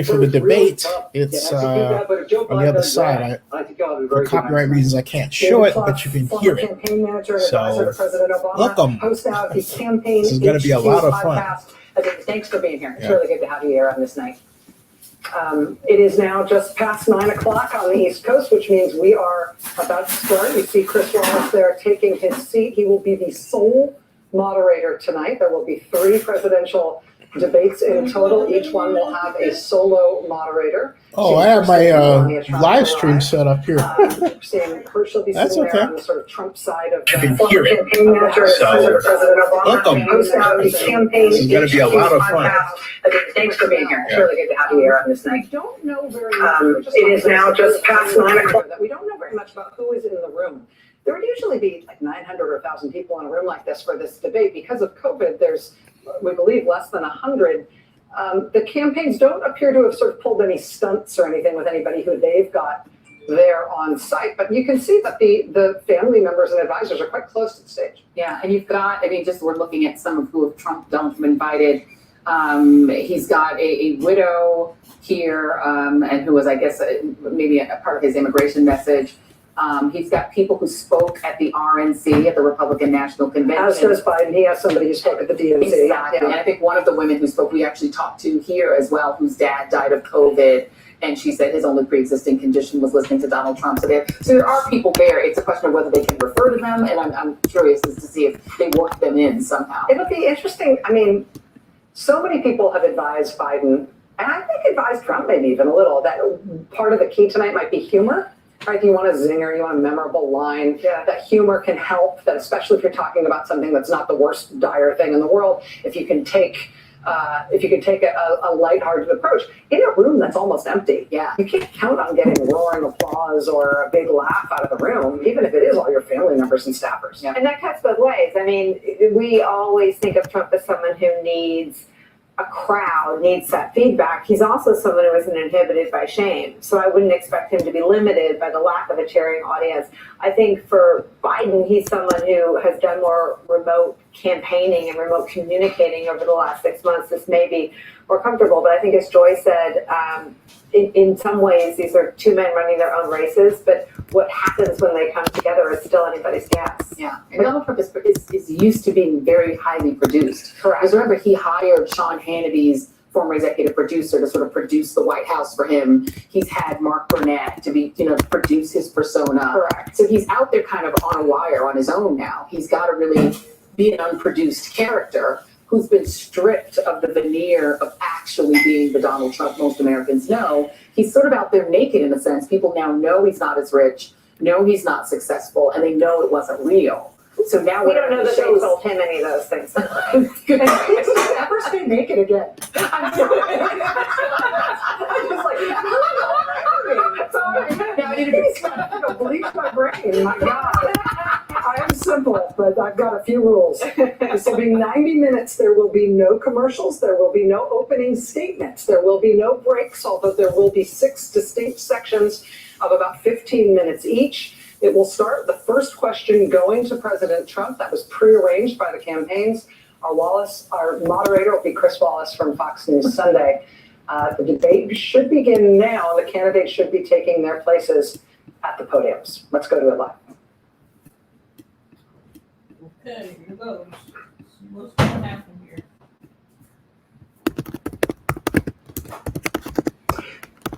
for the debate, it's on the other side. For copyright reasons, I can't show it, but you can hear it. So, welcome. This is going to be a lot of fun. Thanks for being here. It's really good to have you here on this night. It is now just past 9 o'clock on the East Coast, which means we are about to start. You see Chris Wallace there taking his seat. He will be the sole moderator tonight. There will be 3 presidential debates in total. Each one will have a solo moderator. Oh, I have my live stream set up here. Herschel be sitting there on the sort of Trump side of the campaign manager. So, President Obama. Welcome. This is going to be a lot of fun. Thanks for being here. It's really good to have you here on this night. We don't know very much. It is now just past 9 o'clock. We don't know very much about who is in the room. There would usually be like 900 or 1,000 people in a room like this for this debate. Because of COVID, there's, we believe, less than 100. The campaigns don't appear to have sort of pulled any stunts or anything with anybody who they've got there on site. But you can see that the family members and advisors are quite close to the stage. Yeah, and you've got, I mean, just we're looking at some of who Trump don't invited. He's got a widow here, and who was, I guess, maybe a part of his immigration message. He's got people who spoke at the RNC, at the Republican National Convention. As does Biden. He has somebody who spoke at the DNC. Exactly. Yeah. And I think one of the women who spoke, we actually talked to here as well, whose dad died of COVID. And she said his only pre-existing condition was listening to Donald Trump. So there are people there. It's a question of whether they can refer to them. And I'm curious as to see if they work them in somehow. It'll be interesting. I mean, so many people have advised Biden, and I think advised Trump maybe even a little, that part of the key tonight might be humor. Right, you want a zinger, you want a memorable line. That humor can help. That especially if you're talking about something that's not the worst dire thing in the world. If you can take a lighthearted approach in a room that's almost empty. Yeah, you can't count on getting roaring applause or a big laugh out of the room, even if it is all your family members and staffers. Yeah. And that cuts both ways. I mean, we always think of Trump as someone who needs a crowd, needs that feedback. He's also someone who isn't inhibited by shame. So I wouldn't expect him to be limited by the lack of a cheering audience. I think for Biden, he's someone who has done more remote campaigning and remote communicating over the last 6 months. This may be more comfortable, but I think as Joy said, in some ways, these are 2 men running their own races, but what happens when they come together is still anybody's guess. Yeah, and Donald Trump is used to being very highly produced. Correct. Because remember, he hired Sean Hannity's former executive producer to sort of produce the White House for him. He's had Mark Burnett to be, produce his persona. Correct. So he's out there kind of on a wire on his own now. He's got to really be an unproduced character who's been stripped of the veneer of actually being the Donald Trump most Americans know. He's sort of out there naked in a sense. People now know he's not as rich, know he's not successful, and they know it wasn't real. So now we don't know that they told him any of those things. Good. Never stay naked again. I'm just like, sorry. Now I need to bleach my brain. My God. I am simple, but I've got a few rules. This will be 90 minutes. There will be no commercials. There will be no opening statements. There will be no breaks, although there will be 6 distinct sections of about 15 minutes each. It will start the first question going to President Trump. That was prearranged by the campaigns. Our moderator will be Chris Wallace from Fox News Sunday. The debate should begin now. The candidates should be taking their places at the podiums. Let's go to it live. Okay, here goes. What's going to happen here?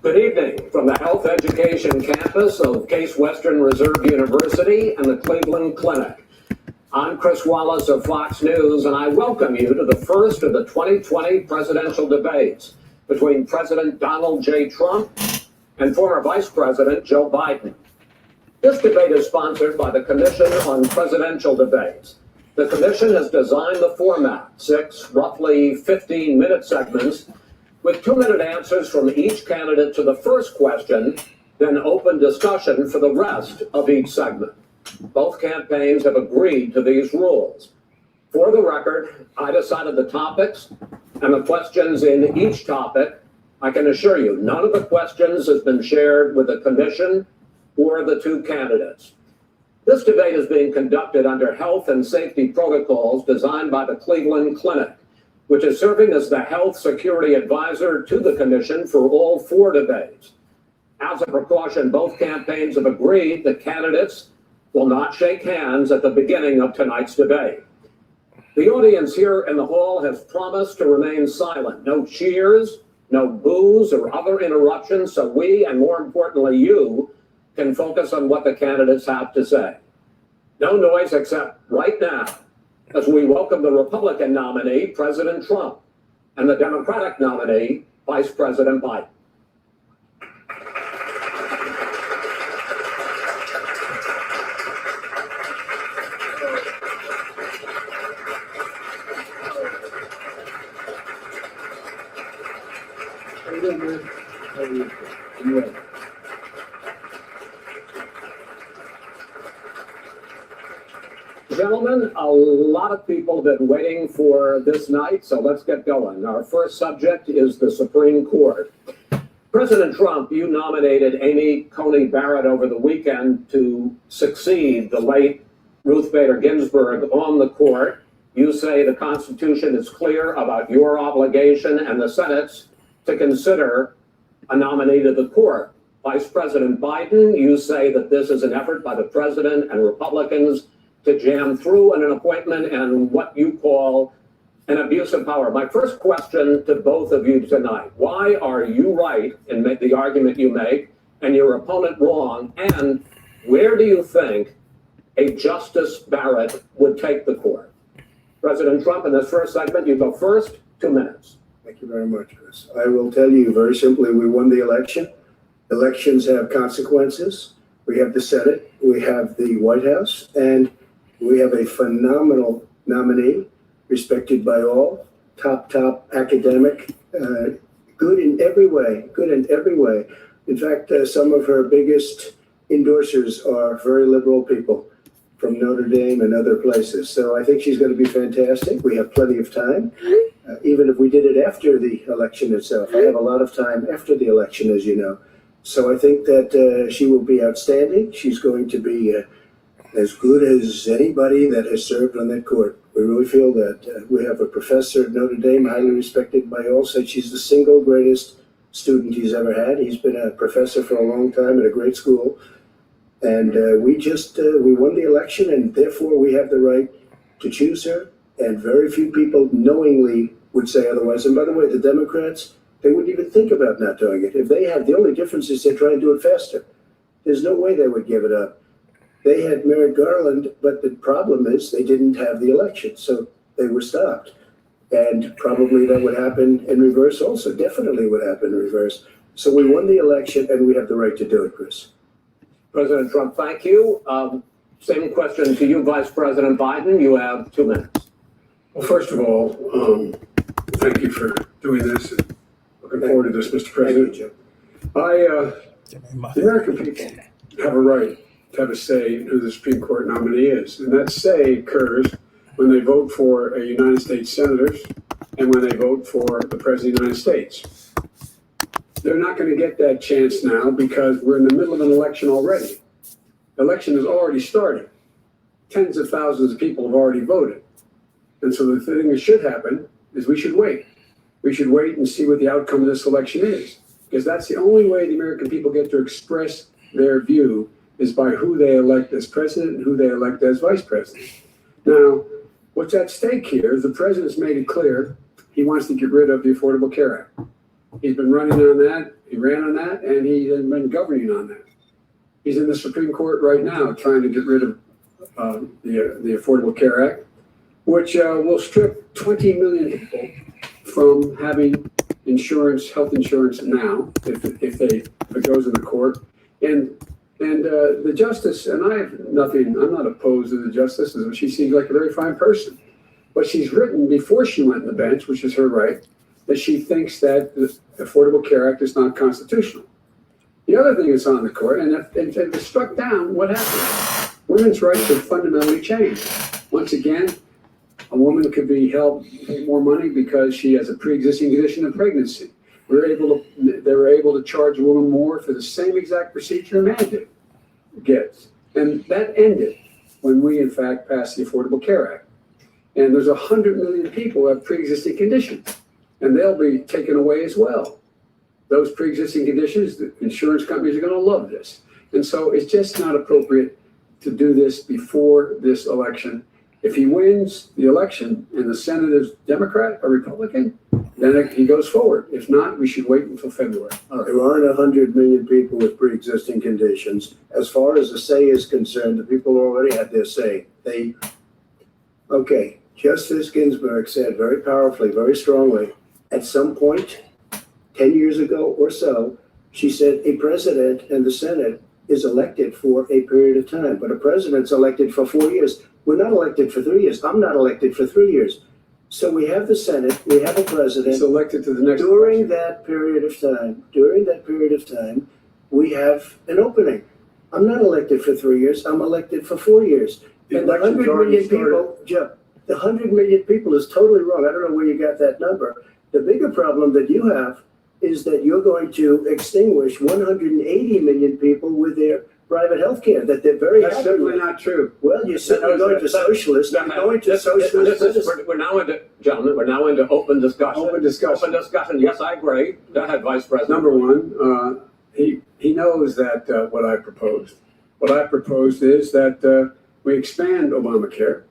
Good evening from the Health Education Campus of Case Western Reserve University and the Cleveland Clinic. I'm Chris Wallace of Fox News, and I welcome you to the first of the 2020 presidential debates between President Donald J. Trump and former Vice President Joe Biden. This debate is sponsored by the Commission on Presidential Debates. The Commission has designed the format, 6 roughly 15-minute segments, with 2-minute answers from each candidate to the first question, then open discussion for the rest of each segment. Both campaigns have agreed to these rules. For the record, I decided the topics and the questions in each topic. I can assure you, none of the questions has been shared with the Commission or the 2 candidates. This debate is being conducted under health and safety protocols designed by the Cleveland Clinic. which is serving as the health security advisor to the commission for all 4 debates. As a precaution, both campaigns have agreed that candidates will not shake hands at the beginning of tonight's debate. The audience here in the hall has promised to remain silent. No cheers, no boos or other interruptions, so we, and more importantly you, can focus on what the candidates have to say. No noise except right now, as we welcome the Republican nominee, President Trump, and the Democratic nominee, Vice President Biden. Gentlemen, a lot of people have been waiting for this night, so let's get going. Our first subject is the Supreme Court. President Trump, you nominated Amy Coney Barrett over the weekend to succeed the late Ruth Bader Ginsburg on the court. You say the Constitution is clear about your obligation and the Senate's to consider a nominee to the court. Vice President Biden, you say that this is an effort by the president and Republicans to jam through an appointment and what you call an abuse of power. My first question to both of you tonight: why are you right in the argument you make and your opponent wrong? And where do you think a Justice Barrett would take the court? President Trump, in this first segment, you go first, 2 minutes. Thank you very much, Chris. I will tell you very simply, we won the election. Elections have consequences. We have the Senate, we have the White House, and we have a phenomenal nominee, respected by all, top academic, good in every way, In fact, some of her biggest endorsers are very liberal people from Notre Dame and other places. So I think she's going to be fantastic. We have plenty of time, even if we did it after the election itself. I have a lot of time after the election, as you know. So I think that she will be outstanding. She's going to be as good as anybody that has served on that court. We really feel that. We have a professor at Notre Dame, highly respected by all, said she's the single greatest student he's ever had. He's been a professor for a long time at a great school. And we won the election, and therefore we have the right to choose her. And very few people knowingly would say otherwise. And by the way, the Democrats, they wouldn't even think about not doing it. If they had, the only difference is they try and do it faster. There's no way they would give it up. They had Merrick Garland, but the problem is they didn't have the election, so they were stopped. And probably that would happen in reverse also, definitely would happen in reverse. So we won the election, and we have the right to do it, Chris. President Trump, thank you. Same question to you, Vice President Biden. You have 2 minutes. Well, first of all, thank you for doing this. Looking forward to this, Mr. President. The American people have a right to have a say in who the Supreme Court nominee is. And that say occurs when they vote for a United States senators and when they vote for the President of the United States. They're not going to get that chance now because we're in the middle of an election already. The election has already started. Tens of thousands of people have already voted. And so the thing that should happen is we should wait. We should wait and see what the outcome of this election is. Because that's the only way the American people get to express their view is by who they elect as president and who they elect as vice president. Now, what's at stake here is the president's made it clear he wants to get rid of the Affordable Care Act. He's been running on that, he ran on that, and he has been governing on that. He's in the Supreme Court right now trying to get rid of the Affordable Care Act, which will strip 20 million people from having insurance, health insurance now, if it goes in the court. And the justice, and I'm not opposed to the justice, she seems like a very fine person. But she's written before she went on the bench, which is her right, that she thinks that the Affordable Care Act is not constitutional. The other thing that's on the court, and if it's struck down, what happens? Women's rights have fundamentally changed. Once again, a woman could be held pay more money because she has a pre-existing condition of pregnancy. They were able to charge a woman more for the same exact procedure a man gets. And that ended when we, in fact, passed the Affordable Care Act. And there's 100 million people who have pre-existing conditions, and they'll be taken away as well. Those pre-existing conditions, the insurance companies are going to love this. And so it's just not appropriate to do this before this election. If he wins the election and the Senate is Democrat or Republican, then he goes forward. If not, we should wait until February. There aren't 100 million people with pre-existing conditions. As far as the say is concerned, the people already had their say. Okay, Justice Ginsburg said very powerfully, very strongly, at some point, 10 years ago or so, she said a president and the Senate is elected for a period of time, but a president's elected for 4 years. We're not elected for 3 years. I'm not elected for 3 years. So we have the Senate, we have a president. He's elected to the next During election. that period of time, we have an opening. I'm not elected for 3 years. I'm elected for 4 years. The And the 100 election's already million people, Joe, the 100 million people is totally wrong. I don't know where you got that number. The bigger problem that you have is that you're going to extinguish 180 million people with their private health care that they're very That's happy simply with. not true. Well, you said you're going to socialist. You're going to socialist. We're now into, gentlemen, we're now into open discussion. Open discussion. Open discussion. Yes, I agree. Go ahead, Vice President. Number one, he knows that what I proposed. What I proposed is that we expand Obamacare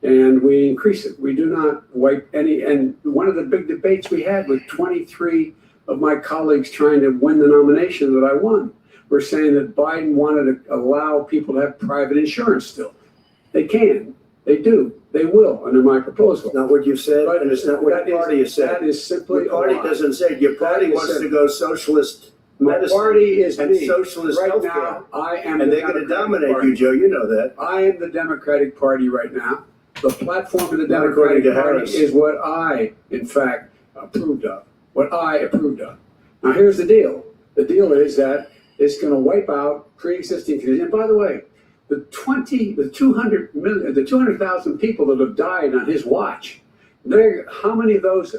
and we increase it. We do not wipe any. And one of the big debates we had with 23 of my colleagues trying to win the nomination that I won were saying that Biden wanted to allow people to have private insurance still. They can. They do. They will under my proposal. Not what you said, and it's not what your party has said. That is simply Your party a lie. doesn't say. Your party wants to go socialist My medicine party is and me. socialist Right healthcare. now, I am And the they're going to Democratic dominate Party. you, Joe. You know that. I am the Democratic Party right now. The platform of the Not according Democratic to Party Harris. is what I, in fact, approved of. What I approved of. Now, here's the deal. The deal is that it's going to wipe out pre-existing conditions. And by the way, the 200,000 people that have died on his watch, how many of those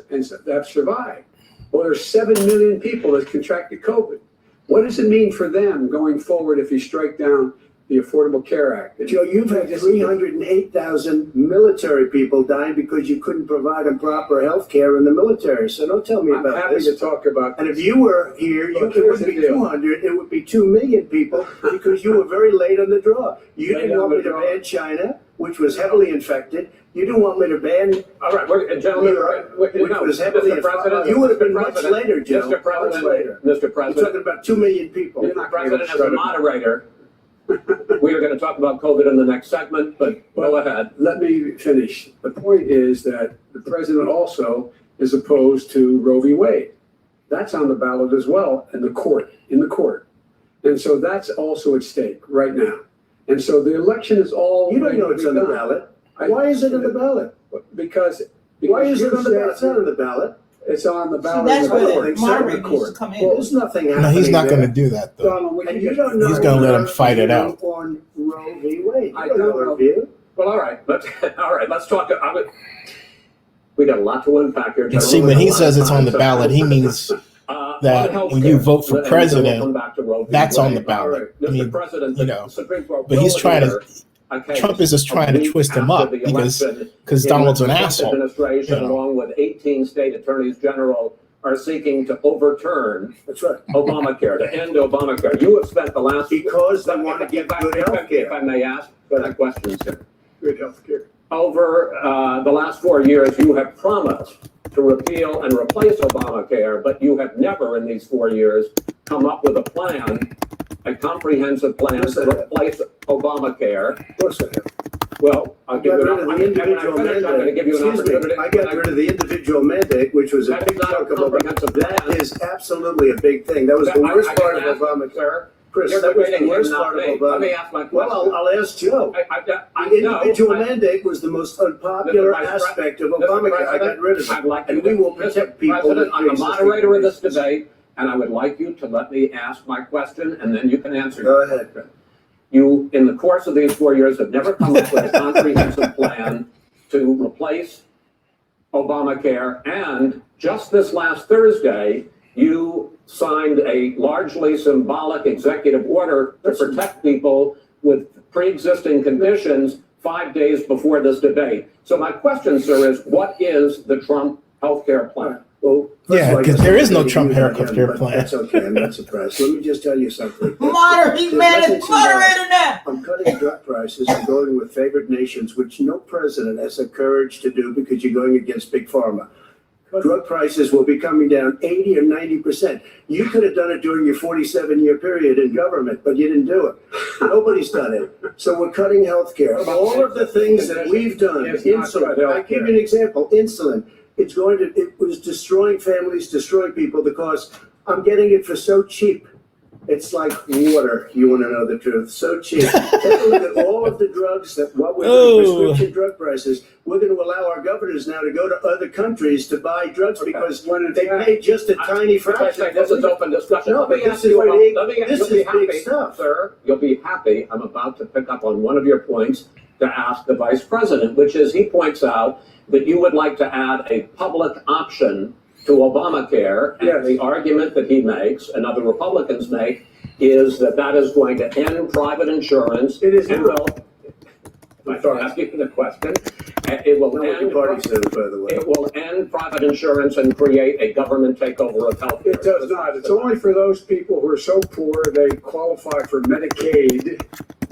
have survived? Well, there's 7 million people that contracted COVID. What does it mean for them going forward if you strike down the Affordable Care Act? Joe, you've had 308,000 military people dying because you couldn't provide them proper health care in the military. So don't tell me I'm about happy this. to talk about. And if you were here, it Look, here's wouldn't the be deal. 200, it would be 2 million people because you were very late on the draw. You Late didn't on want me the to draw. ban China, which was heavily infected. You didn't want me to ban All right, gentlemen, which was heavily Mr. President. You would have been Mr. much President, later, Joe. Mr. President, Much later. Mr. You're President, talking about 2 million people. Mr. President, as a moderator, we are going to talk about COVID in the next segment, but go ahead. Let me finish. The point is that the president also is opposed to Roe v. Wade. That's on the ballot as well in the court. And so that's also at stake right now. And so the election is all. You don't know it's on the ballot. Why is it on the ballot? Because Why is it you on the ballot? It's said not on the ballot. it's on the So ballot. that's in the where court. the It's not moderator in the needs to court. come Well, in. there's nothing happening No, he's not there. going to do that, though. Donald, we And can you get- don't know. He's gonna let him her fight it view out. On Roe v. Wade. I You don't don't know her know. view. Well, all right, let's talk. We got a lot to unpack here. And see, when he says it's on the ballot, he means that when you vote for president, that's on the ballot. I mean, President, you know, Supreme Court but he's will trying to- hear a case Trump is just trying a to week twist him after up the election because in Donald's an which the Trump asshole. administration, you know. along with 18 state attorneys general, are seeking to overturn That's right. Obamacare, to end Obamacare. You have spent the last Because they want to give good health If care. I may ask questions here. Good health care. Over the last 4 years, you have promised to repeal and replace Obamacare, but you have never in these 4 years come up with a plan, a comprehensive plan Yes, I to have. replace Obamacare. Of course I have. Well, I'll I give got you rid an of the opportunity. And when I individual finish, I'm going to mandate. give you an Excuse me, opportunity. I got rid of the individual mandate, which was a That big is not a chunk of comprehensive Obamacare. plan. That is absolutely a big thing. That was the worst part of Obamacare. Sir, Chris, you're that was the debating him, worst not part of me. Let me Obamacare. ask my Well, question. I'll ask Joe. I The know. individual I- mandate was the most unpopular Mr. Vice aspect of Mr. Obamacare. I got rid of I'd it. like And you we to- will protect people. President, with I'm the pre-existing moderator of this conditions. debate, and I would like you to let me ask my question, and then you can answer. Go ahead. You, in the course of these 4 years, have never come up with a comprehensive plan to replace Obamacare, and just this last Thursday, you signed a largely symbolic executive order to protect people with pre-existing conditions 5 days before this debate. So my question, sir, is what is the Trump healthcare plan? Well, Yeah, because there is no Trump healthcare plan. That's okay. I'm not surprised. Let me just tell you something. He's moderator now. I'm cutting drug prices. I'm going with favored nations, which no president has the courage to do because you're going against big pharma. Drug prices will be coming down 80 or 90%. You could have done it during your 47-year period in government, but you didn't do it. Nobody's done it. So we're cutting health care. All of the things that we've done, insulin. I give you an example, insulin. It was destroying families, destroying people because I'm getting it for so cheap. It's like water. You want to know the truth? So cheap. Take a look at all of the drugs that what we're doing, prescription drug prices. We're going to allow our governors now to go to other countries to buy drugs because they pay just a tiny fraction. This is open discussion. No, but this is big stuff, sir. You'll be happy. I'm about to pick up on one of your points to ask the vice president, which is he points out that you would like to add a public option to Obamacare, and the argument that he makes and other Republicans make is that that is going to end private insurance. It is not. I'm asking the question. It will end private insurance and create a government takeover of health care. It does not. It's only for those people who are so poor they qualify for Medicaid.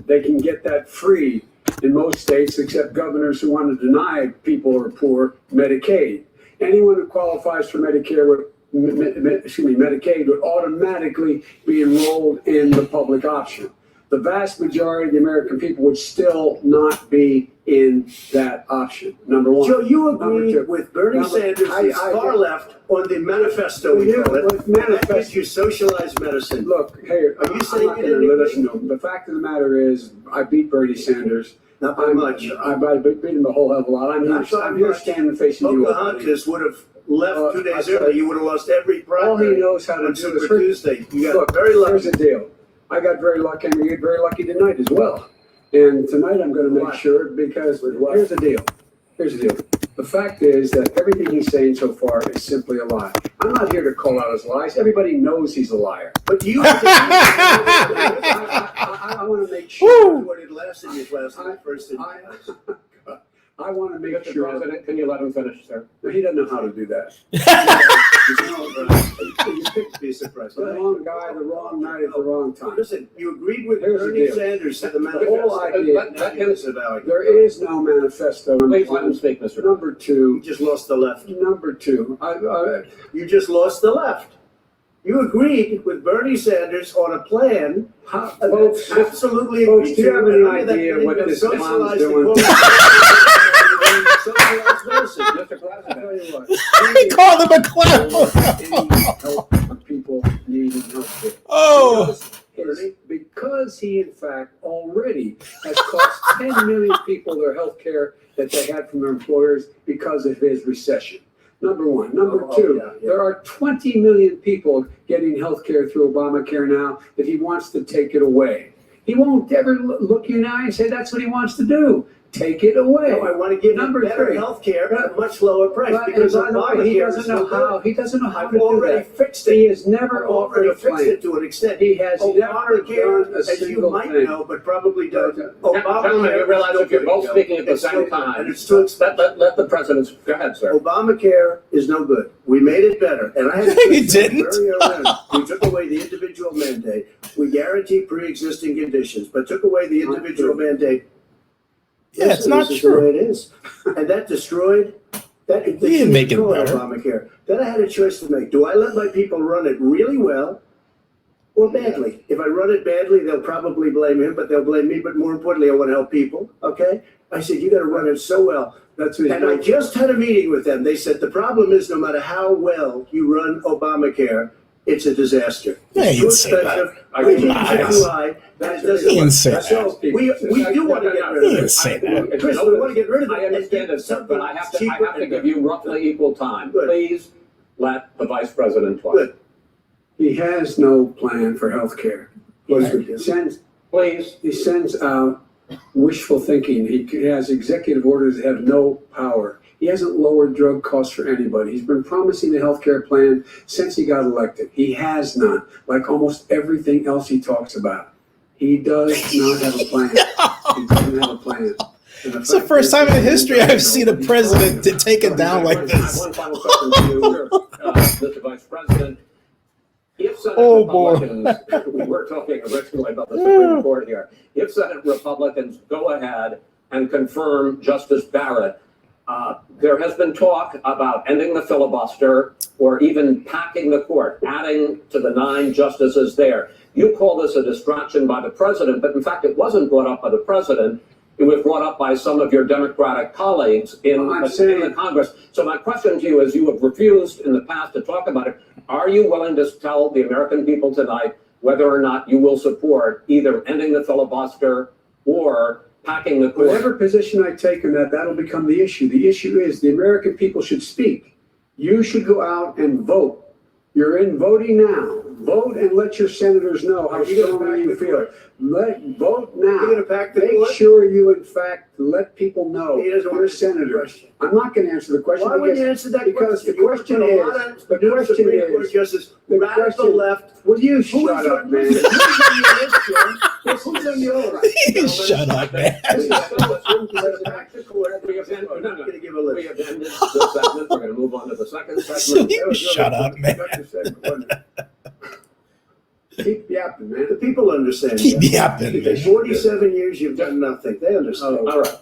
They can get that free in most states, except governors who want to deny people who are poor Medicaid. Anyone who qualifies for Medicaid would automatically be enrolled in the public option. The vast majority of the American people would still not be in that option. Number one. Joe, you agreed with Bernie Sanders, far left, on the manifesto. We call it. Manifesto. You socialize medicine. Look, hey, are you saying the fact of the matter is, I beat Bernie Sanders. Not by much. I beat him a whole hell of a lot. I'm here standing facing you. Pocahontas would have left 2 days early. You would have lost every primary. All he knows how to do is Tuesday. You got very lucky. Here's the deal. I got very lucky, and you get very lucky tonight as well. And tonight I'm going to make sure, because here's the deal. Here's the deal. The fact is that everything he's saying so far is simply a lie. I'm not here to call out his lies. Everybody knows he's a liar. But you I want to make sure. What it lasted you last night first. I want to make sure. President, can you let him finish, sir? No, he doesn't know how to do that. You picked to be surprised. The wrong guy, the wrong night at the wrong time. Listen, you agreed with Bernie Sanders to the whole manifesto. There is no manifesto. Please let him speak, Mr. Number two. You just lost the left. Number two. You just lost the left. You agreed with Bernie Sanders on a plan. Folks, absolutely. Folks, do you have any idea what this clown's doing? Mr. President, He called him a clown. People needing health care. Oh. Because he, in fact, already has cost 10 million people their health care that they had from their employers because of his recession. Number one. Number two, there are 20 million people getting health care through Obamacare now that he wants to take it away. He won't ever look you in the eye and say that's what he wants to do. Take it away. No, I want to give you better health care at a much lower price because he doesn't know how. He doesn't know how to do that. I've already fixed it. He has never offered a plan. Fixed it to an extent. He has never done a as you single might thing. know, but probably doesn't. Gentlemen, you realize if you're both speaking at the same time, and it's too expensive. Let the president. Go ahead, sir. Obamacare is no good. We made it better, and I had You didn't. We took away the individual mandate. We guaranteed pre-existing conditions, but took away the individual mandate. Yeah, it's not true. true. The way it is, and that destroyed. That He didn't make it better. Obamacare. Then I had a choice to make. Do I let my people run it really well or badly? If I run it badly, they'll probably blame him, but they'll blame me. But more importantly, I want to help people. Okay? I said, you got to run it so well. That's what and I just had a meeting with them. They said the problem is no matter how well you run Obamacare, it's a disaster. Yeah, it's you say that. He didn't say that. So we do want to get rid of it. He didn't say that. Chris, we want to get rid of it. I understand this, but I have to give you roughly equal time. Good. Please let the vice president talk. Good. He has no plan for health care. He sends out wishful thinking. He has executive orders that have no power. He hasn't lowered drug costs for anybody. He's been promising a health care plan since he got elected. He has none, like almost everything else he talks about. He does not have a plan. He doesn't have a plan. It's the first time in history I've seen a president taken down like this. One final question to you, Mr. Vice President. If Senate Republicans, we were talking originally about the Supreme Court here. If Senate Republicans go ahead and confirm Justice Barrett, there has been talk about ending the filibuster or even packing the court, adding to the 9 justices there. You call this a distraction by the president, but in fact, it wasn't brought up by the president. It was brought up by some of your Democratic colleagues in the Congress. So my question to you is, you have refused in the past to talk about it. Are you willing to tell the American people tonight whether or not you will support either ending the filibuster or packing the court? Whatever position I take on that, that'll become the issue. The issue is the American people should speak. You should go out and vote. You're in voting now. Vote and let your senators know how strongly you feel. Vote now. You're going to pack the Make court? sure you, in fact, let people know He doesn't want you're to answer the senators. question. I'm not going to answer the question. Why wouldn't you answer that because question? the question is, the question is, Justice, the radical question- left. will you shut up, man? Who's on your right? Shut up, man. Pack the court. We have ended, I'm not going to give a we list. have ended this segment. We're going to move on to the second segment. Shut up, man. Keep yapping, man. The people understand. Keep that. yapping, man. 47 years, you've done nothing. They understand. All right.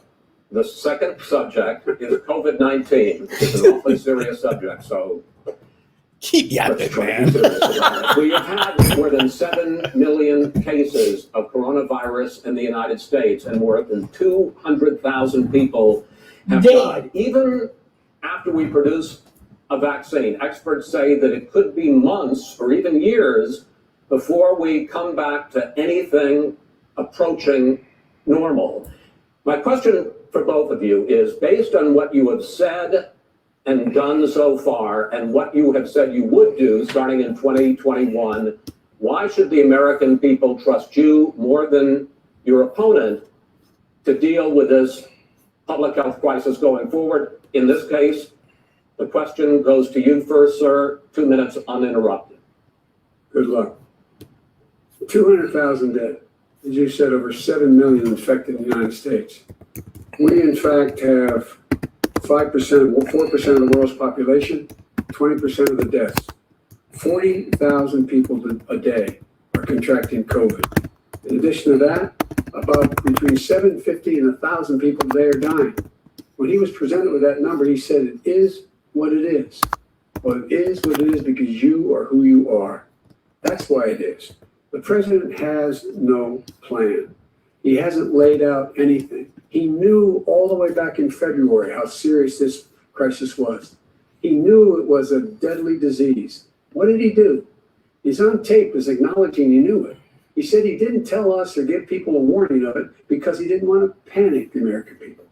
The second subject is COVID-19. It's an awfully serious subject, so Keep let's yapping, try to be man. serious about it. We have had more than 7 million cases of coronavirus in the United States, and more than 200,000 people have died. Even after we produce a vaccine, experts say that it could be months or even years before we come back to anything approaching normal. My question for both of you is, based on what you have said and done so far and what you have said you would do starting in 2021, why should the American people trust you more than your opponent to deal with this public health crisis going forward? In this case, the question goes to you first, sir. 2 minutes uninterrupted. Good luck. 200,000 dead. As you said, over 7 million infected in the United States. We, in fact, have 4% of the world's population, 20% of the deaths. 40,000 people a day are contracting COVID. In addition to that, about between 750 and 1,000 people a day are dying. When he was presented with that number, he said, it is what it is. Well, it is what it is because you are who you are. That's why it is. The president has no plan. He hasn't laid out anything. He knew all the way back in February how serious this crisis was. He knew it was a deadly disease. What did he do? He's on tape as acknowledging he knew it. He said he didn't tell us or give people a warning of it because he didn't want to panic the American people.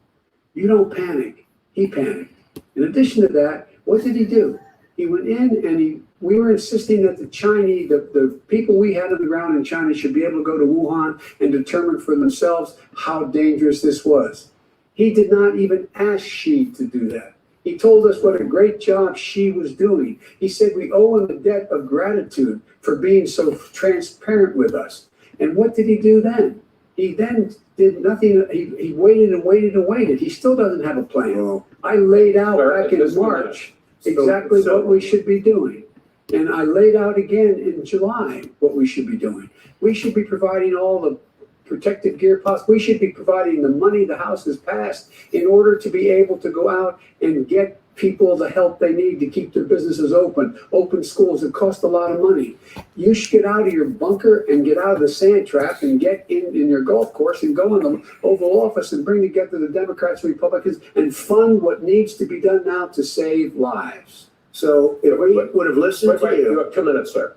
You don't panic. He panicked. In addition to that, what did he do? He went in and we were insisting that the Chinese, the people we had on the ground in China should be able to go to Wuhan and determine for themselves how dangerous this was. He did not even ask Xi to do that. He told us what a great job Xi was doing. He said we owe him a debt of gratitude for being so transparent with us. And what did he do then? He then did nothing. He waited and waited and waited. He still doesn't have a plan. Well, I laid out Sir, back in this March So- exactly so- what we should be doing. And I laid out again in July what we should be doing. We should be providing all the protective gear possible. We should be providing the money the House has passed in order to be able to go out and get people the help they need to keep their businesses open schools. It costs a lot of money. You should get out of your bunker and get out of the sand trap and get in your golf course and go in the Oval Office and bring together the Democrats and Republicans and fund what needs to be done now to save lives. So if we would have listened to You you, have 2 minutes, sir.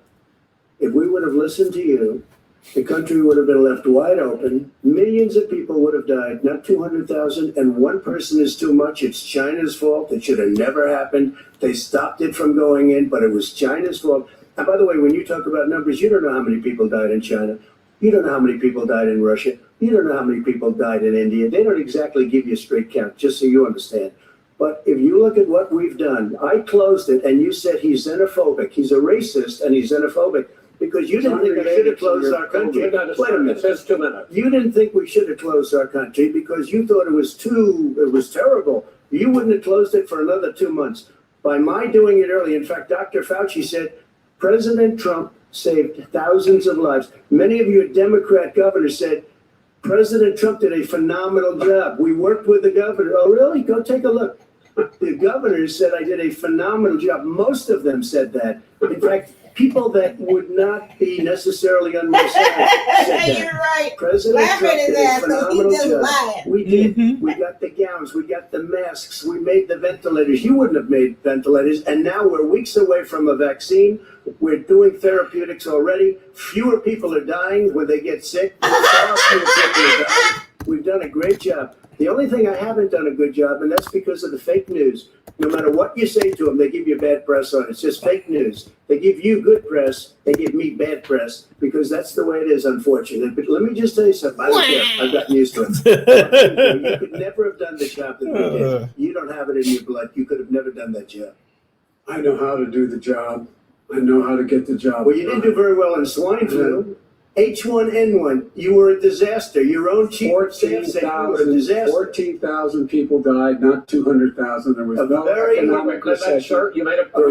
if we would have listened to you, the country would have been left wide open. Millions of people would have died, not 200,000. And one person is too much. It's China's fault. It should have never happened. They stopped it from going in, but it was China's fault. And by the way, when you talk about numbers, you don't know how many people died in China. You don't know how many people died in Russia. You don't know how many people died in India. They don't exactly give you a straight count, just so you understand. But if you look at what we've done, I closed it and you said he's xenophobic. He's a racist and he's xenophobic. because you didn't think we should have closed our country. Wait a minute. It says 2 minutes. You didn't think we should have closed our country because you thought it was terrible. You wouldn't have closed it for another 2 months. By my doing it early, in fact, Dr. Fauci said, President Trump saved thousands of lives. Many of your Democrat governors said, President Trump did a phenomenal job. We worked with the governor. Oh, really? Go take a look. The governors said I did a phenomenal job. Most of them said that. In fact, people that would not be necessarily on my side said that. You're right. President Trump did a phenomenal job. lying. We did. We got the gowns. We got the masks. We made the ventilators. You wouldn't have made ventilators. And now we're weeks away from a vaccine. We're doing therapeutics already. Fewer people are dying when they get sick. Far fewer people are dying. We've done a great job. The only thing I haven't done a good job, and that's because of the fake news. No matter what you say to them, they give you bad press on it. It's just fake news. They give you good press. They give me bad press because that's the way it is, unfortunately. But let me just tell you something. I don't care. I've gotten used to it. You could never have done the job that we did. You don't have it in your blood. You could have never done that job. I know how to do the job. I know how to get the job. Well, you didn't do very well in swine flu. H1N1, you were a disaster. Your own chief of staff said you were a disaster. 14,000 people died, not 200,000. There was no economic recession. You made a There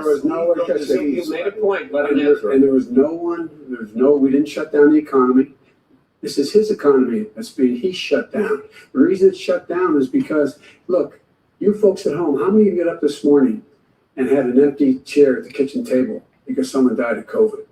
was no recession. You made a point. Let And him answer. there was we didn't shut down the economy. This is his economy he's shut down. The reason it's shut down is because, look, you folks at home, how many of you got up this morning and had an empty chair at the kitchen table because someone died of COVID?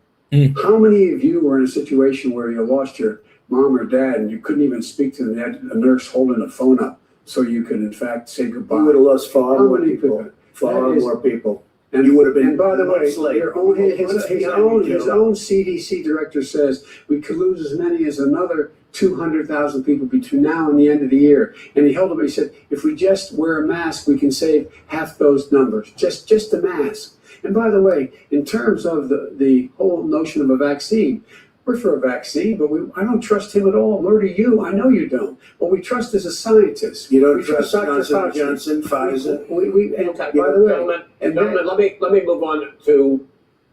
How many of you were in a situation where you lost your mom or dad and you couldn't even speak to them? You had a nurse holding a phone up so you could, in fact, say goodbye. You would have lost far How more many people. people? Far That is- more people. And You would have been And by the way, months late. your own, his Months behind you, own Joe. CDC director says we could lose as many as another 200,000 people between now and the end of the year. And he held up, he said, if we just wear a mask, we can save half those numbers. Just a mask. And by the way, in terms of the whole notion of a vaccine, we're for a vaccine, but I don't trust him at all, nor do you. I know you don't. But we trust as a scientist. You don't We trust Dr. Johnson Fauci. Johnson, Pfizer. And Okay, by the way, gentlemen, let me move on to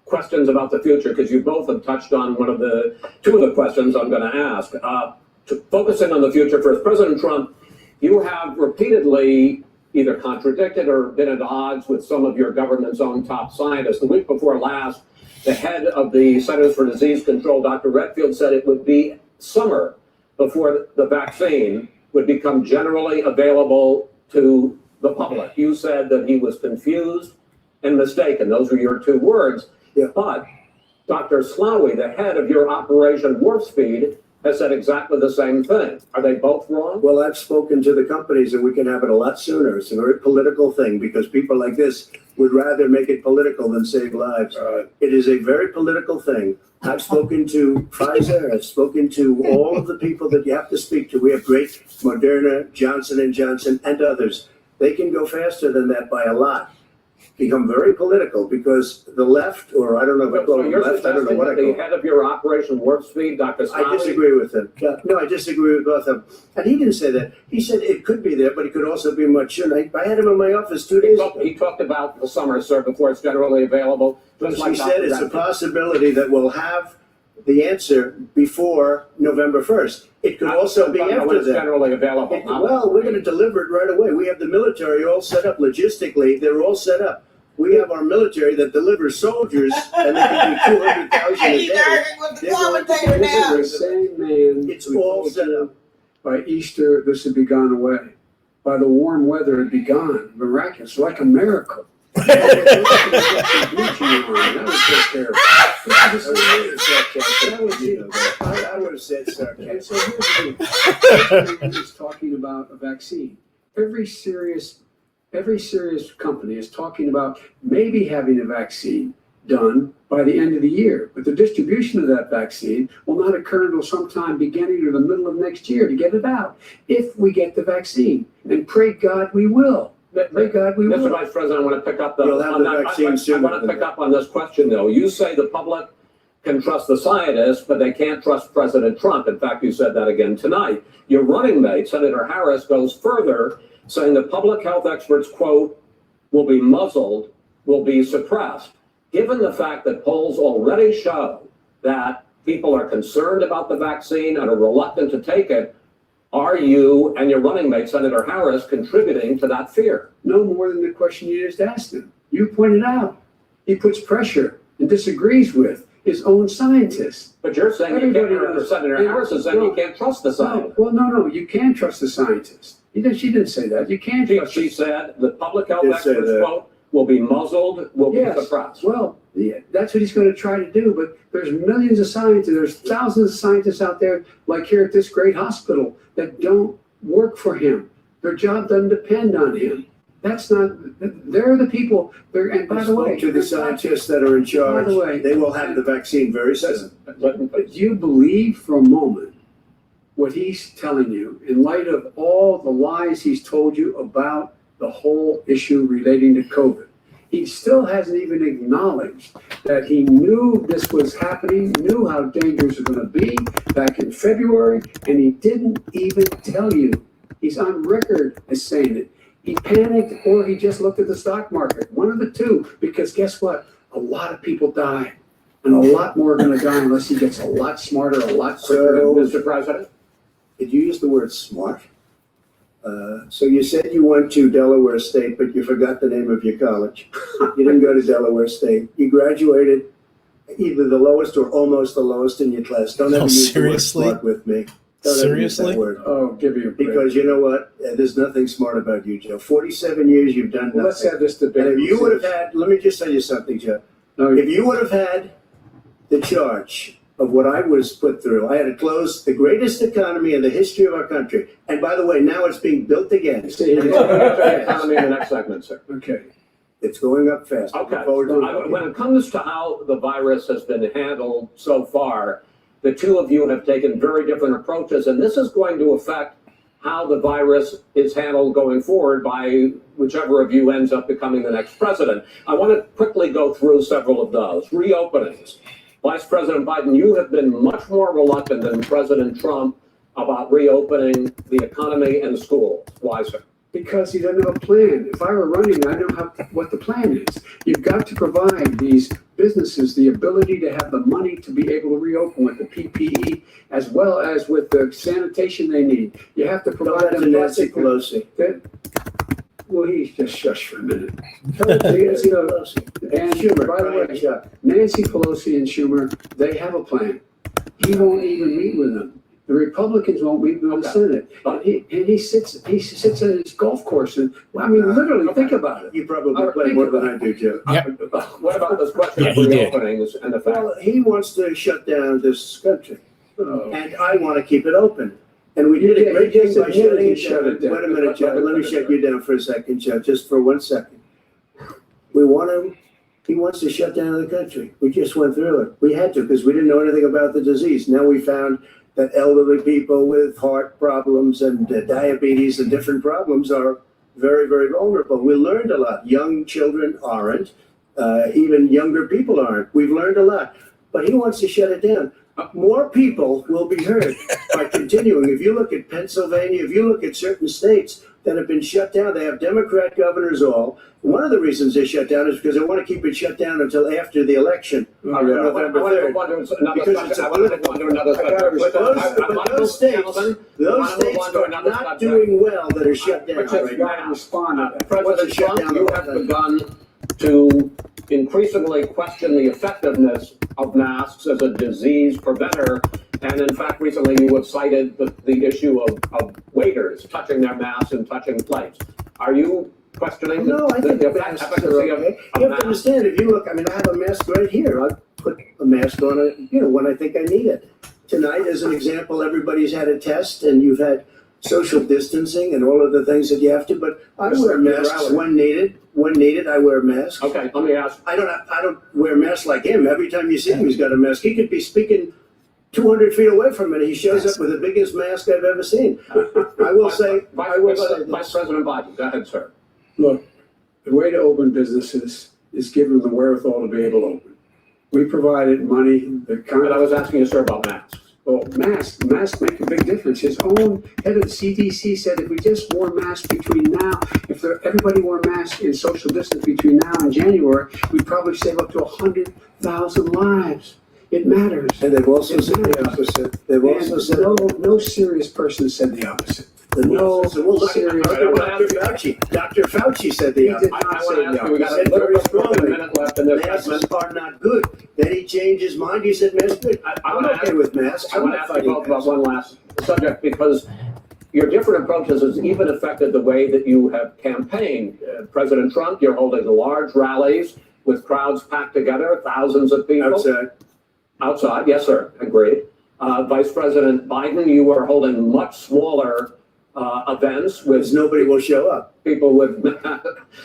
questions about the future because you both have touched on two of the questions I'm going to ask. Focusing on the future first, President Trump, you have repeatedly either contradicted or been at odds with some of your government's own top scientists. The week before last, the head of the Centers for Disease Control, Dr. Redfield, said it would be summer before the vaccine would become generally available to the public. You said that he was confused and mistaken. Those were your two words. Yeah. But Dr. Slaoui, the head of your Operation Warp Speed, has said exactly the same thing. Are they both wrong? Well, I've spoken to the companies and we can have it a lot sooner. It's a very political thing because people like this would rather make it political than save lives. It is a very political thing. I've spoken to Pfizer. I've spoken to all of the people that you have to speak to. We have great Moderna, Johnson & Johnson, and others. They can go faster than that by a lot. Become very political because the left, or I don't know if I call So them you're left, I don't know suggesting what I that the call them. head of your Operation Warp Speed, Dr. Slaoui, I disagree with him. No, I disagree with both of them. And he didn't say that. He said it could be there, but it could also be much sooner. I had him in my office 2 days ago. He talked about the summer, sir, before it's generally available. Just like He said Dr. it's a Redfield. possibility that we'll have the answer before November 1st. It could also be When after it's that. generally available. Well, we're going to deliver it right away. We have the military all set up logistically. They're all set up. We have our military that delivers soldiers, and they can do 200,000 a He's day. arguing with the They're going to commentator deliver now. The same man. It's who all told set you up. By Easter, this would be gone away. By the warm weather, it'd be gone. Miraculous, like a miracle. I would have said sarcastic. And so here's the thing. He's talking about a vaccine. Every serious company is talking about maybe having a vaccine done by the end of the year. But the distribution of that vaccine will not occur until sometime beginning or the middle of next year to get it out, if we get the vaccine. And pray God we will. Pray God we Mr. will. Vice President, I want to pick up You'll have the vaccine sooner I want to than pick up on this question, though. You say the public can trust the scientists, but they can't trust President Trump. In fact, you said that again tonight. Your running mate, Senator Harris, goes further, saying that public health experts, quote, will be muzzled, will be suppressed. given the fact that polls already show that people are concerned about the vaccine and are reluctant to take it, are you and your running mate, Senator Harris, contributing to that fear? No more than the question you just asked him. You pointed out he puts pressure and disagrees with his own scientists. But you're saying Everybody you can't, knows. Senator Harris is saying you can't trust the scientists. No, you can trust the scientists. She didn't say that. You can't trust. She said the public health Did say experts, that. quote, will be muzzled, will Yes. be suppressed. Well, yeah, that's what he's going to try to do. But there's millions of scientists. There's thousands of scientists out there, like here at this great hospital, that don't work for him. Their job doesn't depend on him. That's not. They're the people. And by the way, to the scientists that are in charge, By the way, they will have the vaccine very soon. But do you believe for a moment what he's telling you in light of all the lies he's told you about the whole issue relating to COVID? He still hasn't even acknowledged that he knew this was happening, knew how dangerous it was going to be back in February, and he didn't even tell you. He's on record as saying it. He panicked or he just looked at the stock market. One of the two, because guess what? A lot of people die, and a lot more are going to die unless he gets a lot smarter, a lot quicker. So, Mr. President? Did you use the word smart? So you said you went to Delaware State, but you forgot the name of your college. You didn't go to Delaware State. You graduated either the lowest or almost the lowest in your class. Don't ever use seriously? the word smart with me. Don't ever use that Seriously? word. Oh, give me a break. Because you know what? There's nothing smart about you, Joe. 47 years you've done Well, let's nothing. have this debate. And if you would have had, let me just tell you something, Joe. No, If you would have had the charge of what I was put through, I had to close the greatest economy in the history of our country. And by the way, now it's being built again. Stay here. The economy in the next segment, sir. Okay. It's going up fast. Okay. Look forward to it. When it comes to how the virus has been handled so far, the two of you have taken very different approaches, and this is going to affect how the virus is handled going forward by whichever of you ends up becoming the next president. I want to quickly go through several of those. Reopenings. Vice President Biden, you have been much more reluctant than President Trump about reopening the economy and schools. Why, sir? Because he doesn't have a plan. If I were running, I know what the plan is. You've got to provide these businesses the ability to have the money to be able to reopen with the PPE as well as with the sanitation they need. You have to Tell provide that to them Nancy plastic. Pelosi. Well, he's just shush for a minute. Tell it to Nancy You know, Pelosi. and Schumer, by the Brian way, Chuck. Nancy Pelosi and Schumer, they have a plan. He won't even meet with them. The Republicans won't meet with the Senate. He sits at his golf course and, well, I mean, literally, think about it. You probably play more than I do, Joe. What about this question Yeah, of he did. reopenings and the fact? Well, he wants to shut down this country, Oh. and I want to keep it open. And we did a great thing by shutting it down. Wait a minute, Joe. Let me shut you down for a second, Joe, just for 1 second. We want him. He wants to shut down the country. We just went through it. We had to because we didn't know anything about the disease. Now we found that elderly people with heart problems and diabetes and different problems are very, very vulnerable. We learned a lot. Young children aren't. Even younger people aren't. We've learned a lot. But he wants to shut it down. More people will be hurt by continuing. If you look at Pennsylvania, if you look at certain states that have been shut down, they have Democrat governors all. One of the reasons they shut down is because they want to keep it shut down until after the election on November 3rd. Because it's a political. But those states are not doing well that are shut down right now. President Trump, you have begun to increasingly question the effectiveness of masks as a disease preventer. And in fact, recently you have cited the issue of waiters touching their masks and touching plates. Are you questioning No, I think the the masks are efficacy of okay. You have to masks? understand, if you look, I mean, I have a mask right here. I put a mask on it, when I think I need it. Tonight, as an example, everybody's had a test and you've had social distancing and all of the things that you have to, but I wear masks when needed. When needed, I wear masks. Okay, let me ask. I don't wear masks like him. Every time you see him, he's got a mask. He could be speaking 200 feet away from it. He shows up with the biggest mask I've ever seen. I will say Vice President Biden, go ahead, sir. Look, the way to open businesses is give them the wherewithal to be able to open. We provided money, But I was asking you, sir, about masks. Well, masks make a big difference. His own head of the CDC said if we just wore masks between now, everybody wore masks in social distance between now and January, we'd probably save up to 100,000 lives. It matters. And they've also said the opposite. They've also said no serious person said the opposite. no serious. Dr. Fauci said the opposite. I want to ask you, we He got said a very little strongly, minute left in this masks segment. are not good. Then he changed his mind. He said masks good. I'm wanna okay with masks. I I'm want to not ask you fighting both about masks. one last subject, because your different approaches has even affected the way that you have campaigned. President Trump, you're holding large rallies with crowds packed together, thousands of people. Outside, yes, sir, agreed. Vice President Biden, you are holding much smaller events with Because nobody will show up. people with.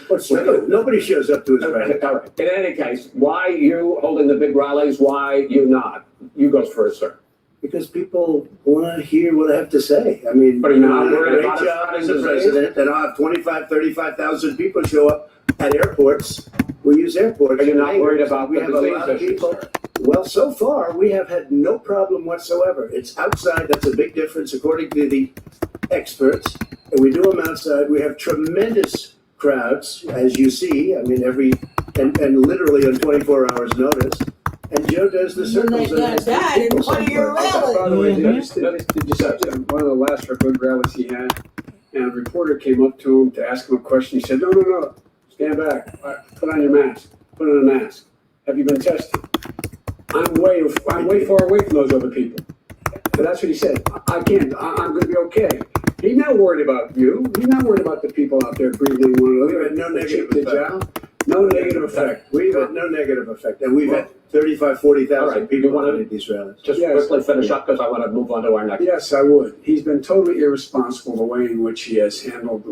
What's true? Nobody shows up to his rally. All right. In any case, why you holding the big rallies? Why you not? You go first, sir. Because people want to hear what I have to say. I mean, But are you not I do a worried great about job it? as a president, and I'll have 25, 35,000 people show up at airports. We use airports. Are you not worried about We the have a disease lot of issues, people. sir? Well, so far, we have had no problem whatsoever. It's outside. That's a big difference, according to the experts. And we do them outside. We have tremendous crowds, as you see. I mean, and literally on 24 hours notice. And Joe does the circles. When they got died in one of your rallies. By the way, did you see one of the last good rallies he had? And a reporter came up to him to ask him a question. He said, no, stand back. Put on your mask. Put on a mask. Have you been tested? I'm way far away from those other people. And that's what he said. I can't. I'm going to be okay. He's not worried about you. He's not worried about the people out there breathing one another. We've had no negative Did effect. No negative effect. We've had no negative effect. And we've had 35, 40,000 All right, people you wanna- at these rallies. Just Yes. quickly finish up, because I want to move on to our next. Yes, I would. He's been totally irresponsible the way in which he has handled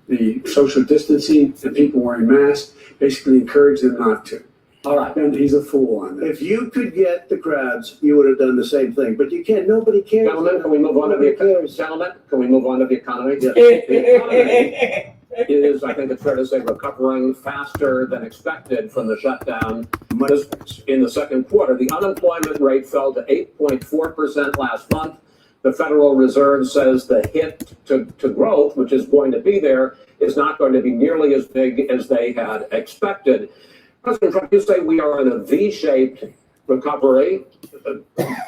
the social distancing and people wearing masks, basically encouraged them not to. All right. And he's a fool on that. If you could get the crowds, you would have done the same thing. But you can't. Nobody cares. Gentlemen, can we move on to the Nobody economy? cares. Gentlemen, can we move on to the economy? Yeah. The economy is, I think it's fair to say, recovering faster than expected from the shutdown Much in the second quarter. The unemployment rate fell to 8.4% last month. The Federal Reserve says the hit to growth, which is going to be there, is not going to be nearly as big as they had expected. President Trump, you say we are in a V-shaped recovery.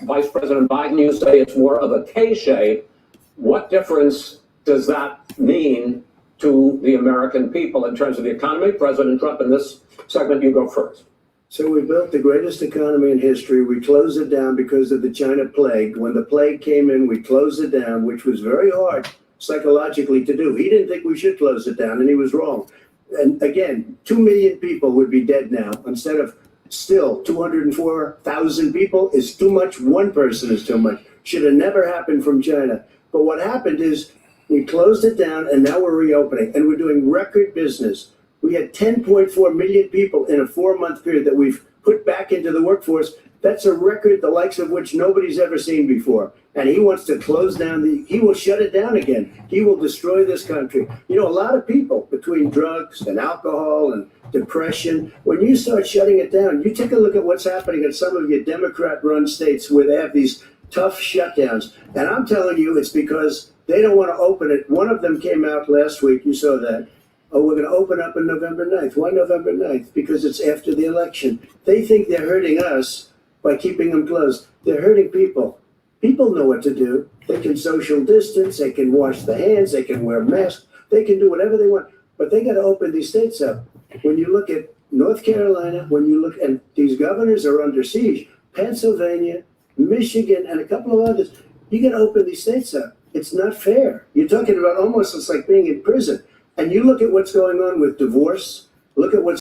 Vice President Biden, you say it's more of a K-shape. What difference does that mean to the American people in terms of the economy? President Trump, in this segment, you go first. So we built the greatest economy in history. We closed it down because of the China plague. When the plague came in, we closed it down, which was very hard psychologically to do. He didn't think we should close it down, and he was wrong. And again, 2 million people would be dead now instead of still 204,000 people is too much. One person is too much. Should have never happened from China. But what happened is we closed it down, and now we're reopening, and we're doing record business. We had 10.4 million people in a 4-month period that we've put back into the workforce. That's a record the likes of which nobody's ever seen before. And he wants to close down he will shut it down again. He will destroy this country. You know, a lot of people between drugs and alcohol and depression, when you start shutting it down, you take a look at what's happening in some of your Democrat-run states where they have these tough shutdowns. And I'm telling you, it's because they don't want to open it. One of them came out last week. You saw that. Oh, we're going to open up on November 9th. Why November 9th? Because it's after the election. They think they're hurting us by keeping them closed. They're hurting people. People know what to do. They can social distance. They can wash their hands. They can wear masks. They can do whatever they want. But they got to open these states up. When you look at North Carolina, when you look, and these governors are under siege, Pennsylvania, Michigan, and a couple of others, you got to open these states up. It's not fair. You're talking about almost it's like being in prison. And you look at what's going on with divorce. Look at what's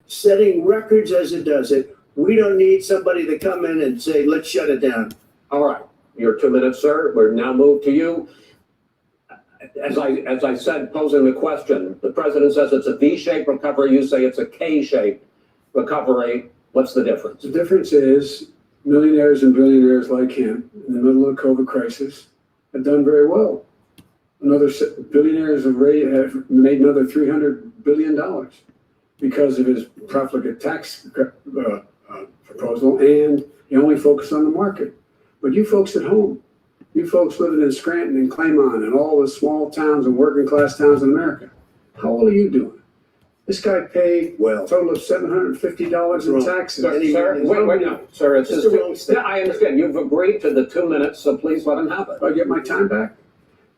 setting records as it does it. We don't need somebody to come in and say, let's shut it down. All right, your 2 minutes, sir. We're now moved to you. As I said, posing the question, the president says it's a V-shaped recovery. You say it's a K-shaped recovery. What's the difference? The difference is millionaires and billionaires like him in the middle of the COVID crisis have done very well. billionaires have made another $300 billion because of his profligate tax proposal, and he only focused on the market. But you folks at home, you folks living in Scranton and Claymont and all the small towns and working class towns in America, how well are you doing? This guy paid a total of $750 in taxes. Sir, wait, no, sir, it's just yeah, I understand. You've agreed to the 2 minutes, so please let him have it. Do I get my time back?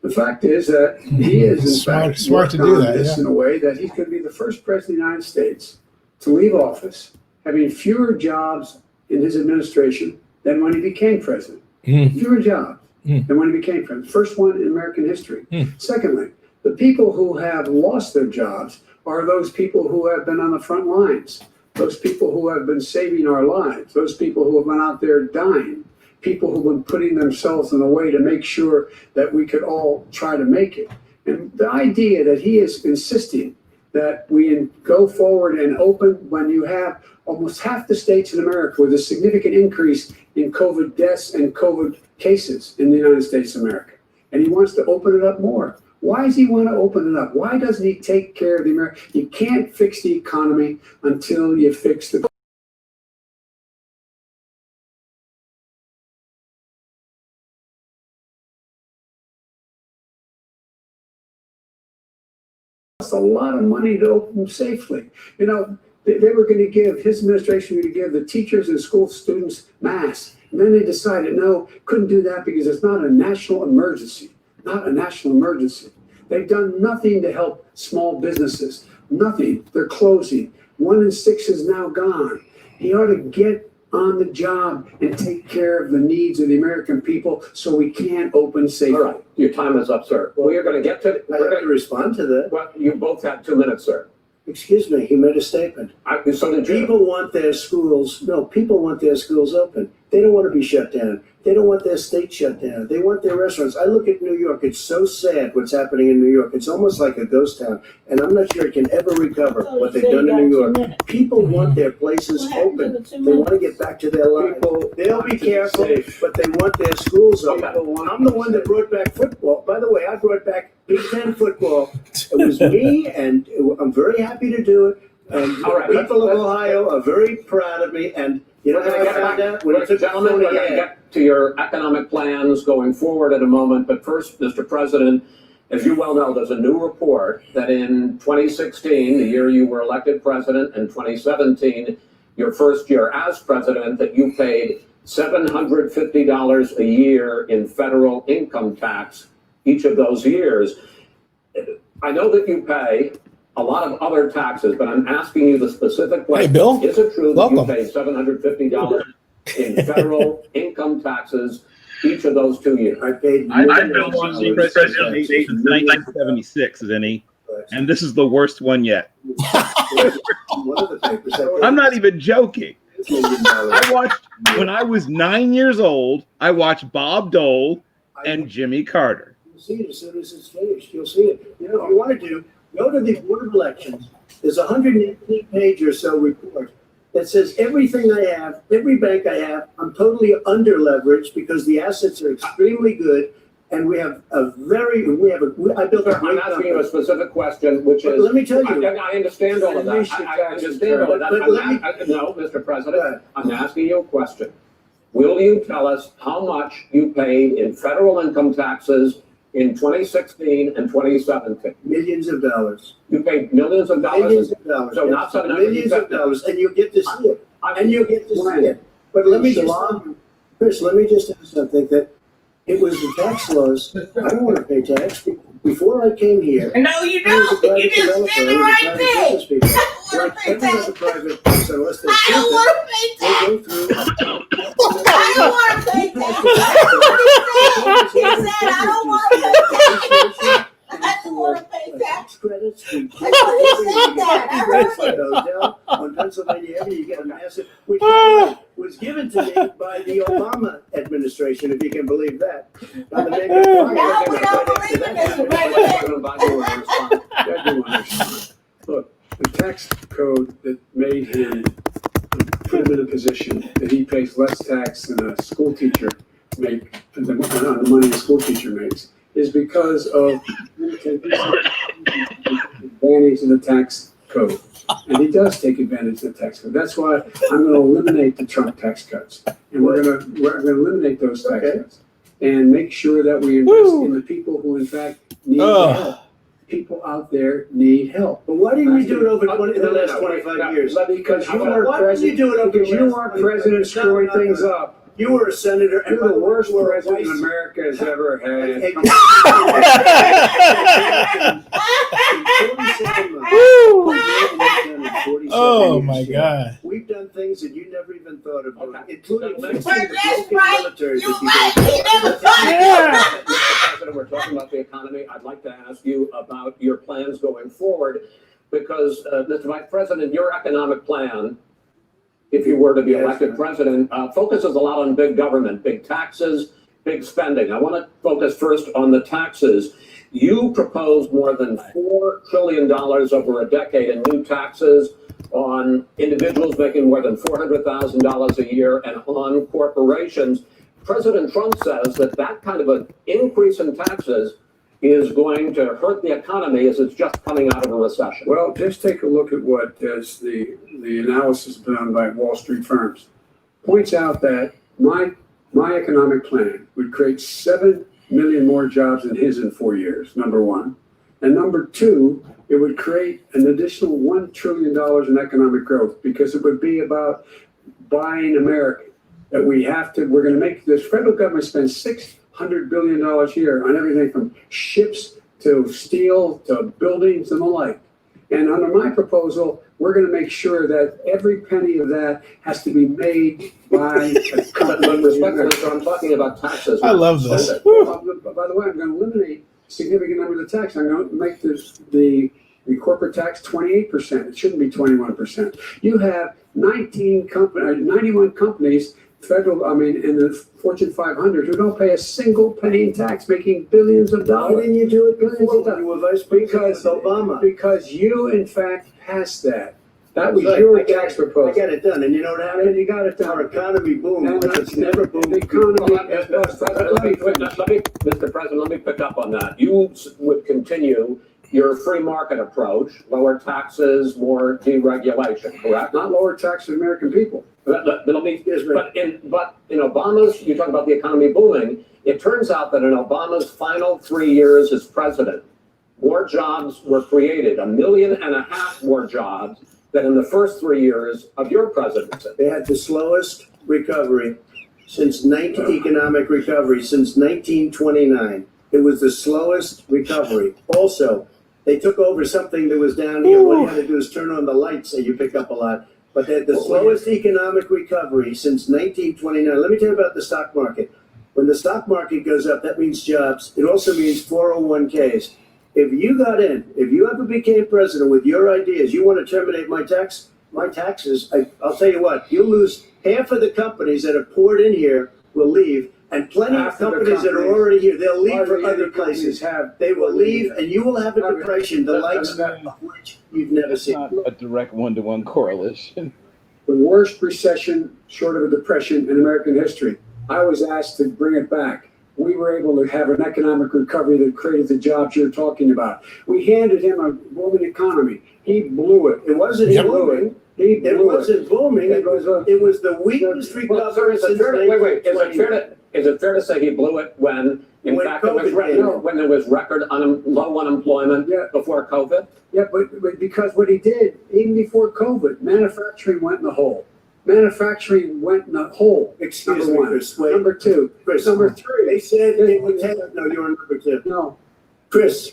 The fact is that he is, in fact, smart to do that, this in a way that he's going to be the first president of the United States to leave office having fewer jobs in his administration than when he became president. Fewer jobs than when he became president. First one in American history. Secondly, the people who have lost their jobs are those people who have been on the front lines, those people who have been saving our lives, those people who have been out there dying, people who've been putting themselves in a way to make sure that we could all try to make it. And the idea that he is insisting that we go forward and open when you have almost half the states in America with a significant increase in COVID deaths and COVID cases in the United States of America. And he wants to open it up more. Why does he want to open it up? Why doesn't he take care of the American? You can't fix the economy until you fix the a lot of money to open them safely. You know, they were going to give, his administration was going to give the teachers and school students masks. And then they decided, no, couldn't do that because it's not a national emergency. Not a national emergency. They've done nothing to help small businesses. Nothing. They're closing. 1 in 6 is now gone. He ought to get on the job and take care of the needs of the American people so we can open safely. All right, your time is up, sir. We are going to get to. We're going to respond to that. Well, you both have 2 minutes, sir. Excuse me, he made a statement. So did you. People want their schools open. They don't want to be shut down. They don't want their state shut down. They want their restaurants. I look at New York. It's so sad what's happening in New York. It's almost like a ghost town. And I'm not sure it can ever recover what they've done in New York. People want their places open. They want to get back to their lives. They'll be careful, but they want their schools open. I'm the one that brought back football. By the way, I brought back Big Ten football. It was me, and I'm very happy to do it. And the people of Ohio are very proud of me. And you know how I found out? When it took Gentlemen, we're going to get to your economic plans going forward in a moment. But first, Mr. President, as you well know, there's a new report that in 2016, the year you were elected president, and 2017, your first year as president, that you paid $750 a year in federal income tax each of those years. I know that you pay a lot of other taxes, but I'm asking you the specific question. Hey, Bill. Is it true that Welcome. you paid $750 in federal income taxes each of those 2 years? I paid. I've been watching President since 1976, Zennie, and this is the worst one yet. I'm not even joking. I watched, when I was 9 years old, I watched Bob Dole and Jimmy Carter. You'll see it as soon as it's finished. You'll see it. You know, if you want to do, go to the Board of Elections. There's a 118-page or so report that says everything I have, every bank I have, I'm totally under-leveraged because the assets are extremely good, and I built a I'm asking you a specific question, which is. Let me tell you. I understand all of that. I understand all of that. No, Mr. President, I'm asking you a question. Will you tell us how much you paid in federal income taxes in 2016 and 2017? Millions of dollars. You paid millions of dollars. Millions of dollars. So not millions of dollars, and you'll get to see it. And you'll get to see it. But let me just, Chris, let me just add something that it was the tax laws. I don't want to pay tax. Before I came here. No, you don't. You just did the right thing. Like every other private person, unless they're I don't want to pay tax. I don't want to pay tax. He said, I don't want to pay tax. I don't want to pay tax. Credits. I know he said that. I heard it. Hotel on Pennsylvania Avenue, you get a massive, which was given to me by the Obama administration, if you can believe that. Now, the name No, we don't believe in this. Look, the tax code that made him, put him in a position that he pays less tax than a school teacher on the money a school teacher makes, is because of advantage of the tax code. And he does take advantage of the tax code. That's why I'm going to eliminate the Trump tax cuts. And we're going to eliminate those tax cuts and make sure that we invest in the people who, in fact, need help. People out there need help. But why didn't you do it over the last 25 years? Because you weren't president screwing things up. You were a senator, and You're the worst president America has ever had. Oh my God! We've done things that you never even thought of doing, including But fixing the that's broken right. military. You're that you right. He never thought Mr. President, we're talking about the economy. I'd like to ask you about your plans going forward, because, Mr. Vice President, your economic plan, if you were to be elected president, focuses a lot on big government, big taxes, big spending. I want to focus first on the taxes. You proposed more than $4 trillion over a decade in new taxes on individuals making more than $400,000 a year and on corporations. President Trump says that that kind of an increase in taxes is going to hurt the economy as it's just coming out of a recession. Well, just take a look at what is the analysis done by Wall Street firms. Points out that my economic plan would create 7 million more jobs than his in 4 years, number one. And number two, it would create an additional $1 trillion in economic growth, because it would be about buying American. That we're going to make this federal government spend $600 billion a year on everything from ships to steel to buildings and the like. And under my proposal, we're going to make sure that every penny of that has to be made by a company. But respectfully, so I'm talking about taxes. I love this. By the way, I'm going to eliminate a significant number of the tax. I'm going to make the corporate tax 28%. It shouldn't be 21%. You have 91 companies, in the Fortune 500, who don't pay a single penny in tax, making billions of dollars. Why didn't you do it Billions before of dollars. when you were vice president with Obama? Because you, in fact, passed that. That was Right. your I got tax it. proposal. I got it done, and you know what happened? You got it done. Our economy boomed. And It's never boomed. the economy. Mr. President, let me pick up on that. You would continue your free market approach, lower taxes, more deregulation, correct? Not lower taxes for American people. But in Obama's, you talk about the economy booming. It turns out that in Obama's final 3 years as president, more jobs were created, 1.5 million more jobs than in the first 3 years of your presidency. They had the slowest recovery economic recovery since 1929. It was the slowest recovery. Also, they took over something that was down here. All you had to do is turn on the lights and you pick up a lot. But they had the slowest economic recovery since 1929. Let me tell you about the stock market. When the stock market goes up, that means jobs. It also means 401ks. If you got in, if you ever became president with your ideas, you want to terminate my taxes, I'll tell you what, you'll lose half of the companies that have poured in here will leave, and plenty of companies that are already here, they'll leave for other places. They will leave, and you will have a depression, the likes of which you've never seen. Not a direct one-to-one correlation. The worst recession short of a depression in American history. I was asked to bring it back. We were able to have an economic recovery that created the jobs you're talking about. We handed him a booming economy. He blew it. It wasn't booming. It wasn't booming. It was the weakest recovery since 1920. Is it fair to say he blew it when, in fact, there was record low unemployment before COVID? Yeah, but because what he did, even before COVID, manufacturing went in the hole. Excuse me, Chris. Wait. Number two. Chris. Number three. They said it would take. No, you're on number two. No. Chris.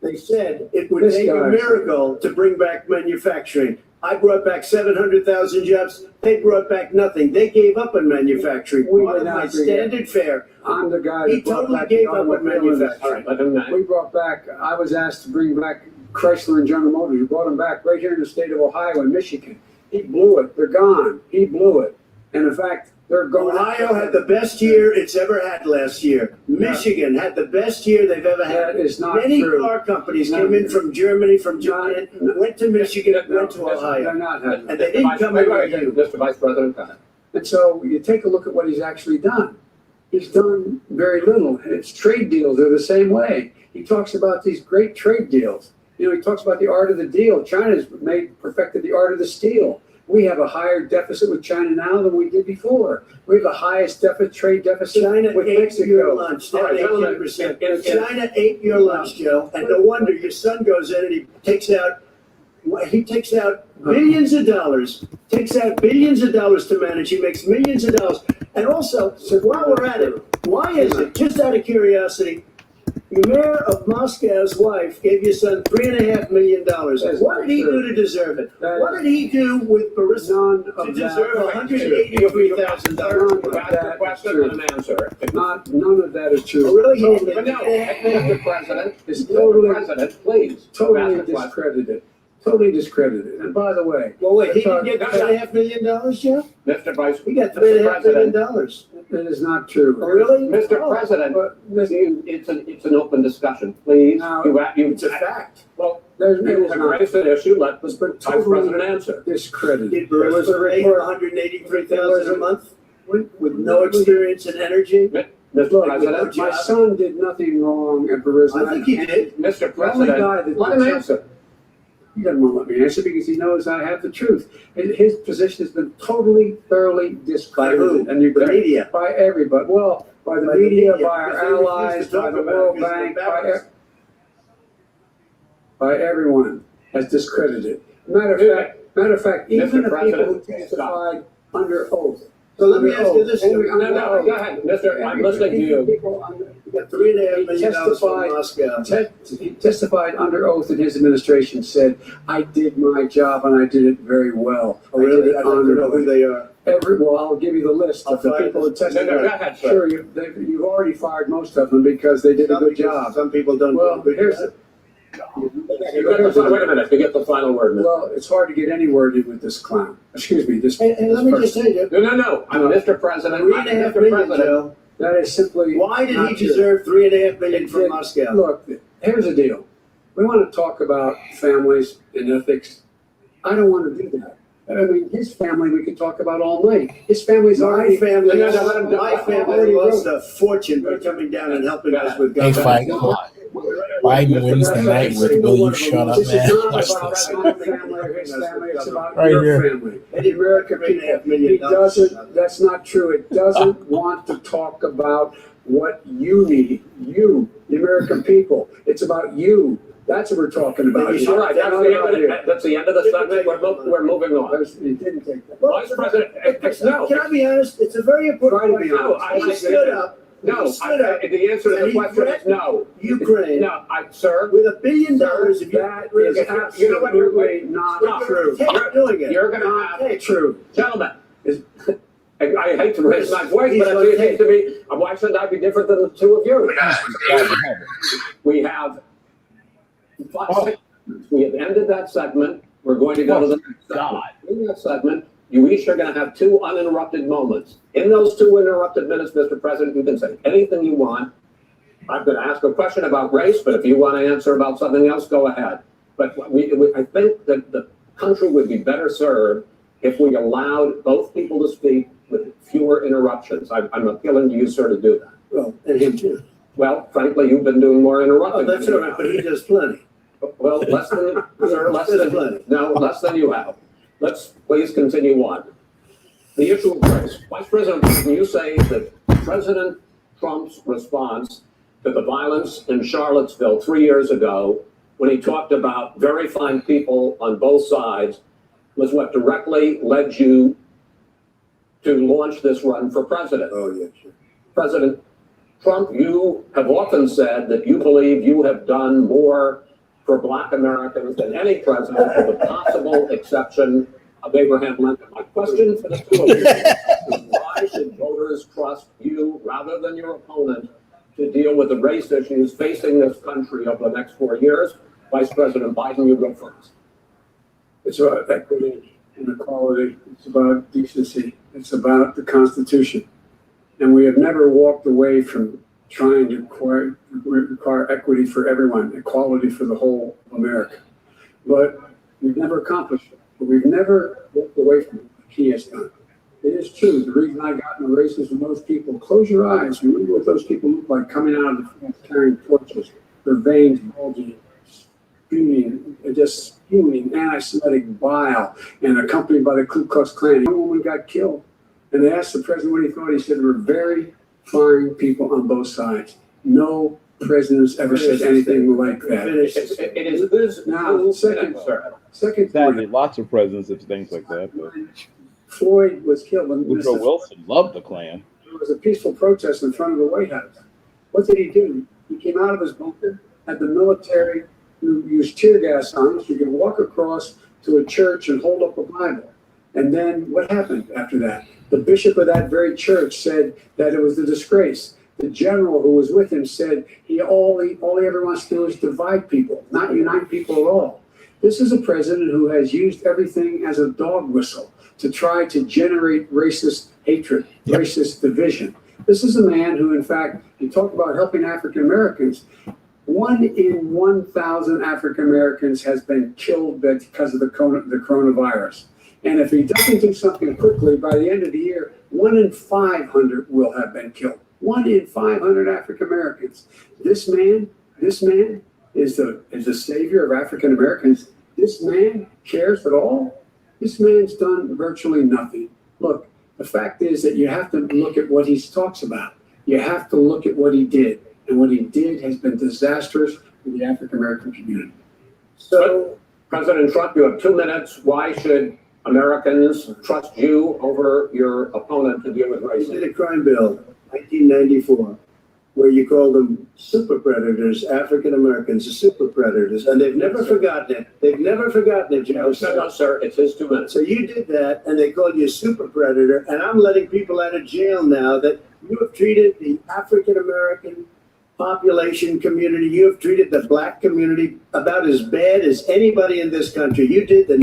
They said it would take a miracle to bring back manufacturing. I brought back 700,000 jobs. They brought back nothing. They gave up on manufacturing. My standard fare. I'm the guy He totally gave up on manufacturing. We brought back, I was asked to bring back Chrysler and General Motors. We brought them back right here in the state of Ohio and Michigan. He blew it. They're gone. He blew it. And in fact, they're going. Ohio had the best year it's ever had last year. Michigan had the best year they've ever had. That is not Many true. car companies came in from Germany, from Japan, went to Michigan, went to Ohio. They're not having And they didn't come in with you. Mr. Vice President. And so you take a look at what he's actually done. he's done very little. And its trade deals are the same way. He talks about these great trade deals. You know, he talks about the art of the deal. China's perfected the art of the steal. We have a higher deficit with China now than we did before. We have the highest trade deficit China with ate Mexico. your lunch. All right, gentlemen, 18%. China ate your lunch, Joe. And no wonder your son goes in and he takes out billions of dollars, to manage. He makes millions of dollars. And also, while we're at it, why is it, just out of curiosity, the mayor of Moscow's wife gave your son $3.5 million. What did he do to deserve it? What did he do with Burisma to deserve $183,000? That's a question and an answer. None of that is true. Oh, really? But no, Mr. President, It's totally, please. totally ask the question. discredited. Totally discredited. And by the way, Well, wait, he didn't get $3.5 million, Joe? Mr. Vice, He got Mr. $3.5 million. President, that is not true. Oh, really? Mr. Oh, President, But it's an open discussion, please. No, It's a fact. Well, there's you have raised an issue, let the Vice President answer. discredited. Did Burisma make $183,000 a month with no experience in energy? Mr. Look, President, my son did nothing wrong at Burisma. I think he did. Mr. The only guy President, that let him answer. He doesn't want to let me answer because he knows I have the truth. And his position has been totally, thoroughly discredited. By who? And you The media. By everybody. Well, by the By the media, media, by our because they refuse allies, to talk by the about it World because they're Bank, embarrassed. by everyone has discredited. Matter of fact, even Mr. the people who President, testified under oath. So let me ask you this. No, go ahead, Mr. I'm listening to you. You got $3.5 million from Moscow. He testified under oath in his administration, said, I did my job and I did it very well. Oh, really? I did it I don't know who honorably. they are. Well, I'll give you the list of the people who testified. No, go ahead, sir. Sure, you've already fired most of them because they did a good job. Some people don't do Well, a good here's job. Wait a minute, you get the final word, Mr. Well, it's hard to get any word in with this clown. Excuse me, this. And let me just tell you, No, I'm Mr. President. $3.5 Mr. million, President. Joe. That is simply. Why did not he true. deserve $3.5 million from Moscow? Look, here's the deal. We want to talk about families and ethics. I don't want to do that. I mean, his family we could talk about all night. His family's My already. family already lost a fortune by coming down and helping us with Hey, government. Fight. Biden wins the night with Will You Shut Up, This is man? not Watch about this. my family or his family. It's about Right your here. family. And the American $3.5 people. million. He doesn't. That's not true. It doesn't want to talk about what you need. You, the American people. It's about you. That's what we're talking about. All right, that's the end of the subject. We're moving on. He didn't take that. Vice President, no. Can I be honest? It's a very important Try to be point. honest. He stood up. No, He stood up. the answer to and the he question is threatened no. Ukraine No, sir. with $1 billion. If you That is You know what, you're absolutely not true. Keep doing it. You're gonna have, Not true. gentlemen, I hate to raise my voice, but it seems to me, why shouldn't I be different than the two of you? We have ended that segment. We're going to go to the next segment. In that segment, you each are going to have 2 uninterrupted moments. In those 2 uninterrupted minutes, Mr. President, you can say anything you want. I'm going to ask a question about race, but if you want to answer about something else, go ahead. But I think that the country would be better served if we allowed both people to speak with fewer interruptions. I'm appealing to you, sir, to do that. Well, and him too. Well, frankly, you've been doing more Oh, interrupting. that's all right, but he does plenty. Well, less than, sir, less than you have. Let's please continue on. The issue of race. Vice President, can you say that President Trump's response to the violence in Charlottesville 3 years ago, when he talked about very fine people on both sides, was what directly led you to launch this run for president? Oh, yeah, sure. President Trump, you have often said that you believe you have done more for Black Americans than any president, with the possible exception of Abraham Lincoln. My question for the two of you is why should voters trust you rather than your opponent to deal with the race issues facing this country over the next 4 years? Vice President Biden, you go first. It's about equity and equality. It's about decency. It's about the Constitution. And we have never walked away from trying to require equity for everyone, equality for the whole of America. But we've never accomplished it. But we've never walked away from it like he has done. it is true. The reason I got in the races with those people, close your eyes. Remember what those people look like coming out of the field carrying torches, their veins bulging, spewing anti-Semitic bile, and accompanied by the Ku Klux Klan. One woman got killed, and they asked the president what he thought. He said there were very fine people on both sides. No president's ever said anything like that. It is this Now, second Sadly, point, lots of presidents have things like that. But Floyd was killed. When Woodrow Wilson loved the Klan. There was a peaceful protest in front of the White House. What did he do? He came out of his bunker, had the military use tear gas on us. You could walk across to a church and hold up a Bible. And then what happened after that? The bishop of that very church said that it was a disgrace. The general who was with him said all he ever wants to do is divide people, not unite people at all. This is a president who has used everything as a dog whistle to try to generate racist hatred, racist division. This is a man who, in fact, you talk about helping African Americans. 1 in 1,000 African Americans has been killed because of the coronavirus. And if he doesn't do something quickly, by the end of the year, 1 in 500 will have been killed. 1 in 500 African Americans. This man is the savior of African Americans. This man cares at all. This man's done virtually nothing. Look, the fact is that you have to look at what he talks about. You have to look at what he did. And what he did has been disastrous for the African American community. So, President Trump, you have 2 minutes. Why should Americans trust you over your opponent to deal with He did racism? a crime bill, 1994, where you call them super predators, African Americans, the super predators, and they've never forgotten it. They've never forgotten it, Joe. No, sir, it's his 2 minutes. So you did that, and they called you a super predator, and I'm letting people out of jail now that you have treated the African American population community, you have treated the black community about as bad as anybody in this country. You did the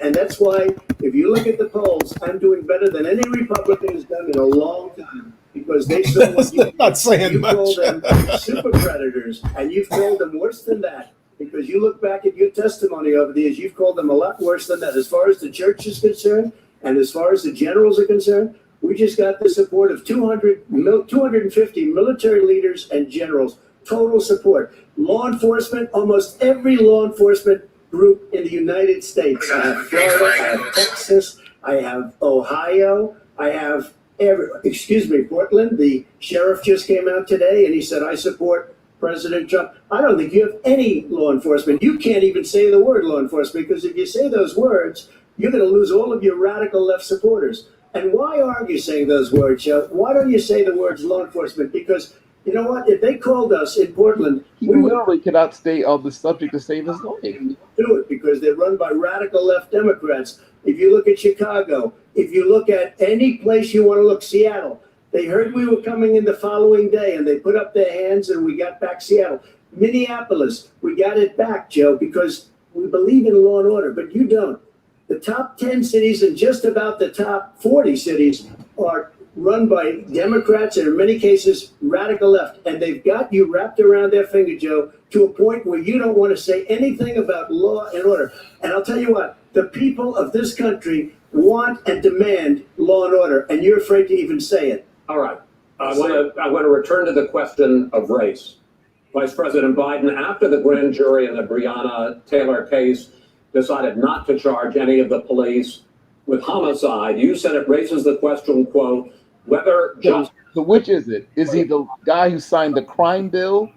and that's why, if you look at the polls, I'm doing better than any Republican has done in a long time, because they saw what you, Not saying you much. called them super predators, and you've called them worse than that. Because you look back at your testimony over the years, you've called them a lot worse than that. As far as the church is concerned, and as far as the generals are concerned, we just got the support of 250 military leaders and generals, total support. Law enforcement, almost every law enforcement group in the United States. I have Florida, I have Texas, I have Ohio, I have Portland. The sheriff just came out today and he said, I support President Trump. I don't think you have any law enforcement. You can't even say the word law enforcement, because if you say those words, you're going to lose all of your radical left supporters. And why aren't you saying those words, Joe? Why don't you say the words law enforcement? Because you know what? If they called us in Portland, He we would literally cannot stay on the subject to save his life. do it, because they're run by radical left Democrats. If you look at Chicago, if you look at any place you want to look, Seattle, they heard we were coming in the following day and they put up their hands and we got back Seattle. Minneapolis, we got it back, Joe, because we believe in law and order, but you don't. The top 10 cities and just about the top 40 cities are run by Democrats and in many cases radical left. And they've got you wrapped around their finger, Joe, to a point where you don't want to say anything about law and order. And I'll tell you what, the people of this country want and demand law and order, and you're afraid to even say it. All right. I want to return to the question of race. Vice President Biden, after the grand jury in the Breonna Taylor case decided not to charge any of the police with homicide, you said it raises the question, quote, whether just So which is it? Is he the guy who signed the crime bill?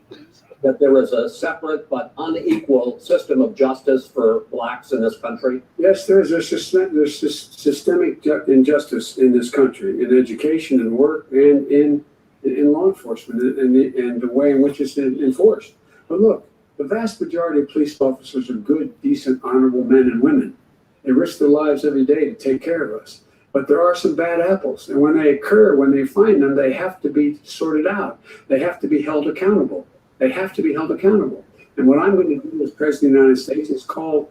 that there is a separate but unequal system of justice for blacks in this country? Yes, there's systemic injustice in this country, in education and work and in law enforcement and the way in which it's enforced. But look, the vast majority of police officers are good, decent, honorable men and women. They risk their lives every day to take care of us. But there are some bad apples. And when they occur, when they find them, they have to be sorted out. They have to be held accountable. They have to be held accountable. And what I'm going to do as President of the United States is call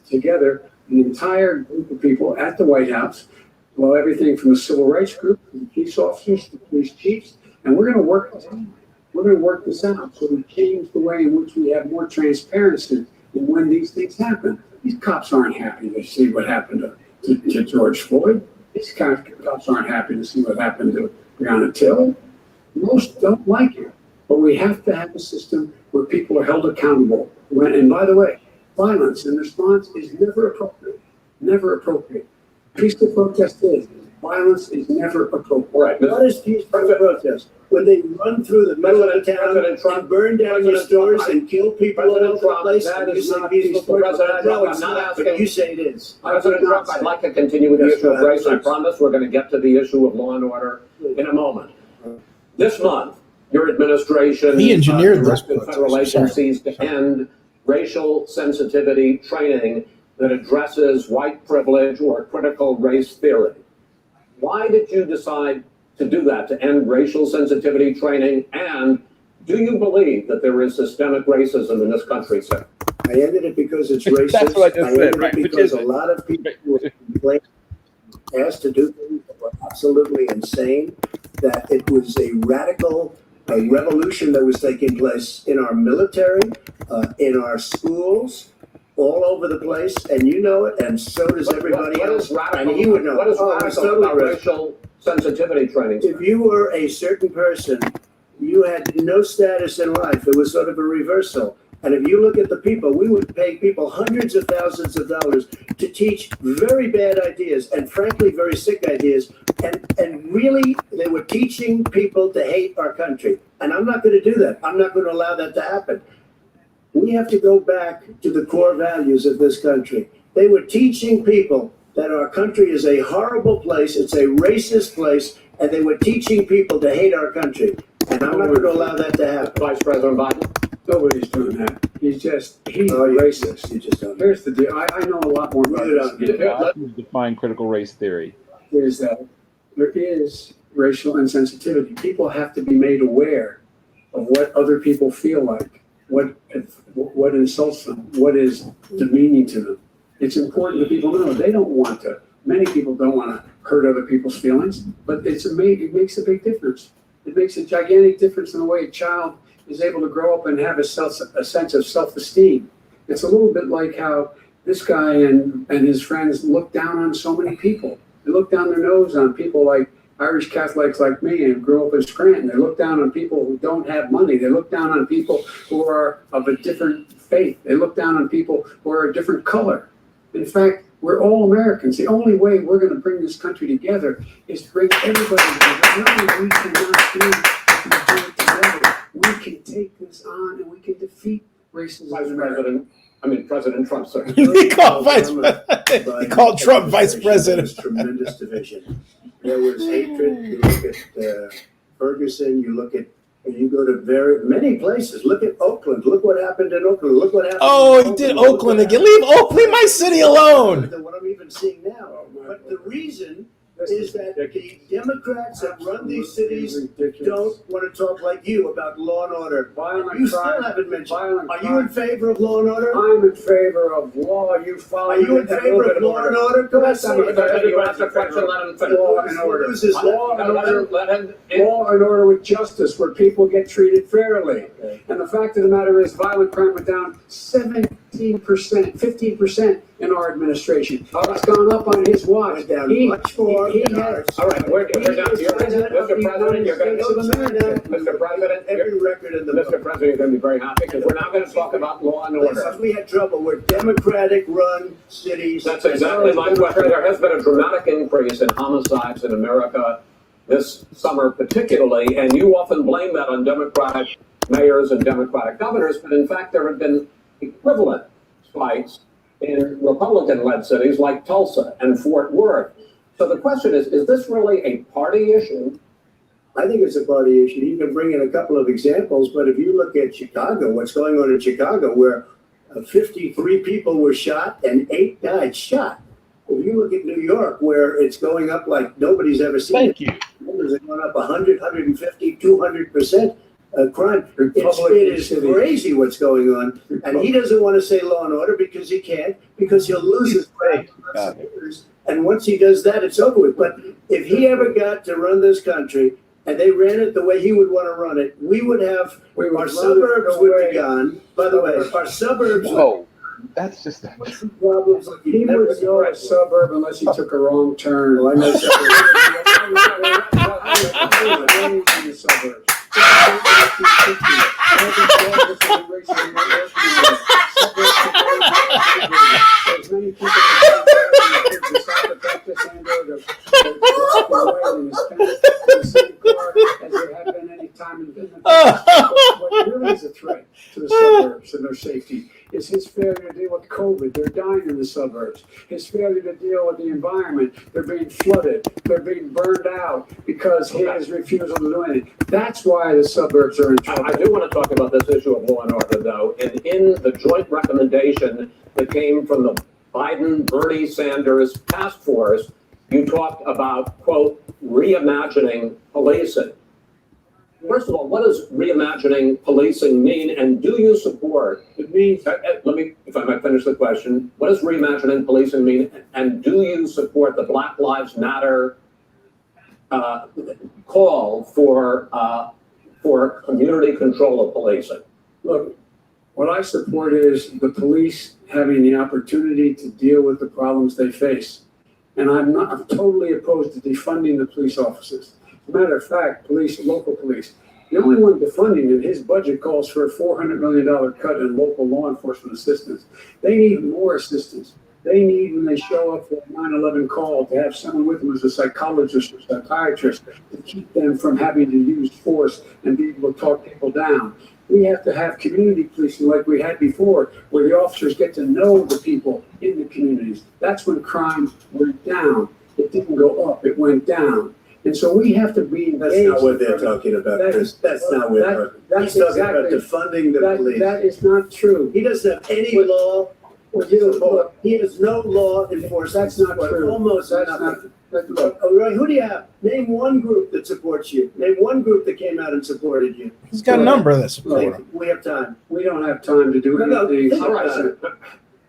together an entire group of people at the White House, well, everything from the civil rights group, to the police officers, to the police chiefs, and we're going to work this out. We're going to work this out so we change the way in which we have more transparency in when these things happen. These cops aren't happy to see what happened to George Floyd. These kind of cops aren't happy to see what happened to Breonna Taylor. Most don't like it. But we have to have a system where people are held accountable. And by the way, violence in response is never appropriate. Never appropriate. Peaceful protest is. Violence is never appropriate. Right. What is peaceful protest? When they run through the middle of the town and burn down your stores and kill people all over the place? That and you is say not peaceful peaceful. protest? President No, Trump, it's I'm not not, but asking- you say it is. President Trump, I'd like to continue with the Yes, issue of go ahead, race. I please. promise we're going to get to the issue of law and order in a moment. This month, your administration He engineered those directed federal protests. Sorry. agencies to end racial sensitivity training that addresses white privilege or critical race theory. Why did you decide to do that, to end racial sensitivity training? And do you believe that there is systemic racism in this country, sir? I ended it because it's racist. That's what I just said, ended right, it which because is a it? lot of people were complaining, asked to do things that were absolutely insane, that it was a radical revolution that was taking place in our military, in our schools, all over the place, and you know it, and so does everybody What else. is radical? And he would know. What is Oh, it's radical totally about racist. racial sensitivity training? If you were a certain person, you had no status in life. It was sort of a reversal. And if you look at the people, we would pay people hundreds of thousands of dollars to teach very bad ideas and frankly very sick ideas. And really, they were teaching people to hate our country. And I'm not going to do that. I'm not going to allow that to happen. We have to go back to the core values of this country. They were teaching people that our country is a horrible place, it's a racist place, and they were teaching people to hate our country. And I'm not going to allow that to happen. Vice President Biden? Nobody's doing that. He's Oh, you- racist. You just don't. Here's the deal. I know a lot more about You this. don't. than you. Define critical race theory. Is that there is racial insensitivity. People have to be made aware of what other people feel like, what insults them, what is demeaning to them. It's important that people know they don't want to. Many people don't want to hurt other people's feelings, but it makes a big difference. It makes a gigantic difference in the way a child is able to grow up and have a sense of self-esteem. It's a little bit like how this guy and his friends look down on so many people. They look down their nose on people like Irish Catholics like me and grew up in Scranton. They look down on people who don't have money. They look down on people who are of a different faith. They look down on people who are a different color. In fact, we're all Americans. The only way we're going to bring this country together is to bring everybody together. No, we cannot bring it together. We can take this on and we can defeat racism. President Trump, sir. He called he called Trump vice president. There was tremendous division. There was hatred. You look at Ferguson. You go to many places. Look at Oakland. Look what happened in Oakland. Look what happened. Oh, he did Oakland again. Leave Oakland, my city, alone. Than what I'm even seeing now. But the reason is that the Democrats that run these cities don't want to talk like you about law and order. You still haven't mentioned. Are you in favor of law and order? I'm in favor of law. You follow. Are you in favor of law and order? Go ahead, say it. You ask a question, let him finish. Law and order. Let him. Law and order with justice, where people get treated fairly. And the fact of the matter is, violent crime went down 17%, 15% in our administration. It's gone up on his watch. Much more. He has. All right, we're down. Mr. President, you're going to Mr. President, Every record in the book. Mr. President, you're going to be very happy because we're now going to talk about law and order. We had trouble with Democratic-run cities. That's exactly my question. There has been a dramatic increase in homicides in America this summer particularly, and you often blame that on Democratic mayors and Democratic governors, but in fact there have been equivalent spikes in Republican-led cities like Tulsa and Fort Worth. So the question is this really a party issue? I think it's a party issue. You can bring in a couple of examples, but if you look at Chicago, what's going on in Chicago, where 53 people were shot and 8 died shot. If you look at New York, where it's going up like nobody's ever seen Thank it. you. Numbers are going up 100, 150, 200%. Crime. It is crazy what's going on. And he doesn't want to say law and order because he can't, because he'll lose his way. And once he does that, it's over with. But if he ever got to run this country and they ran it the way he would want to run it, our suburbs would be gone. By the way, our suburbs That's just. Problems like He would go a suburb unless he took a wrong turn. Oh, I know. In the suburbs. There's many people as there have been any time in the past. What really is a threat to the suburbs and their safety is his failure to deal with COVID. They're dying in the suburbs. His failure to deal with the environment. They're being flooded. They're being burned out because his refusal to do anything. That's why the suburbs are in trouble. I do want to talk about this issue of law and order, though. And in the joint recommendation that came from the Biden-Bernie Sanders task force, you talked about, quote, reimagining policing. First of all, what does reimagining policing mean, and do you support? It means Let me, if I might finish the question. What does reimagining policing mean, and do you support the Black Lives Matter call for community control of policing? look, what I support is the police having the opportunity to deal with the problems they face. And I'm totally opposed to defunding the police officers. As a matter of fact, local police, the only one defunding it, his budget calls for a $400 million cut in local law enforcement assistance. They need more assistance. They need, when they show up for a 9/11 call, to have someone with them as a psychologist or psychiatrist to keep them from having to use force and be able to talk people down. We have to have community policing like we had before, where the officers get to know the people in the communities. That's when crime went down. It didn't go up, it went down. And so we have to be engaged. That's not what they're talking about, Chris. That's not what they're talking about. He's talking about defunding the police. That is not true. He doesn't have any law. He has no law enforcement. That's not true. Almost nothing. Look, O'Reilly, who do you have? Name one group that supports you. Name one group that came out and supported you. He's got a number of this. We have time. We don't have time to do anything. All right.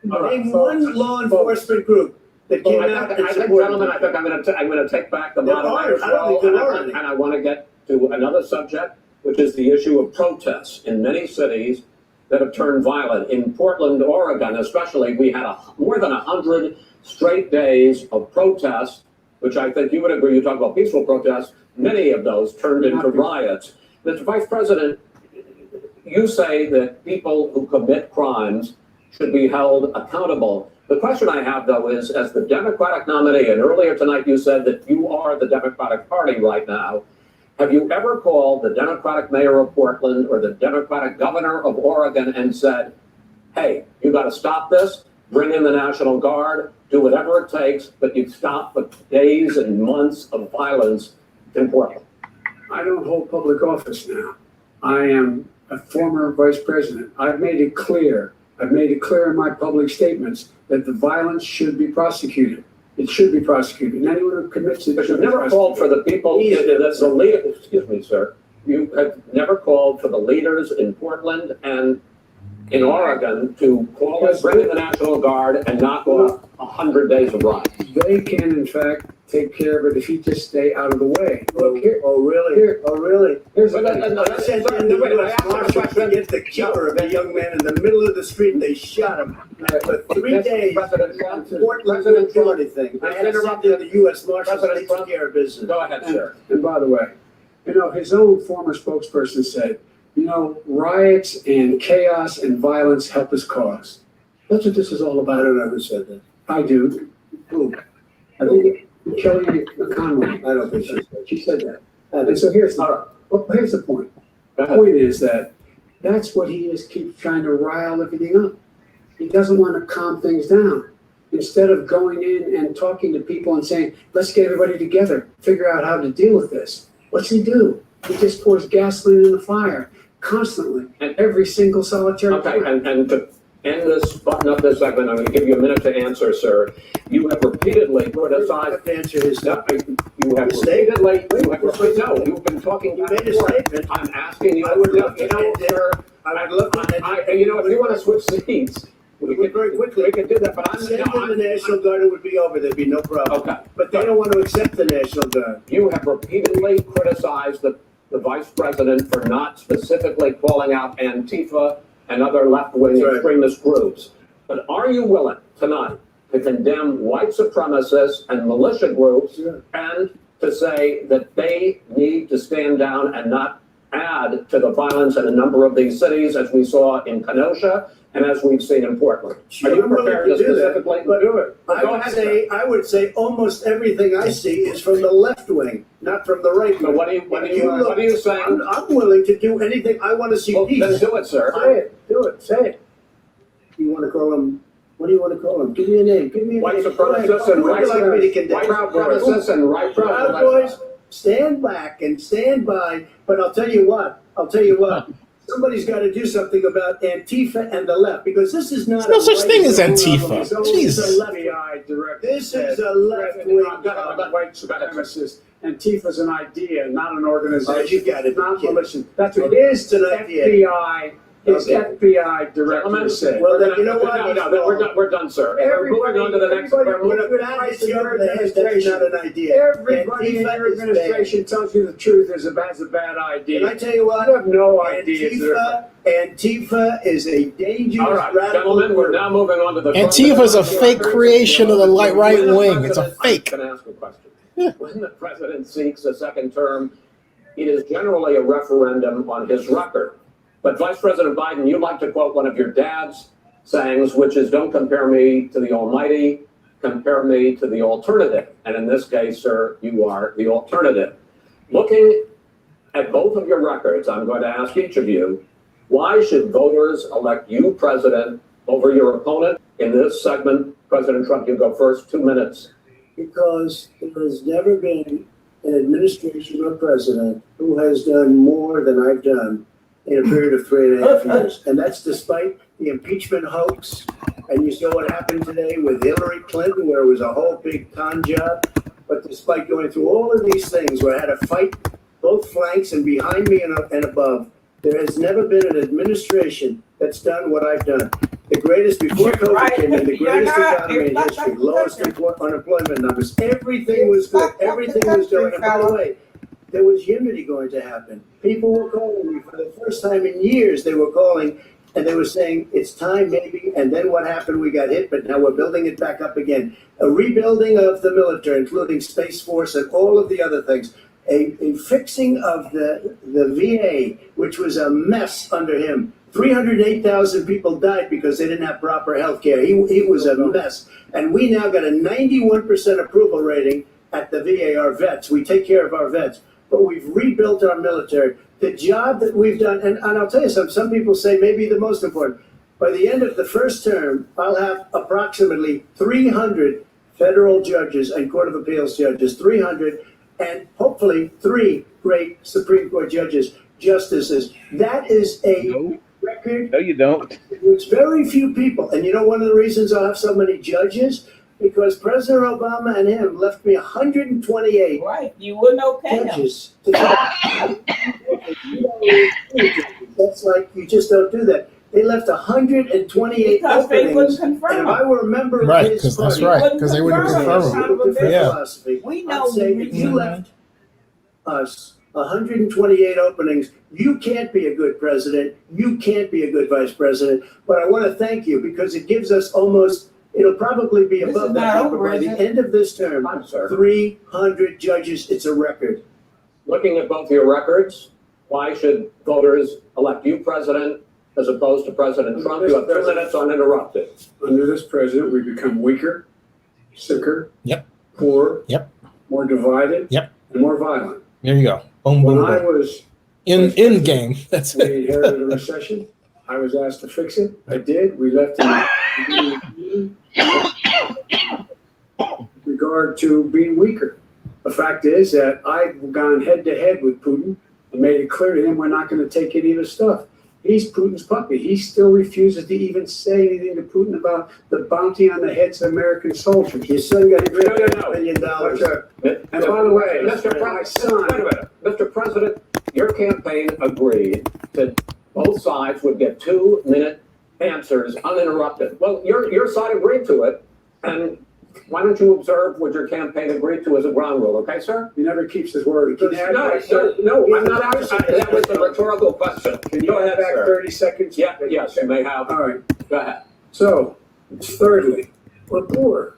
Name one law enforcement group that came out and I think, supported gentlemen, you. I think I'm going to take back the There moderator's are. I don't role, think there are any. and I want to get to another subject, which is the issue of protests in many cities that have turned violent. In Portland, Oregon, especially, we had more than 100 straight days of protests, which I think you would agree. You talk about peaceful protests. Many of those turned into riots. Mr. Vice President, you say that people who commit crimes should be held accountable. The question I have, though, is as the Democratic nominee, and earlier tonight you said that you are the Democratic Party right now, have you ever called the Democratic mayor of Portland or the Democratic governor of Oregon and said, hey, you got to stop this, bring in the National Guard, do whatever it takes, but you stop the days and months of violence in Portland? I don't hold public office now. I am a former vice president. I've made it clear in my public statements that the violence should be prosecuted. It should be prosecuted. And anyone who commits it But should you've be never called for the people, that's the leader, excuse me, sir. You have never called for the leaders in Portland and in Oregon to call us, bring in the National Guard and knock off 100 days of riots. They can, in fact, take care of it if you just stay out of the way. Look here. Oh, really? Here. Oh, really? Here's But I sent in the U.S. Marshal to get the killer of a young man in the middle of the street, and they shot him. For 3 days, President Trump, Portland didn't do anything. I had to send in the U.S. Marshal to President take Trump. care of business. Go ahead, sir. And by the way, his own former spokesperson said, riots and chaos and violence help his cause. That's what this is all I about. don't know who said that. I do. Who? I think Kelly Conway. I don't think she said that. She said that. And so here's the point. The Go point is that's what he just keeps trying to rile everything up. He doesn't want to calm things down. Instead of going in and talking to people and saying, let's get everybody together, figure out how to deal with this. What's he do? He just pours gasoline in the fire constantly, And- every single solitary Okay, point. and to end this, button up this segment, I'm going to give you a minute to answer, sir. You have repeatedly I criticized. have to answer his No, you have no, you've been talking. You made a statement. I'm asking you. I would love to know, end it. sir. I would love to end it. If you want to switch seats, we could Very quickly. We could do that, but I'm. Send in the National Guard, it would be over, there'd be no problem. Okay. But they don't want to accept the National Guard. You have repeatedly criticized the vice president for not specifically calling out Antifa and other left-wing That's right. extremist groups. But are you willing tonight to condemn white supremacists and militia groups and to say that they need to stand down and not add to the violence in a number of these cities, as we saw in Kenosha and as we've seen in Portland? Are you prepared to specifically do it? I would say almost everything I see is from the left wing, not from the right So wing. what are you saying? I'm willing to do anything. I want to see Well, peace. then do it, sir. Say it. Do it. Say it. You want to call them? What do you want to call them? Give me a name. Give me a White name. supremacists and What would you like me to condemn? white supremacists and right Proud Boys, stand back and stand by. But I'll tell you what. Somebody's got to do something about Antifa and the left, because this is not. There's no such thing as Antifa. So Jesus. FBI director. This is a left-wing white supremacist. Antifa's an idea, not an organization. Oh, you got it. Not militia. That's what It is an idea. FBI. His FBI director said. Well, then you know what? No, we're done, sir. We're moving on to the next. That's not an idea. Everybody in your administration tells you the truth is a bad idea. Can I tell you what? You have no idea. Antifa is a dangerous All right, radical gentlemen, we're group. now moving on to the. Antifa's a fake creation of the right wing. It's a fake. I'm going to ask a question. When the president seeks a second term, it is generally a referendum on his record. But Vice President Biden, you like to quote one of your dad's sayings, which is, don't compare me to the almighty, compare me to the alternative. And in this case, sir, you are the alternative. Looking at both of your records, I'm going to ask each of you, why should voters elect you president over your opponent? In this segment, President Trump, you go first, 2 minutes. Because there has never been an administration or president who has done more than I've done in a period of 3.5 years. And that's despite the impeachment hoax. And you saw what happened today with Hillary Clinton, where it was a whole big con job. But despite going through all of these things, where I had to fight both flanks and behind me and above, there has never been an administration that's done what I've done. The greatest before COVID came in, the greatest economy in history, lowest unemployment numbers. Everything was good. Everything was going. And by the way, there was unity going to happen. People were calling me for the first time in years. They were calling and they were saying, it's time maybe. And then what happened? We got hit, but now we're building it back up again. A rebuilding of the military, including Space Force and all of the other things. A fixing of the VA, which was a mess under him. 308,000 people died because they didn't have proper health care. He was a mess. And we now got a 91% approval rating at the VA, our vets. We take care of our vets. But we've rebuilt our military. The job that we've done, and I'll tell you something, some people say maybe the most important. By the end of the first term, I'll have approximately 300 federal judges and Court of Appeals judges, 300, and hopefully 3 great Supreme Court justices. That is a record. No, you don't. It's very few people. And you know one of the reasons I have so many judges? Because President Obama and him left me 128 Right, you wouldn't know judges. That's like, you just don't do that. They left 128 because they openings. wouldn't And confirm if I them. were a member Right, of his because that's party, right. Because they wouldn't confirm them. different Yeah. philosophy. We know I'd say if you left us 128 openings, you can't be a good president. You can't be a good vice president. But I want to thank you because it gives us almost, it'll probably be This above is that not number over, by is the it? end of this term. Fine, sir. 300 judges. It's a record. Looking at both your records, why should voters elect you president as opposed to President Trump? You have 2 minutes uninterrupted. Under this president, we become weaker, sicker, Yep. poorer, Yep. more divided, Yep. and more violent. There you go. Boom, When boom, I boom. was In game. That's we it. inherited a recession. I was asked to fix it. I did. We left in regard to being weaker. The fact is that I've gone head to head with Putin and made it clear to him we're not going to take any of his stuff. He's Putin's puppy. He still refuses to even say anything to Putin about the bounty on the heads of American soldiers. Your son got No. $3 million. And by the way, Mr. my son, Wait a minute. Mr. President, your campaign agreed that both sides would get 2-minute answers uninterrupted. Well, your side agreed to it, and why don't you observe what your campaign agreed to as a ground rule, okay, sir? he never keeps his word. Can you No, sir, no, I'm not asking. That was a rhetorical question. Can you Go have ahead, back sir. 30 seconds? Yeah, yes, you may have. All right. Go ahead. So Thirdly, we're poor.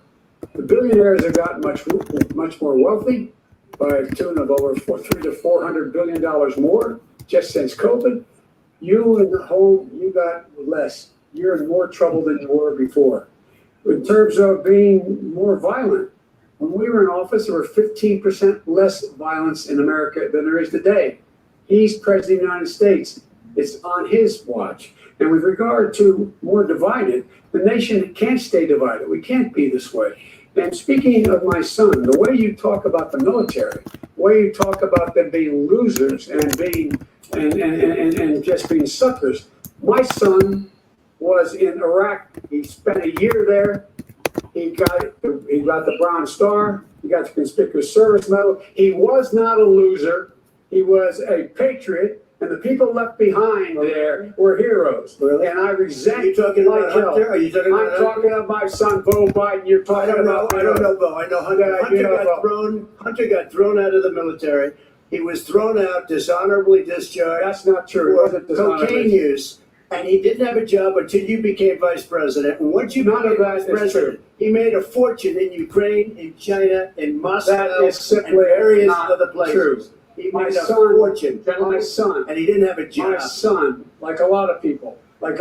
The billionaires have gotten much more wealthy by a tune of over $300 to $400 billion more just since COVID. You in the home, you got less. You're in more trouble than you were before. In terms of being more violent, when we were in office, there were 15% less violence in America than there is today. He's president of the United States. It's on his watch. And with regard to more divided, the nation can't stay divided. We can't be this way. And speaking of my son, the way you talk about the military, the way you talk about them being losers and being and just being suckers. My son was in Iraq. He spent a year there. He got the Bronze Star. He got the Conspicuous Service Medal. He was not a loser. He was a patriot. And the people left behind there were heroes. Really? And I resent. Are you talking about Hunter? Are you talking about I'm talking about my son, Bo Biden. You're talking about. I don't know Bo. I know Hunter. Hunter got thrown out of the military. He was thrown out, dishonorably discharged. That's not true. It wasn't dishonorably. Cocaine use. And he didn't have a job until you became vice president. And once you became vice president, he made a fortune in Ukraine, in China, in Moscow, that is simply and various not other places. True. He My made a son, fortune. my son, and he didn't have a job. My son, like a lot of people we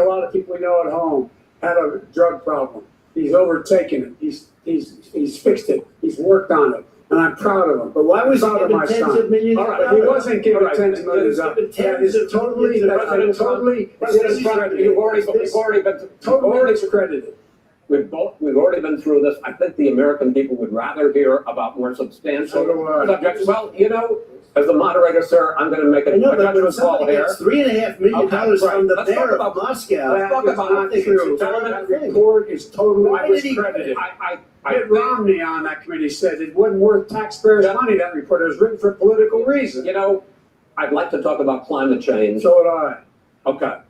know at home, had a drug problem. He's overtaken it. He's fixed it. He's worked on it. And I'm proud of him. But why was he proud of given my tens son? of millions All right, he wasn't given tens of millions. That is totally discredited. You've already been discredited. We've already been through this. I think the American people would rather hear about more substantial So do I. subjects. Well, you know, as the moderator, sir, I'm going to make a judgment call here. $3.5 million from the mayor of Moscow. That is not true. That report is totally discredited. Mitt Romney on that committee said it wasn't worth taxpayers' money, that report. It was written for political reasons. You know, I'd like to talk about climate change. So would I. Okay.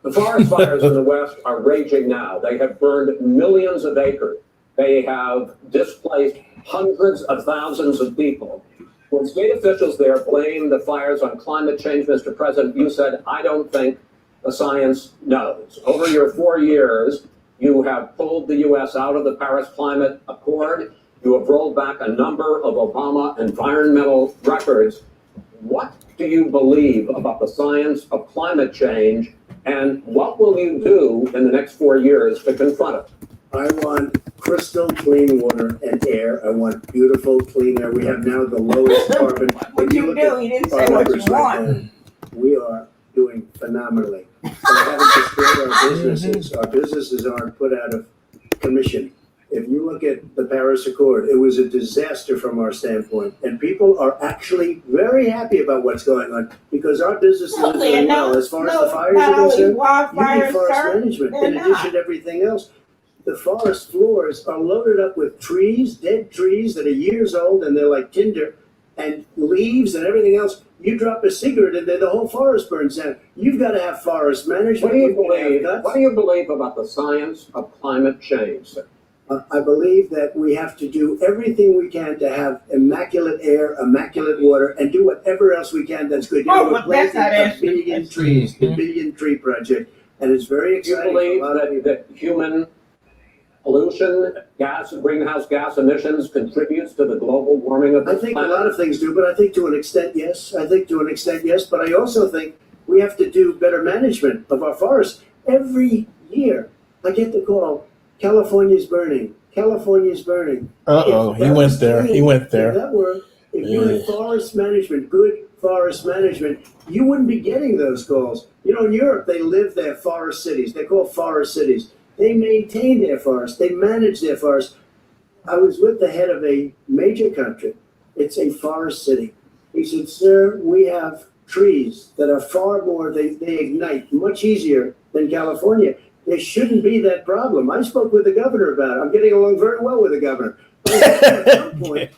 The forest fires in the West are raging now. They have burned millions of acres. They have displaced hundreds of thousands of people. When state officials there blame the fires on climate change, Mr. President, you said, I don't think the science knows. Over your 4 years, you have pulled the U.S. out of the Paris Climate Accord. You have rolled back a number of Obama environmental records. What do you believe about the science of climate change, and what will you do in the next 4 years to confront it? I want crystal clean water and air. I want beautiful clean air. We have now the lowest carbon. What you do? You didn't say what you want. We are doing phenomenally. We haven't destroyed our businesses. Our businesses aren't put out of commission. If you look at the Paris Accord, it was a disaster from our standpoint. And people are actually very happy about what's going on because our businesses are doing well. As far as the fires are concerned, you need forest management in addition to everything else. The forest floors are loaded up with trees, dead trees that are years old, and they're like tinder, and leaves and everything else. You drop a cigarette in there, the whole forest burns down. You've got to have forest management. What do you believe about the science of climate change, sir? I believe that we have to do everything we can to have immaculate air, immaculate water, and do whatever else we can that's good. Oh, but that's not a billion trees, the billion tree project, and it's very Do you exciting. believe that human pollution, greenhouse gas emissions contributes to the global warming of the I think planet? a lot of things do, but I think to an extent, yes. But I also think we have to do better management of our forests. Every year, I get the call, California's burning. California's burning. Uh-oh, he went there. He went there. If that were, if you had forest management, good forest management, you wouldn't be getting those calls. You know, in Europe, they live their forest cities. They're called forest cities. They maintain their forests. They manage their forests. I was with the head of a major country. It's a forest city. He said, sir, we have trees that are far more, they ignite much easier than California. There shouldn't be that problem. I spoke with the governor about it. I'm getting along very well with the governor. But at some point,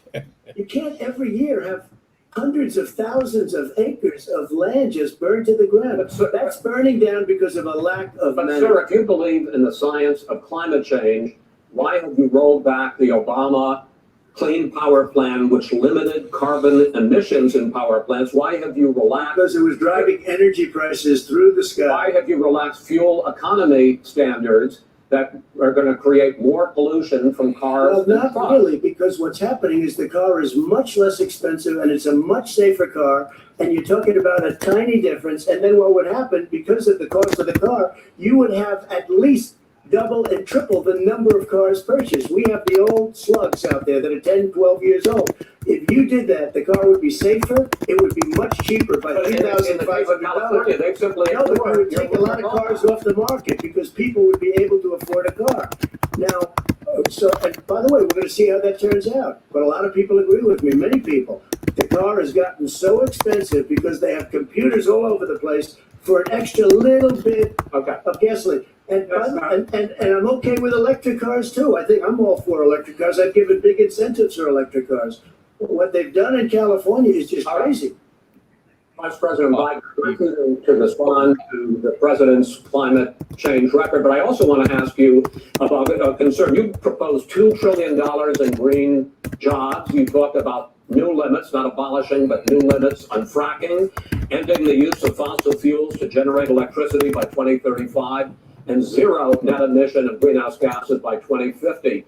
you can't every year have hundreds of thousands of acres of land just burned to the ground. That's burning down because of a lack of But management. sir, if you believe in the science of climate change, why have you rolled back the Obama Clean Power Plan, which limited carbon emissions in power plants? Why have you relaxed? Because it was driving energy prices through the sky. Why have you relaxed fuel economy standards that are going to create more pollution from cars. Well, than not trucks. really, because what's happening is the car is much less expensive and it's a much safer car. And you're talking about a tiny difference. And then what would happen, because of the cost of the car, you would have at least double and triple the number of cars purchased. We have the old slugs out there that are 10, 12 years old. If you did that, the car would be safer. It would be much cheaper by But in the case of $3,500. California, they've simply No, but it would take a lot of cars off the market because people would be able to afford a car. Now, and by the way, we're going to see how that turns out. But a lot of people agree with me, many people. The car has gotten so expensive because they have computers all over the place for an extra little bit of gasoline. And I'm okay with electric cars too. I think I'm all for electric cars. I've given big incentives for electric cars. What they've done in California is just crazy. Vice President Biden to respond to the president's climate change record, but I also want to ask you about a concern. You proposed $2 trillion in green jobs. You talked about new limits, not abolishing, but new limits on fracking, ending the use of fossil fuels to generate electricity by 2035, and zero net emission of greenhouse gases by 2050.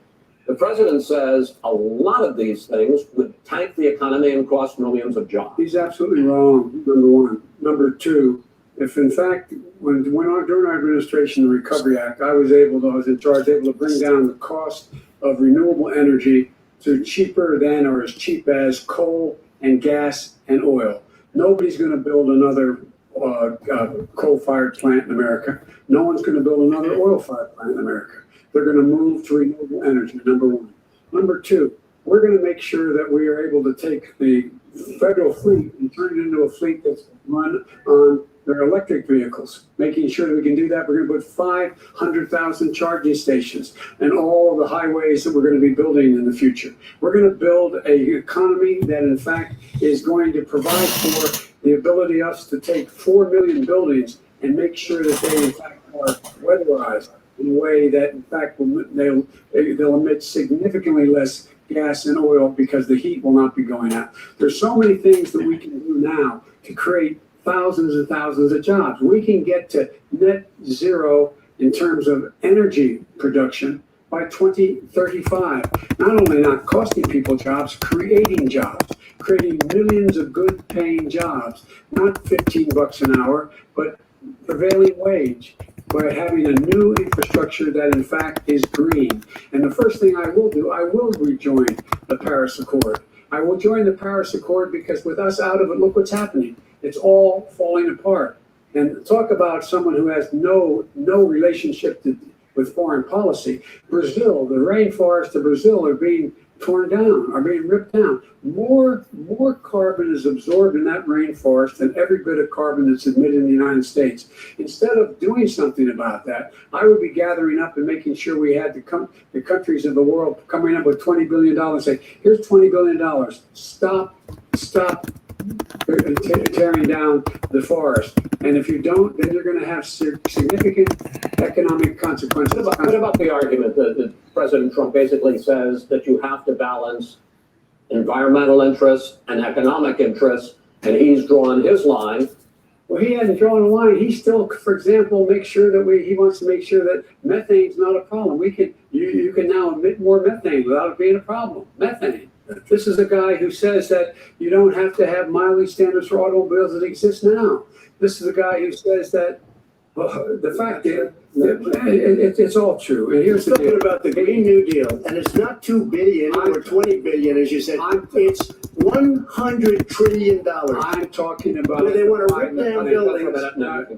The president says a lot of these things would tank the economy and cost millions of jobs. He's absolutely wrong, number one. Number two, if in fact, during our administration, the Recovery Act, I was in charge, able to bring down the cost of renewable energy to cheaper than or as cheap as coal and gas and oil. Nobody's going to build another coal-fired plant in America. No one's going to build another oil-fired plant in America. They're going to move to renewable energy, number one. Number two, we're going to make sure that we are able to take the federal fleet and turn it into a fleet that's run on their electric vehicles. Making sure that we can do that, we're going to put 500,000 charging stations and all of the highways that we're going to be building in the future. We're going to build an economy that, in fact, is going to provide for the ability of us to take 4 million buildings and make sure that they, in fact, are weatherized in a way that, in fact, they'll emit significantly less gas and oil because the heat will not be going out. There's so many things that we can do now to create thousands and thousands of jobs. We can get to net zero in terms of energy production by 2035. Not only not costing people jobs, creating millions of good paying jobs, not $15 an hour, but prevailing wage, by having a new infrastructure that in fact is green. And the first thing I will do, I will rejoin the Paris Accord. I will join the Paris Accord because with us out of it, look what's happening. It's all falling apart. And talk about someone who has no relationship with foreign policy. Brazil, the rainforests of Brazil are being torn down, are being ripped down. More carbon is absorbed in that rainforest than every bit of carbon that's emitted in the United States. Instead of doing something about that, I would be gathering up and making sure we had the countries of the world coming up with $20 billion, say, here's $20 billion, stop tearing down the forest. And if you don't, then you're going to have significant economic consequences. What about the argument that President Trump basically says that you have to balance environmental interests and economic interests, and he's drawn his line? Well, he hasn't drawn a line. He still, for example, makes sure that he wants to make sure that methane's not a problem. You can now emit more methane without it being a problem. Methane. This is a guy who says that you don't have to have mileage standards for automobiles that exist now. This is a guy who says that the fact is, it's all true. And here's the deal about the Green New Deal, and it's not $2 billion or $20 billion, as you said. It's $100 trillion. I'm talking about where they want to rip down buildings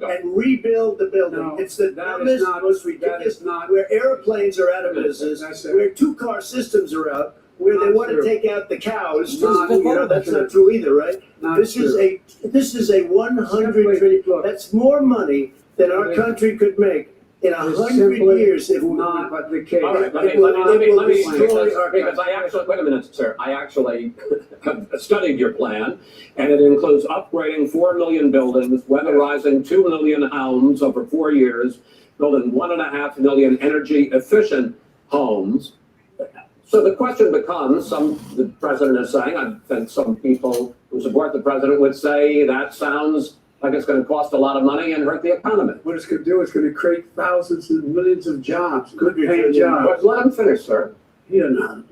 and rebuild the building. No, it's the dumbest, most ridiculous. Where airplanes are out of business, where two-car systems are out. Where they want to take out the cows, that's not true either, right? This is a 100 trillion. That's more money than our country could make in 100 years. If not the case. All right, let me because I actually, wait a minute, sir. I actually have studied your plan, and it includes upgrading 4 million buildings, weatherizing 2 million homes over 4 years, building 1.5 million energy efficient homes. So the question becomes, the president is saying, I think some people who support the president would say that sounds like it's going to cost a lot of money and hurt the economy. What it's going to do is going to create thousands and millions of jobs, good paying jobs. But let him finish, sir. He doesn't know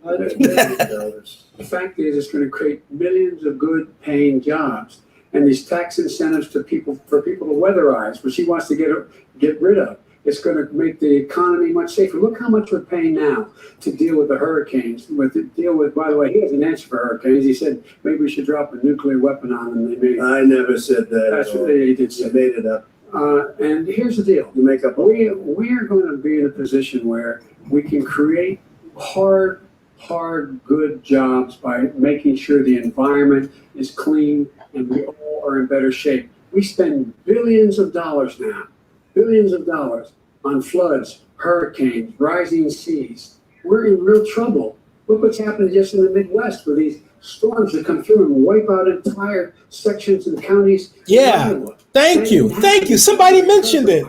how to do that. The fact is, it's going to create millions of good paying jobs, and these tax incentives to people for people to weatherize, which he wants to get rid of. It's going to make the economy much safer. Look how much we're paying now to deal with the hurricanes. By the way, he has an answer for hurricanes. He said maybe we should drop a nuclear weapon on them. I never said that. That's what they did say. You made it up. And here's the deal. You make up. We are going to be in a position where we can create hard, good jobs by making sure the environment is clean and we all are in better shape. We spend billions of dollars now on floods, hurricanes, rising seas. We're in real trouble. Look what's happening just in the Midwest with these storms that come through and wipe out entire sections and counties. Yeah. Thank you. Somebody mentioned it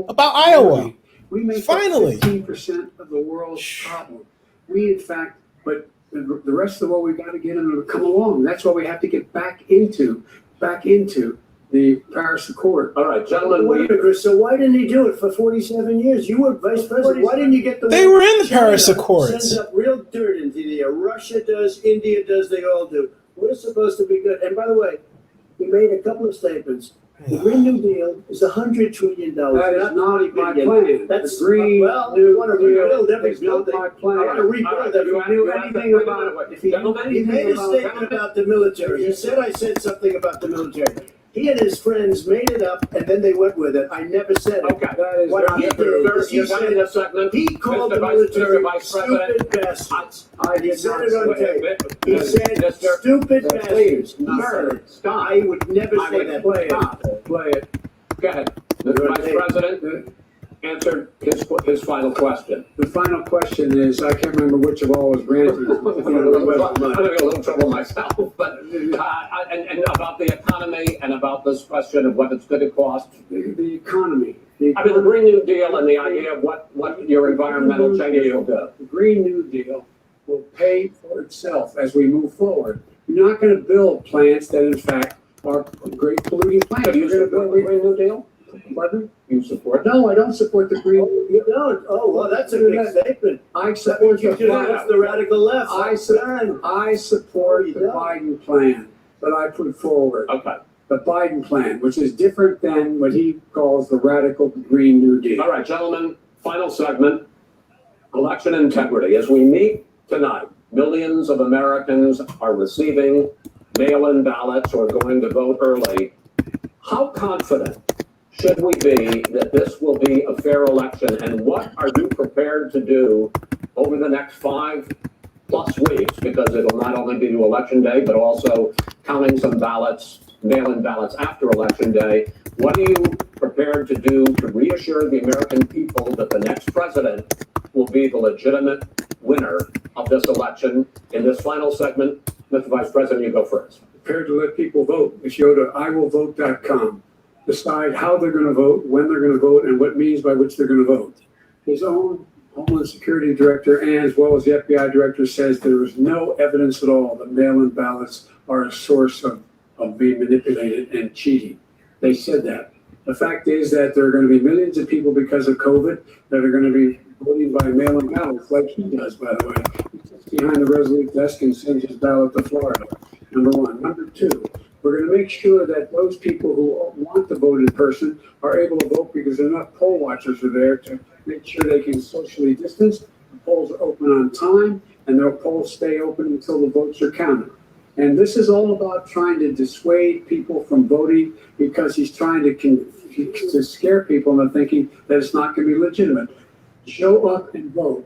about Iowa. We make Finally 15% of the world's problem. We, in fact, but the rest of the world, we've got to get them to come along. That's why we have to get back into the Paris Accord. All right, gentlemen. Wait a minute, Chris. So why didn't he do it for 47 years? You were vice president. Why didn't you get the? They were in the Paris Accords. Sends up real dirt into the air. Russia does. India does. They all do. We're supposed to be good. And by the way, he made a couple of statements. The Green New Deal is $100 trillion. That is not my plan. That's the Green you want to rebuild every is not building. my plan. I want to rebuild if he knew anything about it. He made a statement about the military. He said I said something about the military. He and his friends made it up, and then they went with it. I never said it. Okay. That is What he did is he said a segment. he called the military stupid bastards. He said it on tape. He said stupid bastards. Nerds. I would never say that. Play it. Go ahead. The Vice President answered his final question. The final question is, I can't remember which of all was granted. I'm having a little trouble myself, but and about the economy and about this question of what it's going to cost. The economy. I mean, the Green New Deal and the idea of what your environmental changes will do. The Green New Deal will pay for itself as we move forward. You're not going to build plants that, in fact, are great polluting plants. Do you support the Green New Deal? Pardon? You support? No, I don't support the Green. You don't? Oh, well, that's a big statement. I support the That's the radical left. I support the Biden plan that I put forward. Okay. The Biden plan, which is different than what he calls the radical Green New Deal. All right, gentlemen, final segment, election integrity. As we meet tonight, millions of Americans are receiving mail-in ballots or going to vote early. How confident should we be that this will be a fair election, and what are you prepared to do over the next 5+ weeks, because it'll not only be to Election Day, but also counting some ballots, mail-in ballots after Election Day. What are you prepared to do to reassure the American people that the next president will be the legitimate winner of this election? In this final segment, Mr. Vice President, you go first. Prepared to let people vote. If you go to iwillvote.com, decide how they're going to vote, when they're going to vote, and what means by which they're going to vote. His own Homeland Security Director, and as well as the FBI Director, says there is no evidence at all that mail-in ballots are a source of being manipulated and cheating. They said that. The fact is that there are going to be millions of people because of COVID that are going to be voting by mail-in ballots, like he does, by the way. He sits behind the Resolute desk and sends his ballot to Florida, number one. Number two, we're going to make sure that those people who want to vote in person are able to vote because enough poll watchers are there to make sure they can socially distance. The polls are open on time, and their polls stay open until the votes are counted. And this is all about trying to dissuade people from voting because he's trying to scare people into thinking that it's not going to be legitimate. Show up and vote.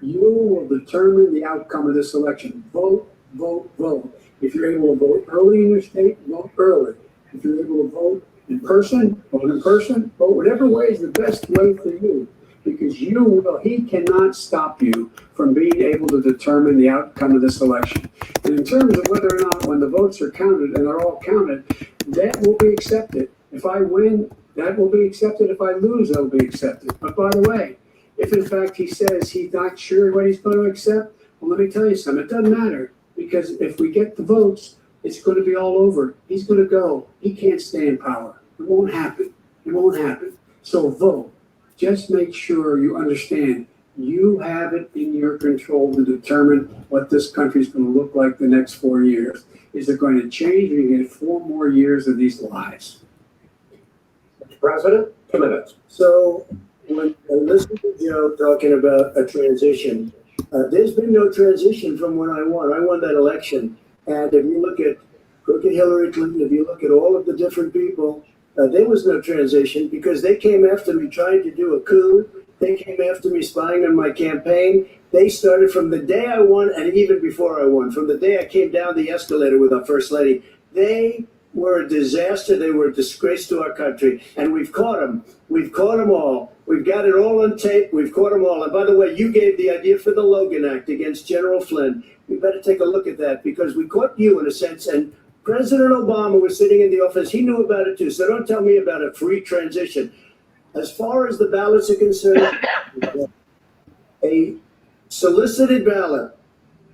You will determine the outcome of this election. Vote, vote, vote. If you're able to vote early in your state, vote early. If you're able to vote in person, vote in person. Vote whatever way is the best way for you, because he cannot stop you from being able to determine the outcome of this election. And in terms of whether or not, when the votes are counted, and they're all counted, that will be accepted. If I win, that will be accepted. If I lose, that will be accepted. But by the way, if in fact he says he's not sure what he's going to accept, well, let me tell you something. It doesn't matter. Because if we get the votes, It's going to be all over. He's going to go. He can't stay in power. It won't happen. It won't happen. So vote. Just make sure you understand you have it in your control to determine what this country is going to look like the next 4 years. Is it going to change or you get 4 more years of these lies? Mr. President, 2 minutes. So when I listen to Joe talking about a transition, there's been no transition from when I won. I won that election. And if you look at crooked Hillary Clinton, if you look at all of the different people, there was no transition because they came after me trying to do a coup. They came after me spying on my campaign. They started from the day I won and even before I won, from the day I came down the escalator with our First Lady. They were a disaster. They were a disgrace to our country. And we've caught them. We've caught them all. We've got it all on tape. We've caught them all. And by the way, you gave the idea for the Logan Act against General Flynn. We better take a look at that because we caught you in a sense. And President Obama was sitting in the office. He knew about it too. So don't tell me about a free transition. As far as the ballots are concerned, a solicited ballot,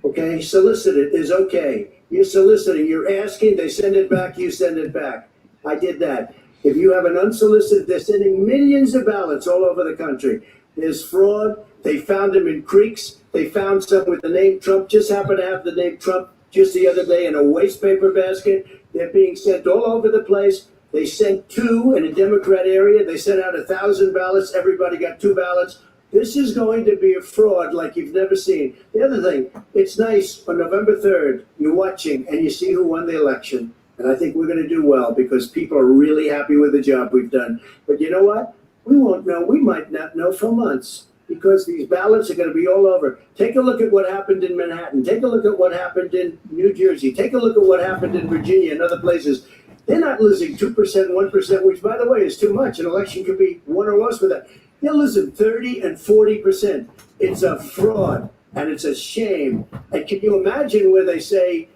okay, solicited is okay. You're soliciting, you're asking, they send it back, you send it back. I did that. If you have an unsolicited, they're sending millions of ballots all over the country. There's fraud. They found them in creeks. They found some with the name Trump, just happened to have the name Trump just the other day in a waste paper basket. They're being sent all over the place. They sent 2 in a Democrat area. They sent out 1,000 ballots. Everybody got 2 ballots. This is going to be a fraud like you've never seen. The other thing, it's nice on November 3rd, you're watching and you see who won the election. And I think we're going to do well because people are really happy with the job we've done. But you know what? We won't know. We might not know for months because these ballots are going to be all over. Take a look at what happened in Manhattan. Take a look at what happened in New Jersey. Take a look at what happened in Virginia and other places. They're not losing 2%, 1%, which, by the way, is too much. An election could be won or lost with that. They're losing 30 and 40%. It's a fraud, and it's a shame. And can you imagine where they say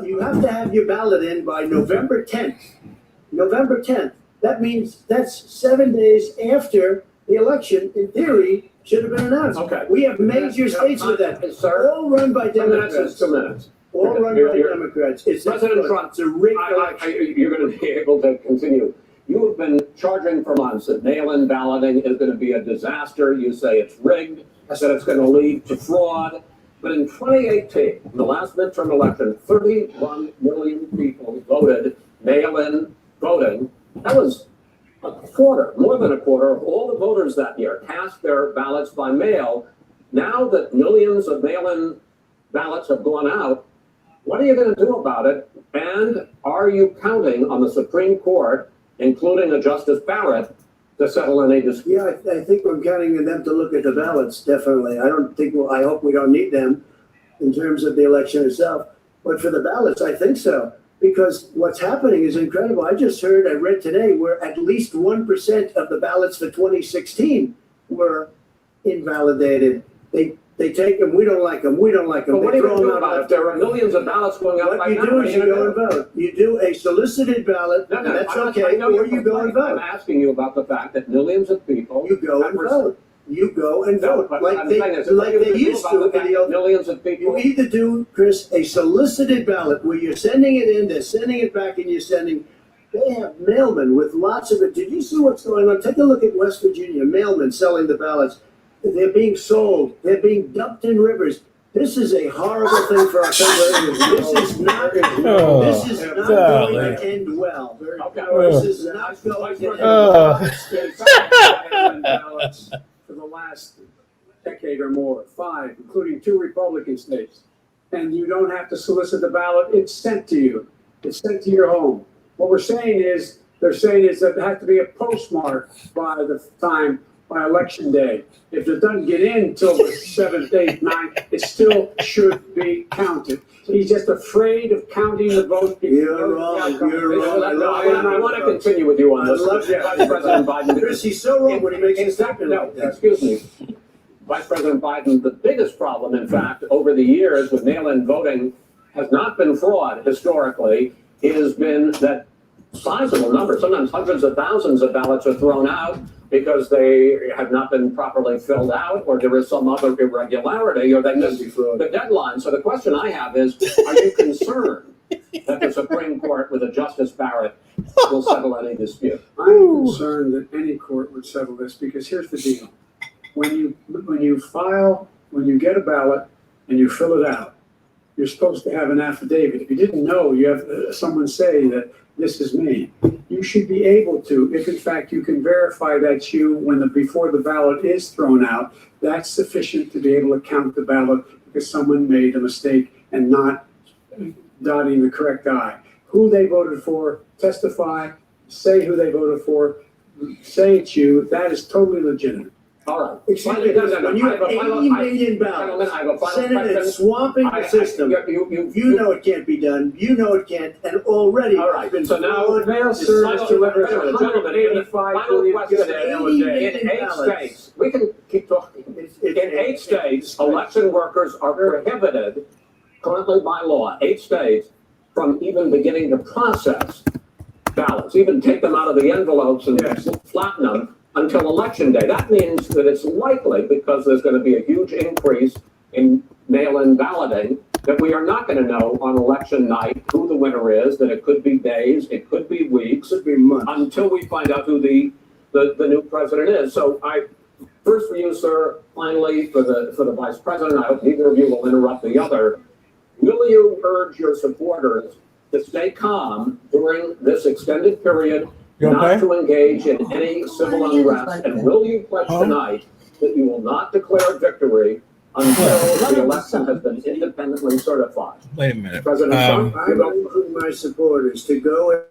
you have to have your ballot in by November 10th? November 10th. That means that's 7 days after the election, in theory, should have been announced. Okay. We have major states with that. Sir, all run by 2 minutes Democrats. is 2 minutes. All run by Democrats. It's President Trump, it's a rigged election. you're going to be able to continue. You have been charging for months that mail-in balloting is going to be a disaster. You say it's rigged, that it's going to lead to fraud. But in 2018, the last midterm election, 31 million people voted mail-in voting. That was a quarter, more than a quarter of all the voters that year cast their ballots by mail. Now that millions of mail-in ballots have gone out, what are you going to do about it? And are you counting on the Supreme Court, including a Justice Barrett, to settle any dispute? Yeah, I think we're counting on them to look at the ballots, definitely. I hope we don't need them in terms of the election itself. But for the ballots, I think so. Because what's happening is incredible. I read today, where at least 1% of the ballots for 2016 were invalidated. They take them, we don't like them, we don't like them. But what They are you throw going to them do out about it? If there are millions of ballots going out What right you now, do what is are you you go and going to do? vote. You do a solicited ballot, No, and that's I okay, know or your you go and complaint. I'm vote. asking you about the fact that millions of people You go and vote. You go and No, vote, but like I'm they saying is, what are you gonna do used about to the in fact the that old. millions of people. You either do, Chris, a solicited ballot where you're sending it in, they're sending it back, and you're sending. They have mailmen with lots of it. Did you see what's going on? Take a look at West Virginia. Mailmen selling the ballots. They're being sold. They're being dumped in rivers. This is a horrible thing for our country. This is not going to end well. This is not going to end well. Ballots for the last decade or more, 5, including 2 Republican states. And you don't have to solicit the ballot. It's sent to you. It's sent to your home. What they're saying is that it has to be a postmark by election day. If it doesn't get in till the 7th, 8th, 9th, it still should be counted. He's just afraid of counting the votes. You're wrong. You're wrong. I want to continue with you on this. Vice President Biden. Chris, he's so wrong when he makes a statement No, like that. excuse me. Vice President Biden, the biggest problem, in fact, over the years with mail-in voting has not been fraud historically. It has been that sizable numbers, sometimes hundreds of thousands of ballots are thrown out because they have not been properly filled out, or there is some other irregularity, or they missed the deadline. So the question I have is, are you concerned that the Supreme Court with a Justice Barrett will settle any dispute. I'm concerned that any court would settle this because here's the deal. When you get a ballot and you fill it out, you're supposed to have an affidavit. If you didn't know, you have someone say that this is me. You should be able to, if in fact you can verify that's you before the ballot is thrown out, that's sufficient to be able to count the ballot because someone made a mistake and not dotting the correct I. Who they voted for, testify, say who they voted for, say it's you. That is totally legitimate. All right. Excuse me, when you have 80 million ballots, Senate is swamping the system. You know it can't be done. You know it can't, and already it's been so now, mail service delivered to gentlemen, in eight states, we can keep talking. In 8 states, election workers are prohibited, currently by law, 8 states, from even beginning to process ballots, even take them out of the envelopes and flatten them until election day. That means that it's likely, because there's going to be a huge increase in mail-in balloting, that we are not going to know on election night who the winner is, that it could be days, it could be weeks, could be months, until we find out who the new president is. So first for you, sir, finally for the vice president, I hope neither of you will interrupt the other. Will you urge your supporters to stay calm during this extended period, not to engage in any civil unrest, and will you pledge tonight that you will not declare victory until the election has been independently certified? Wait a minute. President Trump, I will urge my supporters to go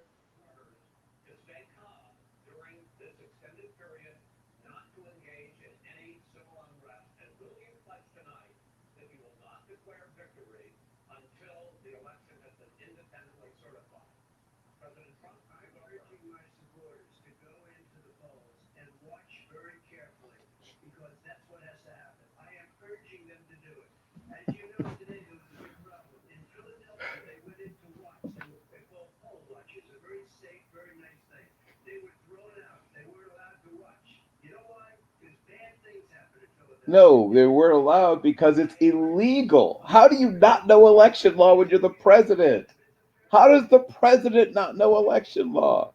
No, they weren't allowed because it's illegal. How do you not know election law when you're the president? How does the president not know election law?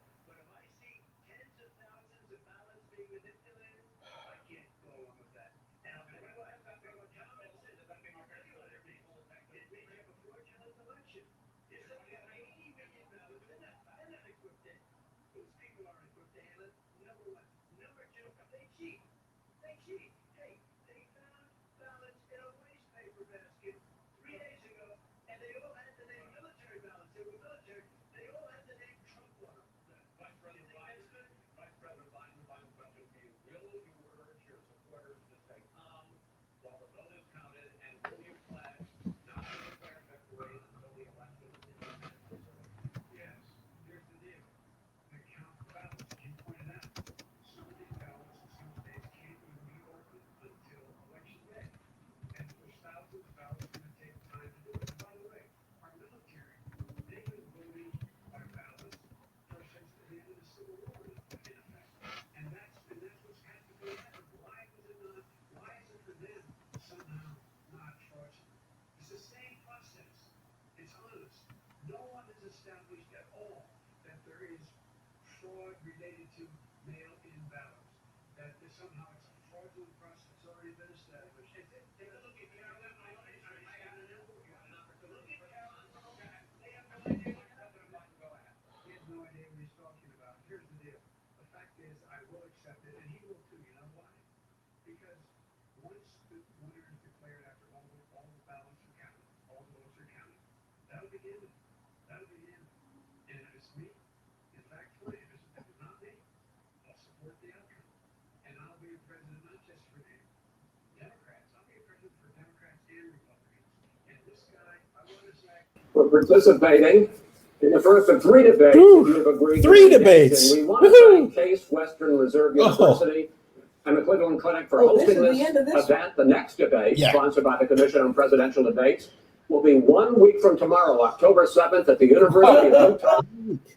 For participating in the first of 3 debates. You have agreed 3 debates. And we want to thank Case Western Reserve University and the Cleveland Clinic for hosting this event. The next debate, sponsored by the Commission on Presidential Debates, will be 1 week from tomorrow, October 7th, at the University of Utah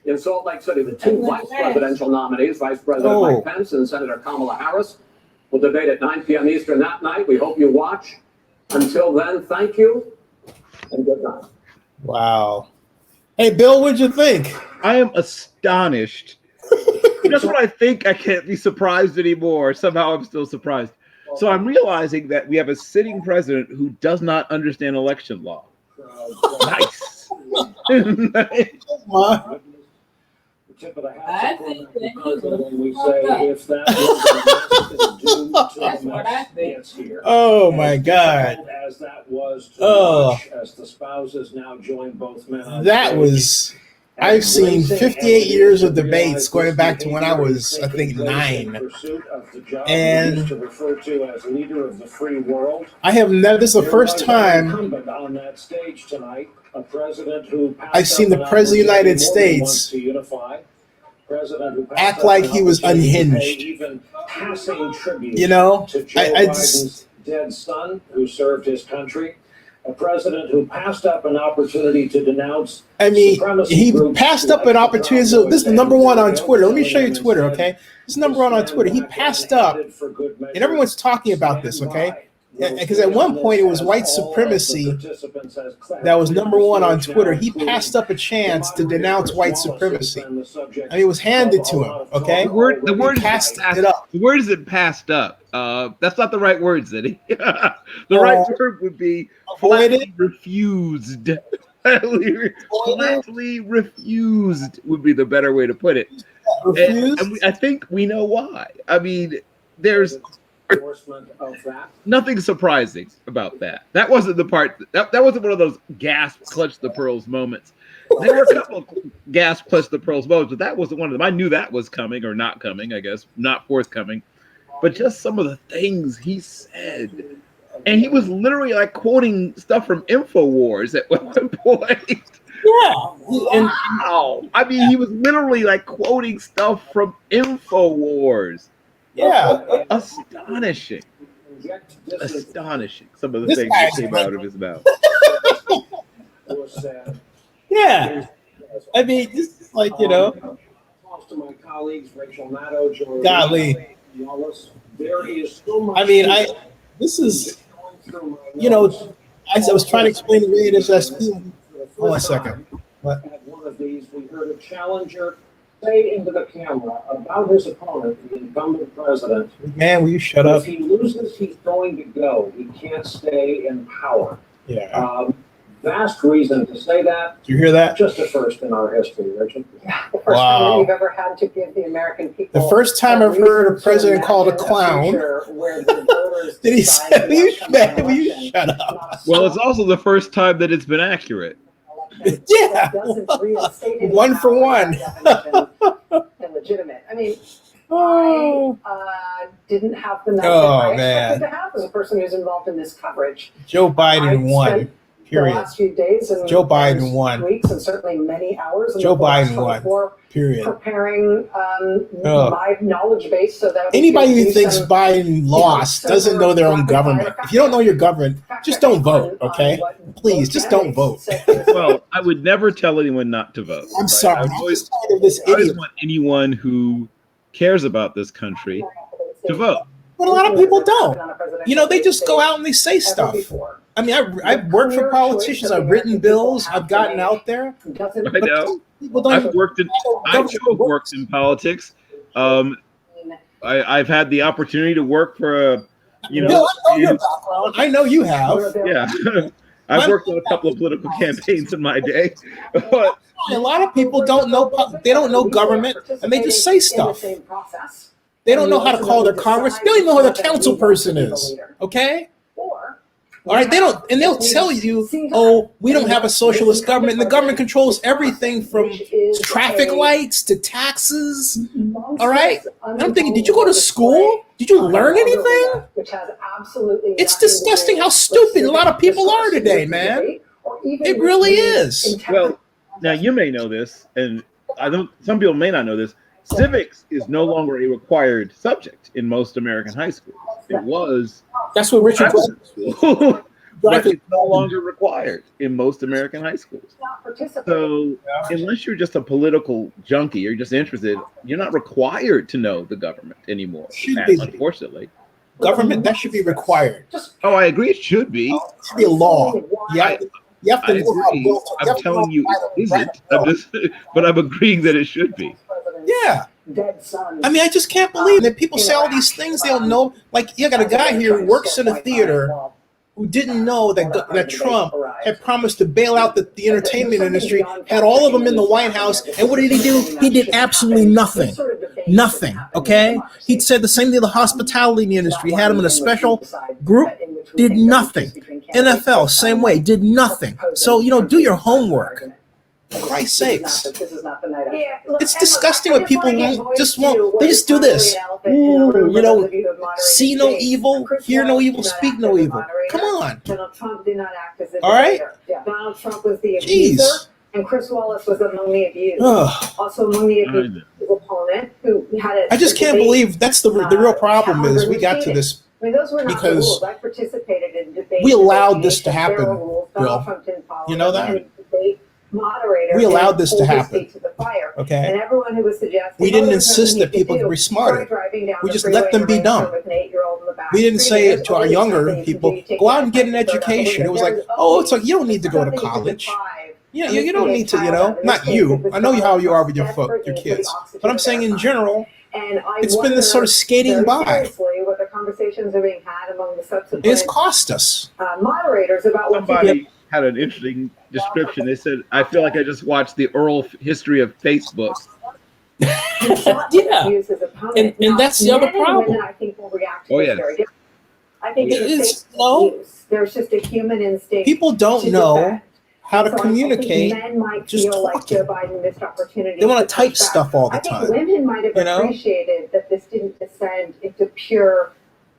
in Salt Lake City. The 2 vice presidential nominees, Vice President Mike Pence and Senator Kamala Harris, will debate at 9 p.m. Eastern that night. We hope you watch. Until then, thank you and good night. Wow. Hey, Bill, what'd you think? I am astonished. Just when I think I can't be surprised anymore, somehow I'm still surprised. So I'm realizing that we have a sitting president who does not understand election law. Nice. Tip of the hat I to think former that president when we he say was if that was the mess is due to That's the what I mess think. gets here. Oh my As God. difficult as that was to Oh. watch as the spouses now join both men on That stage, was. as I've seen bracing 58 as it years is to of debates realize going this back to when I behavior was, is I taking think, place in 9. pursuit of the job we And used to refer to as leader of the free world. I have never. This is the There first was an time incumbent on that stage tonight, a president who passed I've seen up the an President of the United opportunity more than once States to unify. President who passed act up like an he was opportunity to pay unhinged. even passing tribute You know, to Joe I just. Biden's dead son who served his country. A president who passed up an opportunity to denounce I mean, supremacy he groups passed up like an the opportunity. Proud So Boys this is and number one on Israel, Twitter. Let me telling show you them Twitter, instead okay? This is to number one on stand Twitter. He back passed and up, headed for good measure. and everyone's talking about this, Stand okay? by. Because at one point it was white supremacy that was number one on Twitter. He passed up a chance to denounce white supremacy, and it was handed to him. Okay, The word he passed it up. The word isn't passed up. That's not the right word, Zennie. The right word would be flatly refused. Flatly refused would be the better way to put it. And I think we know why. I mean, there's nothing surprising about that. That wasn't the part. That wasn't one of those gasp, clutch the pearls moments. There were a couple of gasp, clutch the pearls moments, but that wasn't one of them. I knew that was coming or not coming. I guess not forthcoming. But just some of the things he said, and he was literally like quoting stuff from InfoWars at one point. Yeah, and wow. I mean, he was literally like quoting stuff from InfoWars. Yeah, astonishing. Astonishing. Some of the This things that guy's came out of his mouth. yeah. I mean, this is like, you know, To my colleagues, Rachel Maddow, Joe golly. Wallace, there is so much. I mean, this is, you know, I was trying to explain to Ray this. Hold on a second. What? At one of these, we heard a challenger say into the camera about his opponent, the incumbent president. Man, will you shut up? If he loses, he's going to go. He can't stay in power. Yeah. Vast reason to say that. Do you hear that? Just a first in our history, Richard. Yeah, the first time that we've ever had to give the American people. The first time I've heard a president called a clown. Did he say, will you shut up? Well, it's also the first time that it's been accurate. Yeah. 1 for 1. And legitimate. I mean, I didn't have the night that I expected to have as a person who's involved in this coverage. Joe Biden won. Period. The last few days and Joe Biden won. Weeks and certainly many hours. Joe Biden won. Period. Preparing my knowledge base so that anybody who thinks Biden lost doesn't know their own government. If you don't know your government, just don't vote. Okay, please, just don't vote. Well, I would never tell anyone not to vote. I'm sorry. I always want anyone who cares about this country to vote. But a lot of people don't. You know, they just go out and they say stuff. I mean, I've worked for politicians. I've written bills. I've gotten out there. I know. I've worked in. I too have worked in politics. I've had the opportunity to work for a, you know. No, I know your background. I know you have. Yeah, I've worked on a couple of political campaigns in my day. But a lot of people don't know. They don't know government, and they just say stuff. They don't know how to call their Congress. They don't even know who the council person is. Okay. All right, they don't, and they'll tell you, "Oh, we don't have a socialist government." And the government controls everything from traffic lights to taxes. All right, and I'm thinking, did you go to school? Did you learn anything? It's disgusting how stupid a lot of people are today, man. It really is. Well, now you may know this, and I don't. Some people may not know this. Civics is no longer a required subject in most American high schools. It was. That's what Richard school. But it's no longer required in most American high schools. So unless you're just a political junkie or you're just interested, you're not required to know the government anymore. Unfortunately. Government, that should be required. Oh, I agree. It should be. It should be a law. Yeah. You have to I know how agree. built. I'm telling you, it isn't. But I'm agreeing that it should be. Yeah. Dead son. I mean, I just can't believe that people say all these things they don't know. Like, you got a guy here who works in a theater who didn't know that Trump had promised to bail out the entertainment industry, had all of them in the White House, and what did he do? He did absolutely nothing. Nothing, okay? He said the same thing to the hospitality industry. He had them in a special group, did nothing. NFL, same way, did nothing. So, do your homework. For Christ's sakes. It's disgusting when people won't, they just do this. See no evil, hear no evil, speak no evil. Come on. Donald Trump did not act as a All right? Donald Trump was the abuser, and Chris Wallace was among the abused. Also among the abused opponent who had a. I just can't believe that's the real problem is we got to this. I mean, those were not because the rules. I participated in debates. we allowed this to happen, Bill. You know that? Moderator we allowed this to happen. To the fire. Okay. And everyone who was suggesting we didn't insist that people could be smarter. We just let them be dumb. We didn't say it to our younger people, go out and get an education. It was like, oh, it's like you don't need to go to college. You don't need to, not you. I know how you are with your kids. But I'm saying in general, it's been this sort of skating by. What the conversations are being had among the subsequent it's cost us. Moderators about what somebody had an interesting description. They said, I feel like I just watched the oral history of Facebook. Yeah. And that's the other problem. I think will react oh, yes. I think it's there's just a human instinct. People don't know how to communicate. Men might just feel like talking. Joe Biden missed opportunities. They want to type stuff all the I think time. women might have appreciated that this didn't descend into pure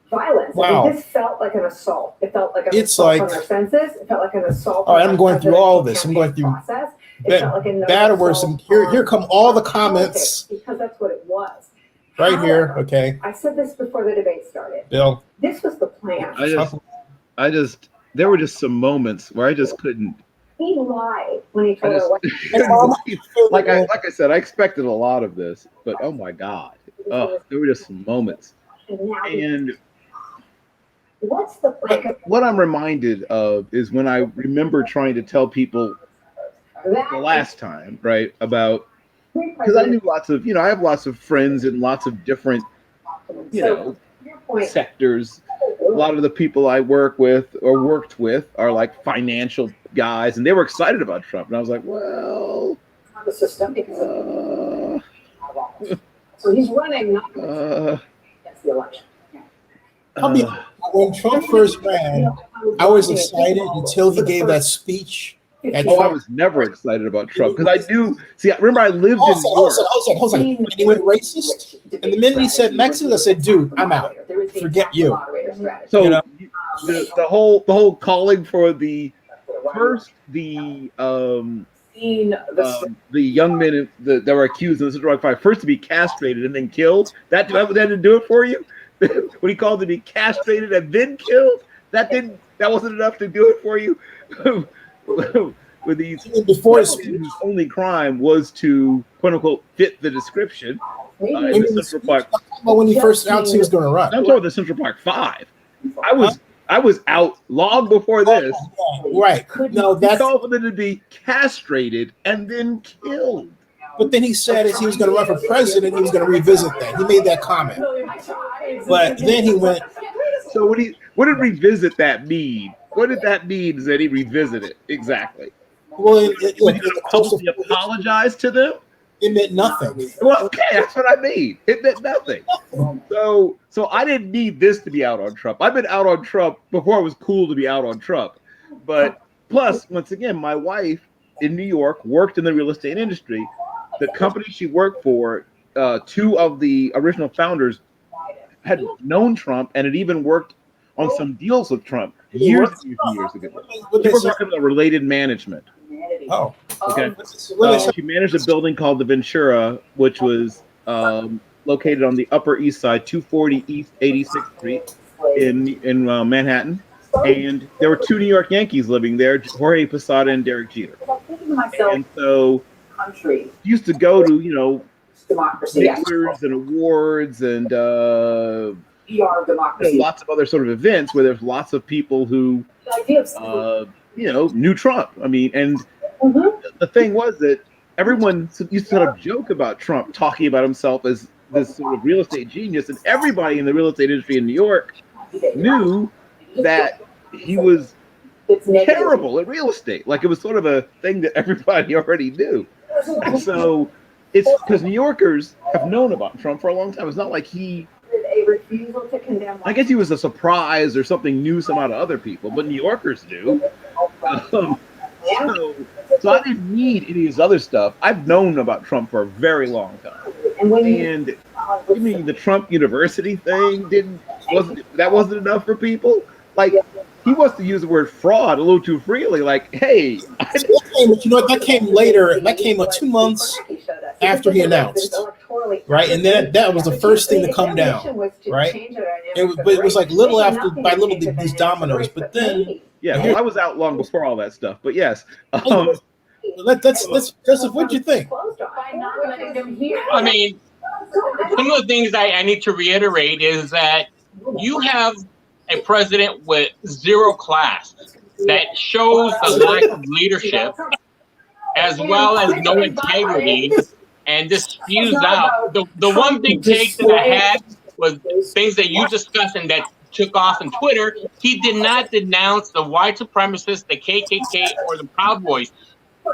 violence. Wow. I mean, this felt like an assault. It felt like an It's assault like, on their senses. It felt like an assault. All right, I'm going through all of this. I'm going through bad words, and here come all the comments. Because that's what it was. Right However, here, okay. I said this before the debate started. Bill. This was the plan. I just, there were just some moments where I just couldn't. He lied when he told her what. like I said, I expected a lot of this, but oh my God. Oh, there were just some moments. And what's the plan? What I'm reminded of is when I remember trying to tell people the last time, right, about, because I knew lots of, I have lots of friends in lots of different, sectors. A lot of the people I work with or worked with are like financial guys, and they were excited about Trump. And I was like, well, the system. So he's running not against the election. When Trump first ran, I was excited until he gave that speech. I was never excited about Trump because I knew. See, remember I lived in New York. Hold on. And he went racist. And the minute he said Mexican, I said, "Dude, I'm out. Forget you." So the whole calling for the young men that were accused of the Central Park Five first to be castrated and then killed. That didn't do it for you. When he called to be castrated and then killed, that wasn't enough to do it for you. With these before his only crime was to quote unquote fit the description in the Central Park. When he first announced he was going to run, I'm talking about the Central Park 5. I was out long before this. Right. No, that's called for them to be castrated and then killed. But then he said as he was going to run for president, he was going to revisit that. He made that comment. But then he went. So what did revisit that mean? What did that mean that he revisited exactly? Well, he apologized to them? It meant nothing. Well, okay, that's what I mean. It meant nothing. So I didn't need this to be out on Trump. I've been out on Trump before it was cool to be out on Trump. But plus, once again, my wife in New York worked in the real estate industry. The company she worked for, two of the original founders had known Trump and had even worked on some deals with Trump years ago. She worked in related management. Oh, okay. She managed a building called the Ventura, which was located on the Upper East Side, 240 East 86th Street in Manhattan. And there were two New York Yankees living there, Jorge Posada and Derek Jeter. And so used to go to, democracy and awards and democracy. lots of other sort of events where there's lots of people who knew Trump. I mean, and the thing was that everyone used to sort of joke about Trump talking about himself as this sort of real estate genius, and everybody in the real estate industry in New York knew that he was terrible at real estate. Like, it was sort of a thing that everybody already knew. And so it's because New Yorkers have known about Trump for a long time. It's not like he, A refusal to condemn. I guess he was a surprise or something new somehow to other people, but New Yorkers do. So I didn't need any of his other stuff. I've known about Trump for a very long time. And you mean the Trump University thing wasn't enough for people? Like, he wants to use the word fraud a little too freely. Like, hey, that came later. That came 2 months after he announced, right? And then that was the first thing to come down, right? But it was like little after by little these dominoes. But then, I was out long before all that stuff. But yes, let's Joseph, what'd you think? I mean, some of the things I need to reiterate is that you have a president with zero class that shows the lack of leadership, as well as no integrity, and just spews out. The one big take that I had was things that you discussed and that took off on Twitter. He did not denounce the white supremacists, the KKK, or the Proud Boys.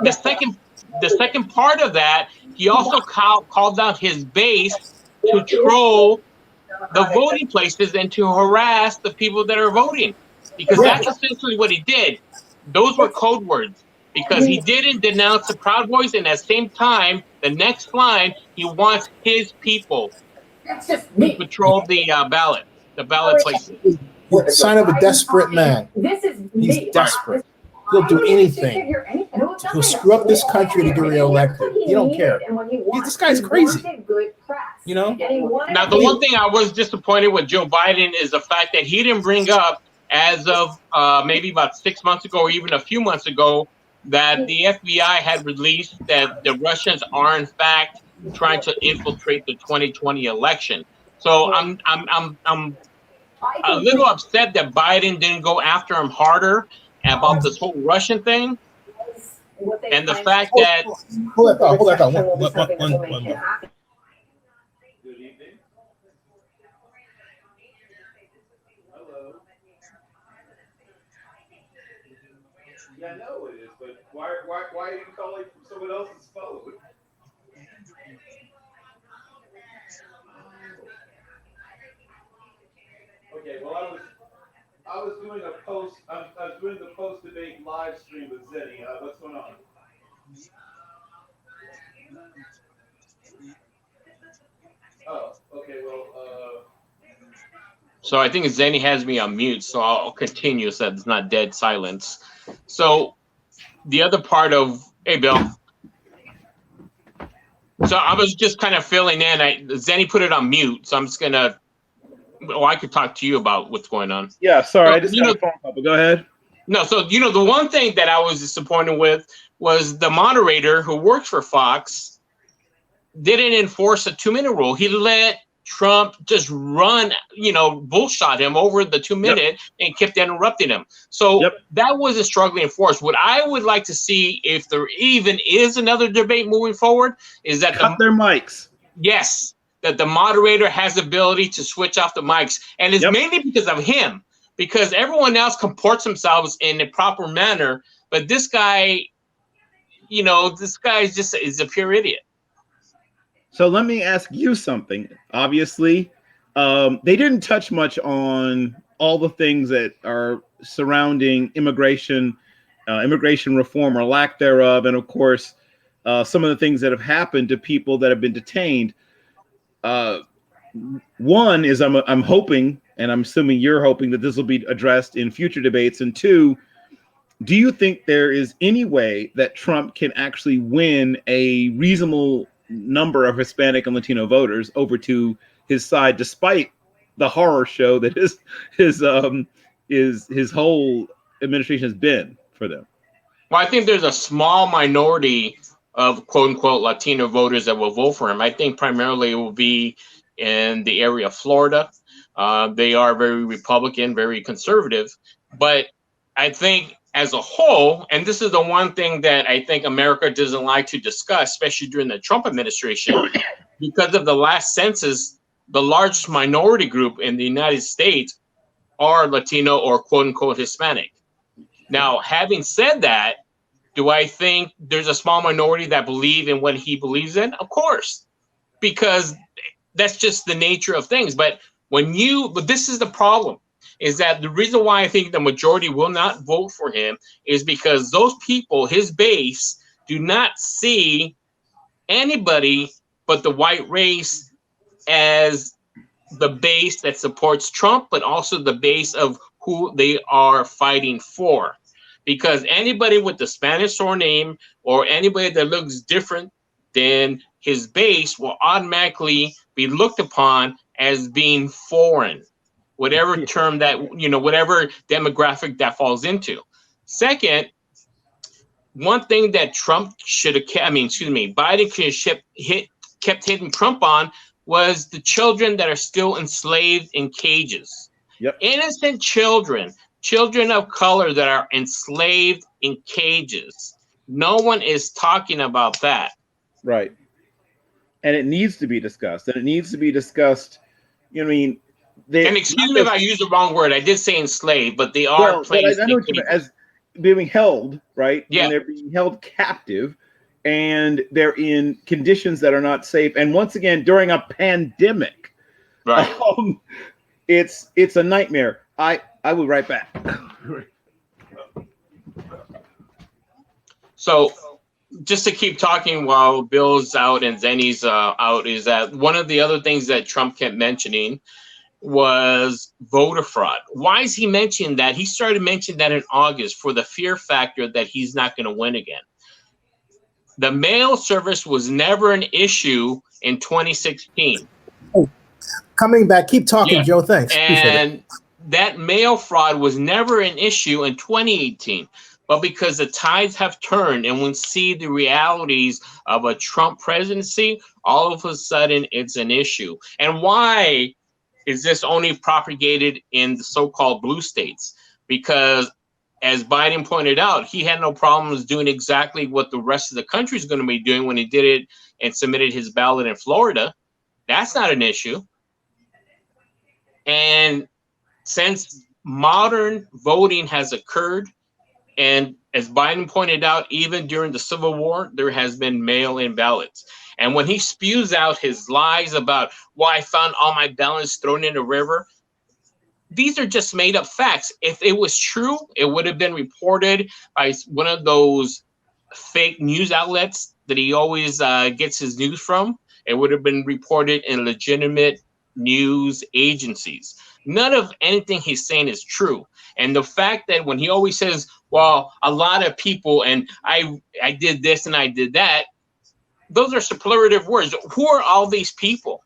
The second part of that, he also called out his base to troll the voting places and to harass the people that are voting, because that's essentially what he did. Those were code words, because he didn't denounce the Proud Boys, and at the same time, the next line, he wants his people to patrol the ballot places. Sign of a desperate man. He's desperate. He'll do anything. He'll screw up this country to get reelected. He don't care. This guy's crazy. Now, the one thing I was disappointed with Joe Biden is the fact that he didn't bring up, as of maybe about 6 months ago or even a few months ago, that the FBI had released that the Russians are in fact trying to infiltrate the 2020 election. So I'm a little upset that Biden didn't go after him harder about this whole Russian thing, and the fact that hold that one. Good evening. Hello. Yeah, I know it is, but why are you calling from someone else's phone? Okay, well, I was doing a post. I was doing the post-debate live stream with Zennie. What's going on? Oh, okay. Well, So I think Zennie has me on mute, so I'll continue so that it's not dead silence. So the other part of, hey, Bill. So I was just kind of filling in. Zennie put it on mute, so I'm just gonna. Well, I could talk to you about what's going on. Yeah, sorry, I just got a phone call, but go ahead. No, so the one thing that I was disappointed with was the moderator who works for Fox didn't enforce a 2-minute rule. He let Trump just run, bullshot him over the 2-minute and kept interrupting him. So that was a struggling force. What I would like to see, if there even is another debate moving forward, is that cut their mics. Yes, that the moderator has the ability to switch off the mics, and it's mainly because of him. Because everyone else comports themselves in a proper manner, but this guy, this guy is a pure idiot. So let me ask you something. Obviously, they didn't touch much on all the things that are surrounding immigration reform or lack thereof, and of course, some of the things that have happened to people that have been detained. One is I'm hoping, and I'm assuming you're hoping, that this will be addressed in future debates. And two, do you think there is any way that Trump can actually win a reasonable number of Hispanic and Latino voters over to his side, despite the horror show that his whole administration has been for them? Well, I think there's a small minority of quote unquote Latino voters that will vote for him. I think primarily it will be in the area of Florida. They are very Republican, very conservative, but I think as a whole, and this is the one thing that I think America doesn't like to discuss, especially during the Trump administration, because of the last census, the largest minority group in the United States are Latino or quote unquote Hispanic. Now, having said that, do I think there's a small minority that believe in what he believes in? Of course, because that's just the nature of things. But this is the problem, is that the reason why I think the majority will not vote for him is because those people, his base, do not see anybody but the white race as the base that supports Trump, but also the base of who they are fighting for. Because anybody with the Spanish surname or anybody that looks different than his base will automatically be looked upon as being foreign, whatever term that, whatever demographic that falls into. Second, one thing that Trump should have Biden kept hitting Trump on was the children that are still enslaved in cages. Yep. Innocent children of color that are enslaved in cages. No one is talking about that. Right. And it needs to be discussed. And it needs to be discussed. And excuse me if I used the wrong word. I did say enslaved, but they are placed I know what you meant, as being held, right? Yeah. And they're being held captive, and they're in conditions that are not safe. And once again, during a pandemic, right? It's a nightmare. I will be right back. So, just to keep talking while Bill's out and Zenny's out, is that one of the other things that Trump kept mentioning was voter fraud. Why is he mentioning that? He started mentioning that in August for the fear factor that he's not going to win again. The mail service was never an issue in 2016. Oh, coming back. Keep talking, Yeah. Joe. Thanks. Appreciate it. That mail fraud was never an issue in 2018. But because the tides have turned and we see the realities of a Trump presidency, all of a sudden it's an issue. And why is this only propagated in the so-called blue states? Because as Biden pointed out, he had no problems doing exactly what the rest of the country is going to be doing when he did it and submitted his ballot in Florida. That's not an issue. And since modern voting has occurred, and as Biden pointed out, even during the Civil War, there has been mail-in ballots. And when he spews out his lies about why I found all my ballots thrown in the river, these are just made-up facts. If it was true, it would have been reported by one of those fake news outlets that he always gets his news from. It would have been reported in legitimate news agencies. None of anything he's saying is true. And the fact that when he always says, well, a lot of people, and I did this and I did that, those are superlative words. Who are all these people?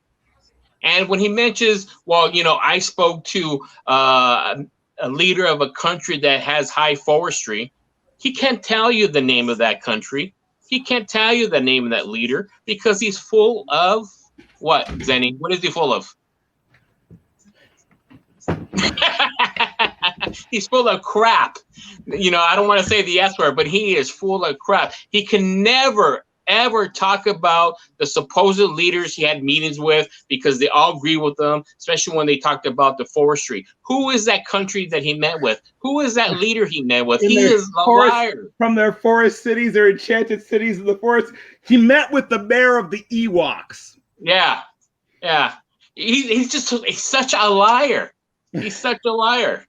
And when he mentions, well, I spoke to a leader of a country that has high forestry, he can't tell you the name of that country. He can't tell you the name of that leader because he's full of what, Zenny? What is he full of? He's full of crap. I don't want to say the S word, but he is full of crap. He can never, ever talk about the supposed leaders he had meetings with because they all agree with them, especially when they talked about the forestry. Who is that country that he met with? Who is that leader he met with? He is a liar. From their forest cities, their enchanted cities of the forest. He met with the mayor of the Ewoks. Yeah. He's such a liar. He's such a liar.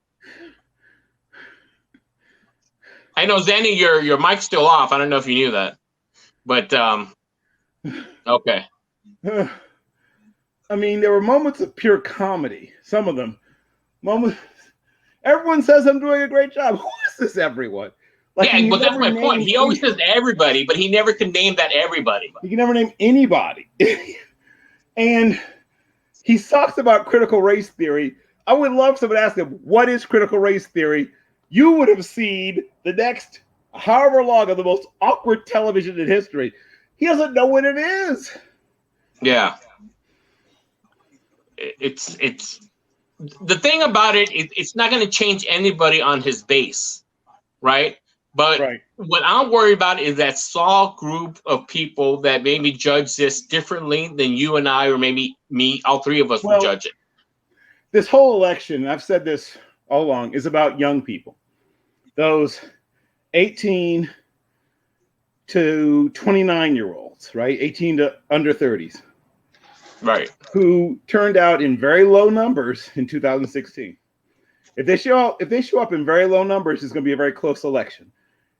I know, Zenny, your mic's still off. I don't know if you knew that. But, okay. I mean, there were moments of pure comedy. Some of them. Everyone says I'm doing a great job. Who is this everyone? Yeah, but that's my point. He always says everybody, but he never can name that everybody. He can never name anybody. And he talks about critical race theory. I would love someone to ask him, what is critical race theory? You would have seen the next however long of the most awkward television in history. He doesn't know what it is. Yeah. It's the thing about it, it's not going to change anybody on his base. right? But what I'm worried about is that small group of people that maybe judge this differently than you and I, or maybe me, all three of us would judge it. This whole election, I've said this all along, is about young people. Those 18 to 29-year-olds, right? 18 to under 30s. Right. Who turned out in very low numbers in 2016. If they show up in very low numbers, it's going to be a very close election.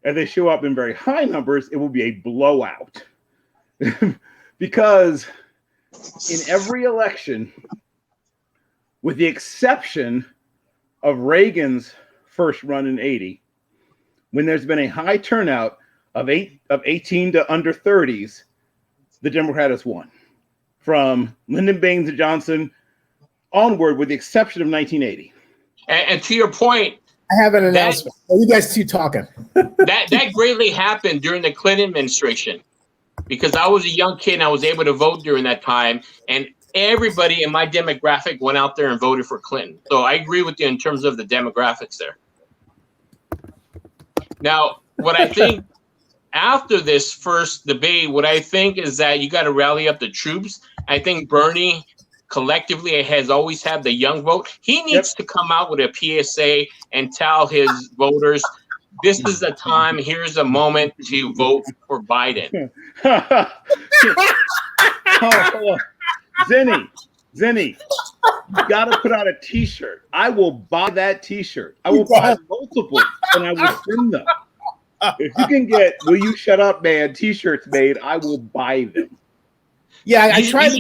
If they show up in very high numbers, it will be a blowout. Because in every election, with the exception of Reagan's first run in 80, when there's been a high turnout of 18 to under 30s, the Democrat has won. From Lyndon Baines and Johnson onward, with the exception of 1980. And to your point, I have an announcement. You guys keep talking. that greatly happened during the Clinton administration, because I was a young kid and I was able to vote during that time, and everybody in my demographic went out there and voted for Clinton. So I agree with you in terms of the demographics there. Now, what I think after this first debate, what I think is that you got to rally up the troops. I think Bernie collectively has always had the young vote. He needs to come out with a PSA and tell his voters, this is the time, here's a moment to vote for Biden. Zennie, you got to put out a T-shirt. I will buy that T-shirt. I will buy multiple, and I will send them. If you can get "Will You Shut Up, Man" T-shirts made, I will buy them. Yeah, I tried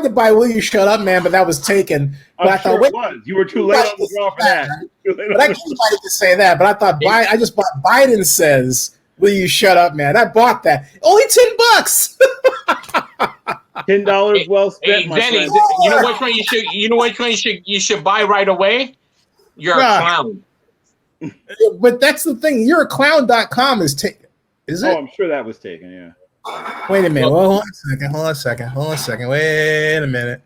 to buy "Will You Shut Up, Man," but that was taken. But I thought, it was. You were too late on the draw for that. But I tried to say that, but I thought I just bought Biden Says "Will You Shut Up, Man." I bought that. Only $10. $10 well spent. Hey, Zennie, you know which one you should. You know which one you should buy right away. You're a clown. But that's the thing. You'reclown.com is taken. Is it? Oh, I'm sure that was taken. Yeah. Wait a minute. Well, hold on a second. Wait a minute.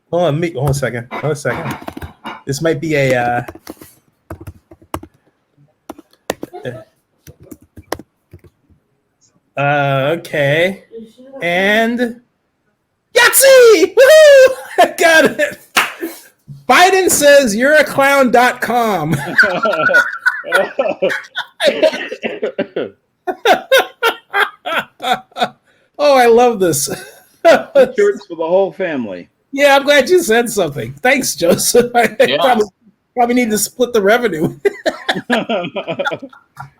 Hold on a second. This might be a okay. And Yahtzee! Woohoo! I got it. Biden Says You'reclown.com. Oh, I love this. Shirts for the whole family. Yeah, I'm glad you said something. Thanks, Joseph. I probably need to split the revenue.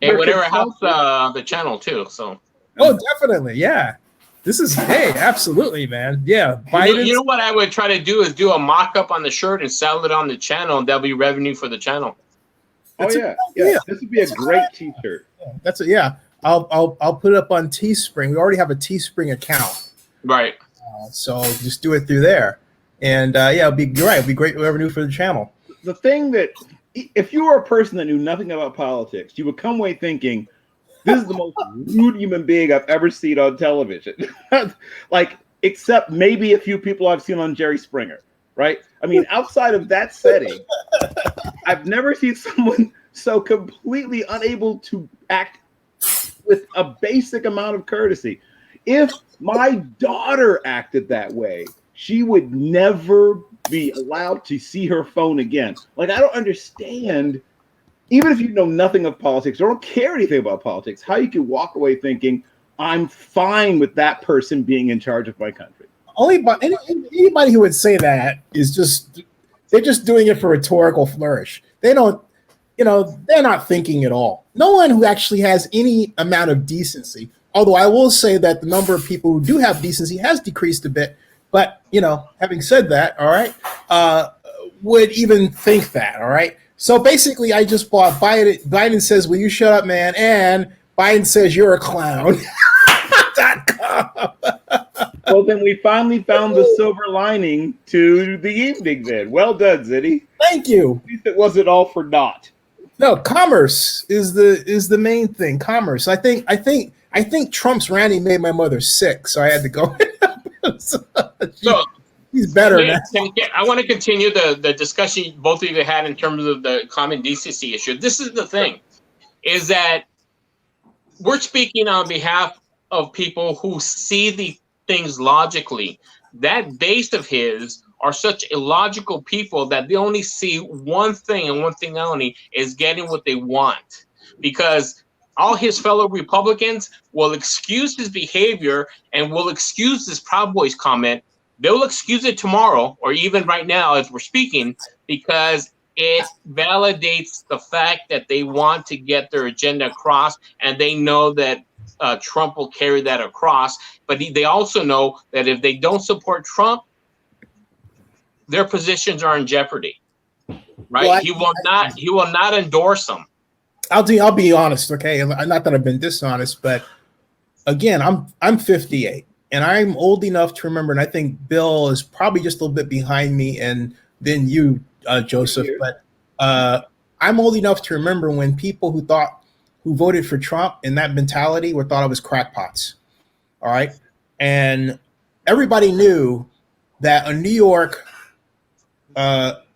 Hey, whatever helps the channel too. So. Oh, definitely, yeah. This is absolutely, man. Yeah, Biden. You know what I would try to do is do a mock-up on the shirt and sell it on the channel, and there'll be revenue for the channel. Yeah. This would be a great T-shirt. Yeah, I'll put it up on Teespring. We already have a Teespring account, right? So just do it through there, and it'll be great. It'll be great revenue for the channel. The thing that, if you were a person that knew nothing about politics, you would come away thinking, this is the most rude human being I've ever seen on television. Like, except maybe a few people I've seen on Jerry Springer, right? I mean, outside of that setting, I've never seen someone so completely unable to act with a basic amount of courtesy. If my daughter acted that way, she would never be allowed to see her phone again. Like, I don't understand, even if you know nothing of politics or don't care anything about politics, how you can walk away thinking, I'm fine with that person being in charge of my country. Anybody who would say that is they're just doing it for rhetorical flourish. They don't, they're not thinking at all. No one who actually has any amount of decency, although I will say that the number of people who do have decency has decreased a bit. But, having said that, all right, would even think that, all right? So basically, I just bought Biden Says, Will You Shut Up, Man? And Biden Says You're a Clown. Well, then we finally found the silver lining to the evening then. Well done, Zennie. Thank you. At least it wasn't all for naught. No, commerce is the main thing. Commerce. I think Trump's Randy made my mother sick, so I had to go. So He's better now. I want to continue the discussion both of you had in terms of the common decency issue. This is the thing, is that we're speaking on behalf of people who see the things logically. That base of his are such illogical people that they only see one thing and one thing only is getting what they want. Because all his fellow Republicans will excuse his behavior and will excuse this Proud Boys comment. They'll excuse it tomorrow or even right now as we're speaking, because it validates the fact that they want to get their agenda across, and they know that Trump will carry that across. But they also know that if they don't support Trump, their positions are in jeopardy. Right? Well, he will not endorse them. I'll be honest, okay? Not that I've been dishonest, but again, I'm 58, and I'm old enough to remember, and I think Bill is probably just a little bit behind me, and then you, Joseph. But I'm old enough to remember when people who voted for Trump in that mentality thought I was crackpots. All right, and everybody knew that a New York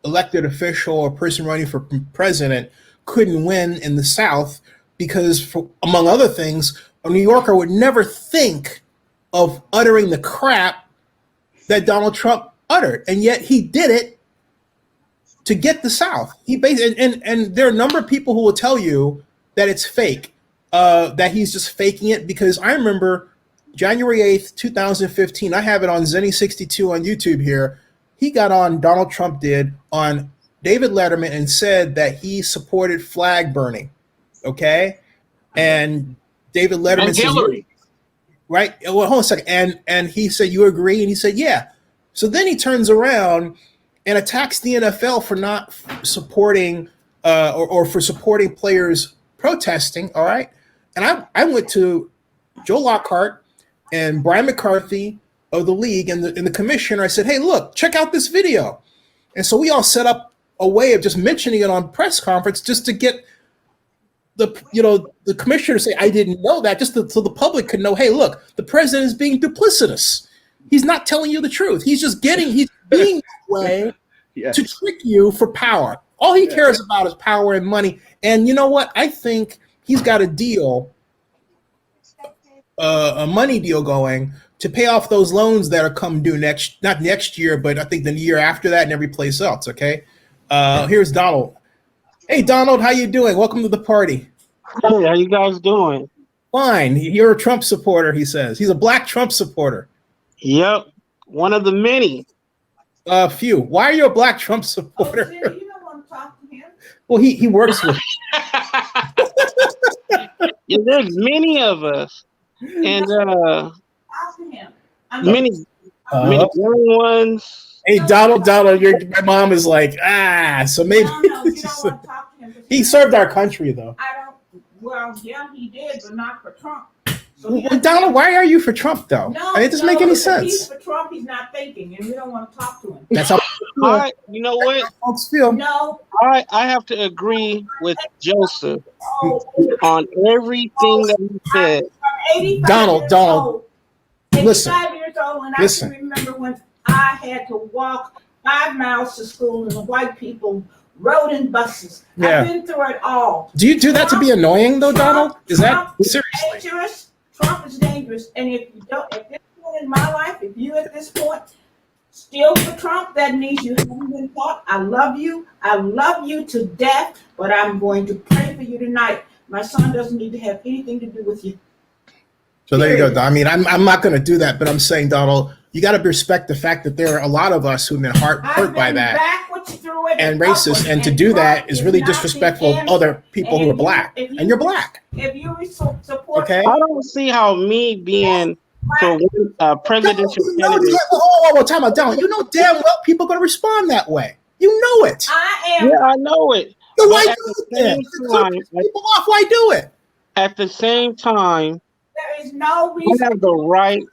elected official or person running for president couldn't win in the South because, among other things, a New Yorker would never think of uttering the crap that Donald Trump uttered, and yet he did it to get the South. He and there are a number of people who will tell you that it's fake, that he's just faking it, because I remember January 8th, 2015, I have it on Zennie62 on YouTube here. He got on, Donald Trump did, on David Letterman and said that he supported flag burning, okay? And David Letterman said, right? Well, hold on a second. And he said, you agree? And he said, yeah. So then he turns around and attacks the NFL for not supporting or for supporting players protesting, all right? And I went to Joe Lockhart and Brian McCarthy of the league and the commissioner. I said, hey, look, check out this video. And so we all set up a way of just mentioning it on press conference just to get the commissioner to say, I didn't know that, just so the public could know, hey, look, the president is being duplicitous. He's not telling you the truth. He's being that way to trick you for power. All he cares about is power and money. And you know what? I think he's got a deal, a money deal going to pay off those loans that are come due not next year, but I think the year after that and every place else, okay? Here's Donald. Hey, Donald, how you doing? Welcome to the party. Hey, how you guys doing? Fine. You're a Trump supporter, he says. He's a black Trump supporter. Yep, one of the many. Few. Why are you a black Trump supporter? You don't want to talk to him. Well, he works with. Yeah, there's many of us, and Talk to him. many young ones. Hey, Donald, my mom is like, so maybe. No, you don't want to talk to him. He served our country, though. Well, yeah, he did, but not for Trump. So well, Donald, why are you for Trump, though? No, it doesn't make any sense. He's for Trump, he's not thinking, and we don't want to talk to him. That's how You know what? folks feel. No. I have to agree with Joseph on everything that he said. Donald, listen. 85 years old, and I can remember when I had to walk 5 miles to school, and the white people rode in buses. Yeah. I've been through it all. Do you do that to be annoying, though, Donald? Is that seriously? Dangerous. Trump is dangerous, and if this point in my life, if you at this point still for Trump, that means you haven't been taught. I love you to death, but I'm going to pray for you tonight. My son doesn't need to have anything to do with you. So there you go. I mean, I'm not going to do that, but I'm saying, Donald, you got to respect the fact that there are a lot of us who've been hurt by that and racist, and to do that is really disrespectful of other people who are black, and you're black. If you support, okay, I don't see how me being for presidential candidate. Whoa, time out, Donald. You know damn well people are going to respond that way. You know it. I am. Yeah, I know it. So why do it? People off. Why do it? At the same time, there is no reason. I have the right.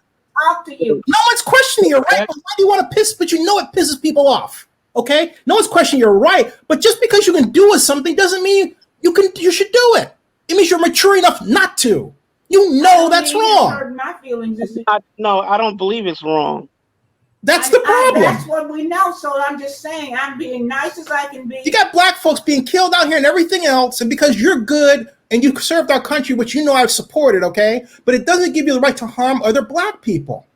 Talk to you. No one's questioning your right. But why do you want to piss? But you know it pisses people off. Okay, no one's questioning your right. But just because you can do something doesn't mean you should do it. It means you're mature enough not to. You know that's wrong. Hurt my feelings. No, I don't believe it's wrong. That's the problem. That's what we know. So I'm just saying, I'm being nice as I can be. You got black folks being killed out here and everything else, and because you're good and you served our country, which you know I've supported, okay? But it doesn't give you the right to harm other black people.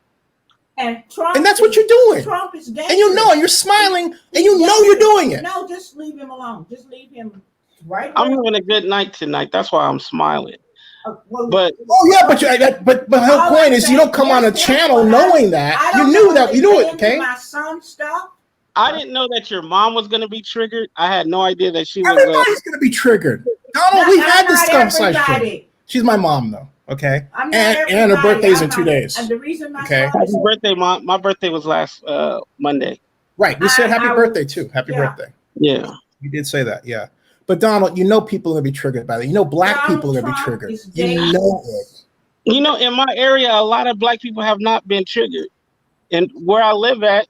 And Trump, and that's what you're doing. Trump is dangerous. And you know, and you're smiling, and you know you're doing it. No, just leave him alone. Just leave him right. I'm having a good night tonight. That's why I'm smiling. But the whole point is you don't come on a channel knowing that. You knew that. You knew it, okay? My son stuff. I didn't know that your mom was going to be triggered. I had no idea that she was. Everybody's going to be triggered. Donald, we had this conversation. She's my mom, though. Okay, and her birthday's in 2 days. And the reason my happy birthday, Mom. My birthday was last Monday. Right. We said happy birthday too. Happy birthday. Yeah. You did say that. Yeah. But Donald, you know people are gonna be triggered by that. You know black people are gonna be triggered. You know it. You know, in my area, a lot of black people have not been triggered, and where I live at,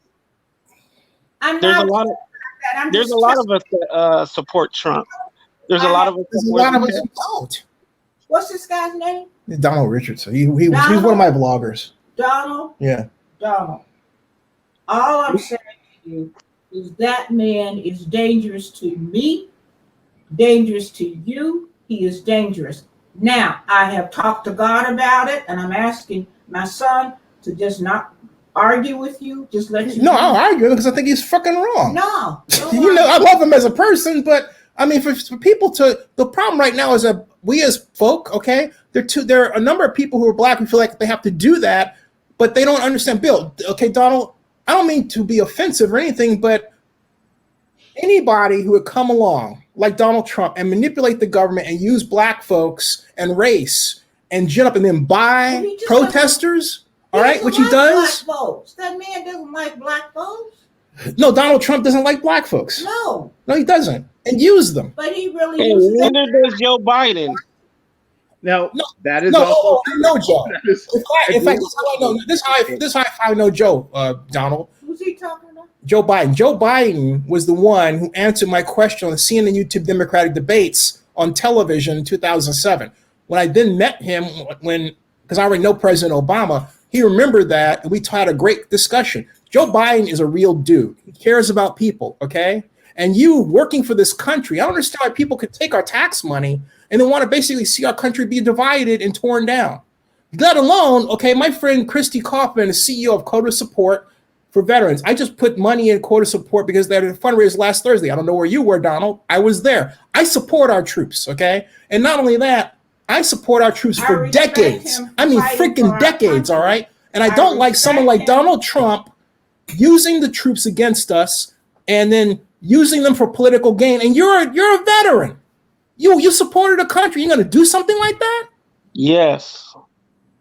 there's a lot of us that support Trump. There's a lot of us. There's a lot of us who don't. What's this guy's name? Donald Richardson. He's one of my bloggers. Donald. Yeah. Donald. All I'm saying to you is that man is dangerous to me, dangerous to you. He is dangerous. Now, I have talked to God about it, and I'm asking my son to just not argue with you. Just let you. No, I'll argue because I think he's fucking wrong. No. You know, I love him as a person, but I mean, for people to, the problem right now is that we as folk, okay, there are a number of people who are black who feel like they have to do that, but they don't understand. Bill, okay, Donald, I don't mean to be offensive or anything, but anybody who would come along like Donald Trump and manipulate the government and use black folks and race and gin up and then buy protesters, all right, which he does. Black folks. That man doesn't like black folks. No, Donald Trump doesn't like black folks. No, he doesn't, and use them. But he really. And neither does Joe Biden. Now, that is also. I know Joe. In fact, this is how I know. This is how I know Joe, Donald. Who's he talking about? Joe Biden. Joe Biden was the one who answered my question on the CNN YouTube Democratic debates on television in 2007. When I then met him, because I already know President Obama, he remembered that, and we had a great discussion. Joe Biden is a real dude. He cares about people, okay? And you working for this country, I don't understand why people could take our tax money and then want to basically see our country be divided and torn down. Let alone, okay, my friend Christy Kaufman is CEO of Quota Support for Veterans. I just put money in Quota Support because they had a fundraiser last Thursday. I don't know where you were, Donald. I was there. I support our troops, okay? And not only that, I support our troops for decades. I mean, freaking decades, all right? And I don't like someone like Donald Trump using the troops against us and then using them for political gain. And you're a veteran. You supported a country. You're going to do something like that? Yes.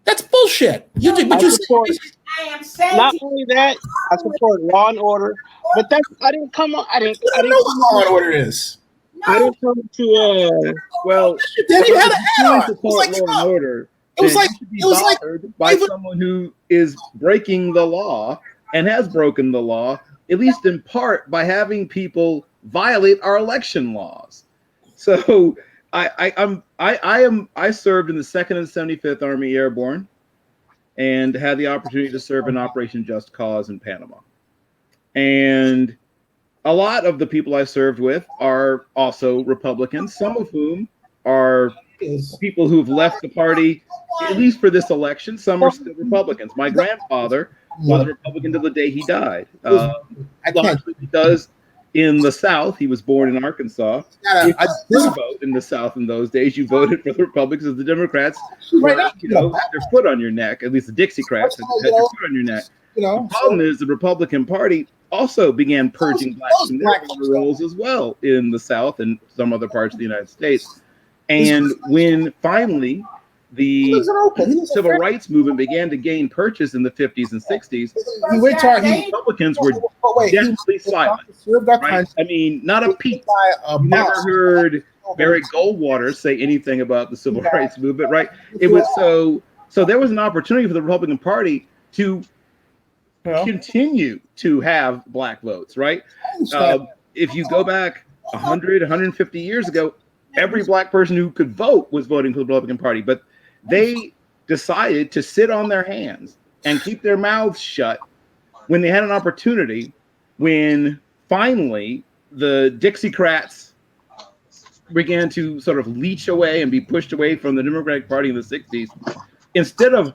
That's bullshit. I am saying not only that, I support law and order. But I didn't come on. I didn't know what law and order is. No. I didn't come to well. Then he had an add-on. It was like by someone who is breaking the law and has broken the law, at least in part, by having people violate our election laws. So I served in the 2nd and 75th Army Airborne and had the opportunity to serve in Operation Just Cause in Panama. And a lot of the people I served with are also Republicans, some of whom are people who've left the party, at least for this election. Some are still Republicans. My grandfather was a Republican to the day he died. Largely because in the South, he was born in Arkansas. If you did vote in the South in those days, you voted for the Republicans, as the Democrats were, had their foot on your neck. At least the Dixiecrats had their foot on your neck. The problem is the Republican Party also began purging blacks from their roles as well in the South and some other parts of the United States. And when finally the civil rights movement began to gain purchase in the 50s and 60s, Republicans were deathly silent. Right? I mean, not a peep. You never heard Barry Goldwater say anything about the civil rights movement, right? It was so there was an opportunity for the Republican Party to continue to have black votes, right? If you go back 100, 150 years ago, every black person who could vote was voting for the Republican Party, but they decided to sit on their hands and keep their mouths shut when they had an opportunity, when finally the Dixiecrats began to sort of leach away and be pushed away from the Democratic Party in the 60s, instead of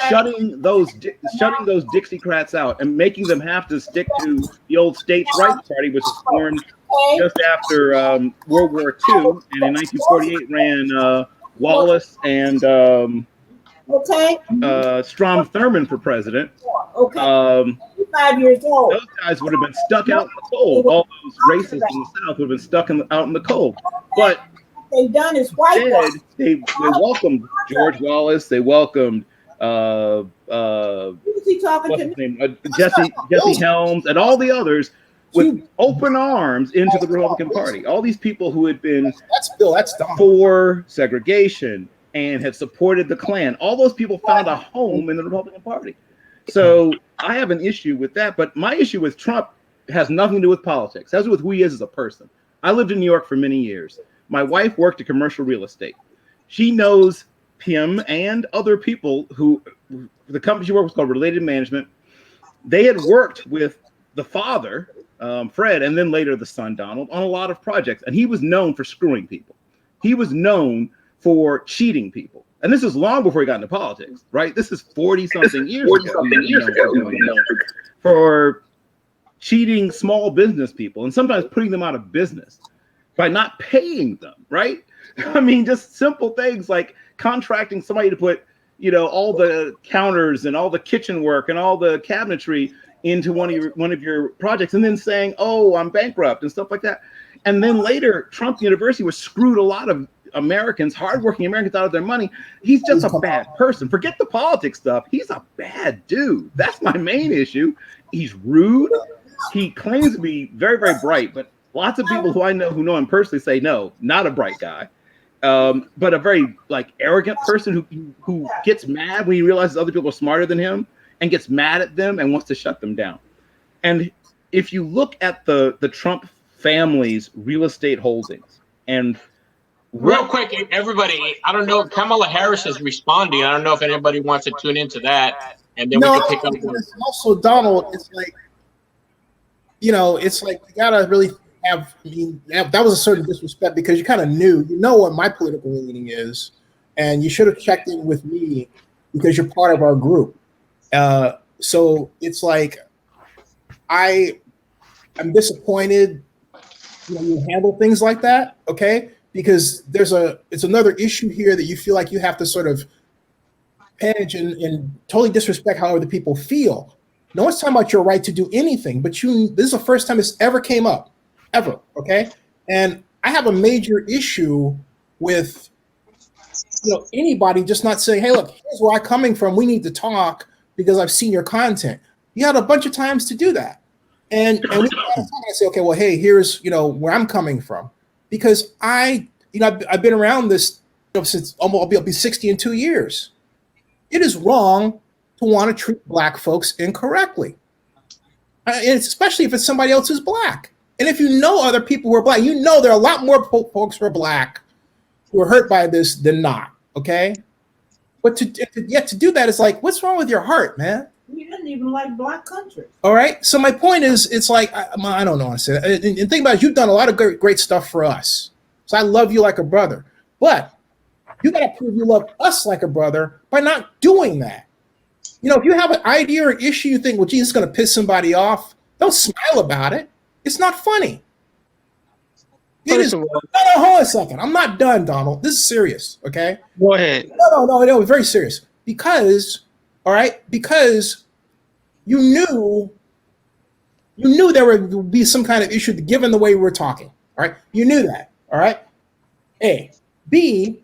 shutting those Dixiecrats out and making them have to stick to the old States' Rights Party, which was formed just after World War II, and in 1948 ran Wallace and Strom Thurmond for president. 5 years old. Those guys would have been stuck out in the cold. All those racists in the South would have been stuck out in the cold. But they've done is white. They welcomed George Wallace. They welcomed who's he talking what's to? his name? Jesse Helms and all the others with open arms into the Republican Party. All these people who had been for segregation and had supported the Klan. All those people found a home in the Republican Party. So I have an issue with that. But my issue with Trump has nothing to do with politics. It has to do with who he is as a person. I lived in New York for many years. My wife worked in commercial real estate. She knows him and other people who, the company she worked with called Related Management. They had worked with the father, Fred, and then later the son, Donald, on a lot of projects. And he was known for screwing people. He was known for cheating people. And this is long before he got into politics, right? This is 40-something years ago. For cheating small business people and sometimes putting them out of business by not paying them, right? I mean, just simple things like contracting somebody to put, all the counters and all the kitchen work and all the cabinetry into one of your projects, and then saying, "Oh, I'm bankrupt" and stuff like that. And then later, Trump University was screwed a lot of Americans, hardworking Americans, out of their money. He's just a bad person. Forget the politics stuff. He's a bad dude. That's my main issue. He's rude. He claims to be very, very bright, but lots of people who I know who know him personally say, no, not a bright guy. But a very arrogant person who gets mad when he realizes other people are smarter than him and gets mad at them and wants to shut them down. And if you look at the Trump family's real estate holdings, and real quick, everybody, I don't know, Kamala Harris is responding. I don't know if anybody wants to tune into that, and then we can pick up. Also, Donald, it's like, it's like you gotta really have. That was a certain disrespect because you kind of knew, what my political leaning is, and you should have checked in with me because you're part of our group. So it's like I'm disappointed you handle things like that, okay? Because it's another issue here that you feel like you have to sort of hedge and totally disrespect how other people feel. No one's talking about your right to do anything, but this is the first time this ever came up, ever, okay? And I have a major issue with anybody just not saying, "Hey, look, here's where I'm coming from. We need to talk because I've seen your content." You had a bunch of times to do that, and we say, "Okay, well, hey, here's where I'm coming from," because I've been around this since I'll be 60 in 2 years. It is wrong to want to treat Black folks incorrectly, and especially if it's somebody else who's Black. And if other people who are Black, there are a lot more folks who are Black who are hurt by this than not. Okay, but to do that is like, what's wrong with your heart, man? He doesn't even like Black country. All right. So my point is, it's like I don't know how to say that. And think about it, you've done a lot of great stuff for us. So I love you like a brother, but you got to prove you love us like a brother by not doing that. If you have an idea or issue, you think, well, gee, it's going to piss somebody off. Don't smile about it. It's not funny. It is. No, hold on a second. I'm not done, Donald. This is serious. Okay. Go ahead. No, very serious. Because you knew there would be some kind of issue given the way we were talking. All right. You knew that. All right. A. B.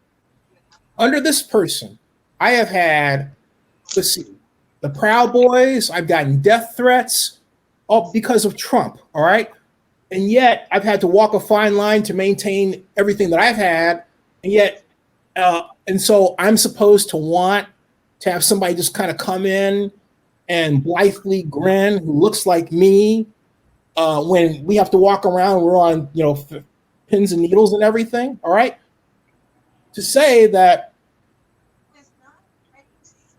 Under this person, I have had, let's see, the Proud Boys. I've gotten death threats, all because of Trump. All right. And yet I've had to walk a fine line to maintain everything that I've had. And yet, and so I'm supposed to want to have somebody just kind of come in and blithely grin who looks like me when we have to walk around, we're on, pins and needles and everything. All right. To say that,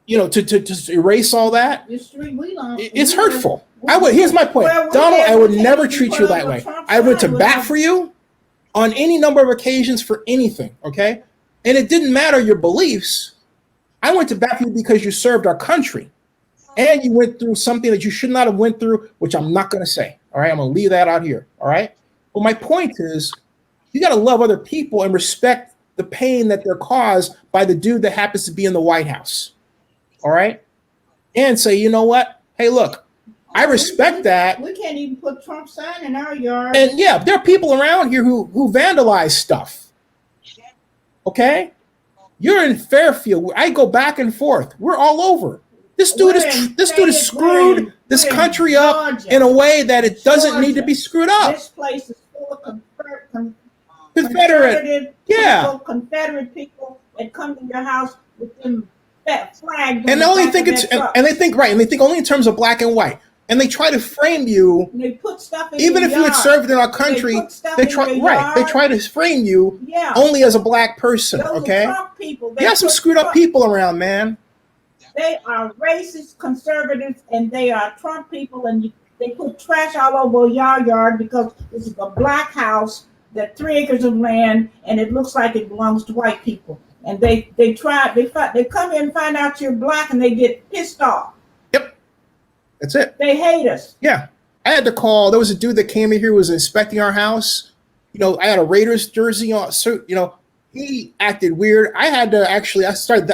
to erase all that, it's hurtful. Here's my point, Donald. I would never treat you that way. I went to bat for you on any number of occasions for anything. Okay, and it didn't matter your beliefs. I went to bat for you because you served our country, and you went through something that you should not have went through, which I'm not going to say. All right, I'm going to leave that out here. All right. Well, my point is, you got to love other people and respect the pain that they're caused by the dude that happens to be in the White House. All right, and say, you know what? Hey, look, I respect that. We can't even put Trump sign in our yard. And yeah, there are people around here who vandalize stuff. Okay, you're in Fairfield. I go back and forth. We're all over. This dude is screwed this country up in a way that it doesn't need to be screwed up. This place is full of Confederate, yeah, Confederate people that come to your house with them flags. And they only think and they think only in terms of black and white. And they try to frame you. They put stuff in even if you had served in our country, they try to frame you only as a black person. Those okay, are Trump people. You got some screwed up people around, man. They are racist, conservatives, and they are Trump people, and they put trash all over your yard because this is a black house, that 3 acres of land, and it looks like it belongs to white people. And they come in and find out you're black, and they get pissed off. Yep, that's it. They hate us. Yeah, I had to call. There was a dude that came in here who was inspecting our house. You know, I had a Raiders jersey on. So, you know, he acted weird. I had to I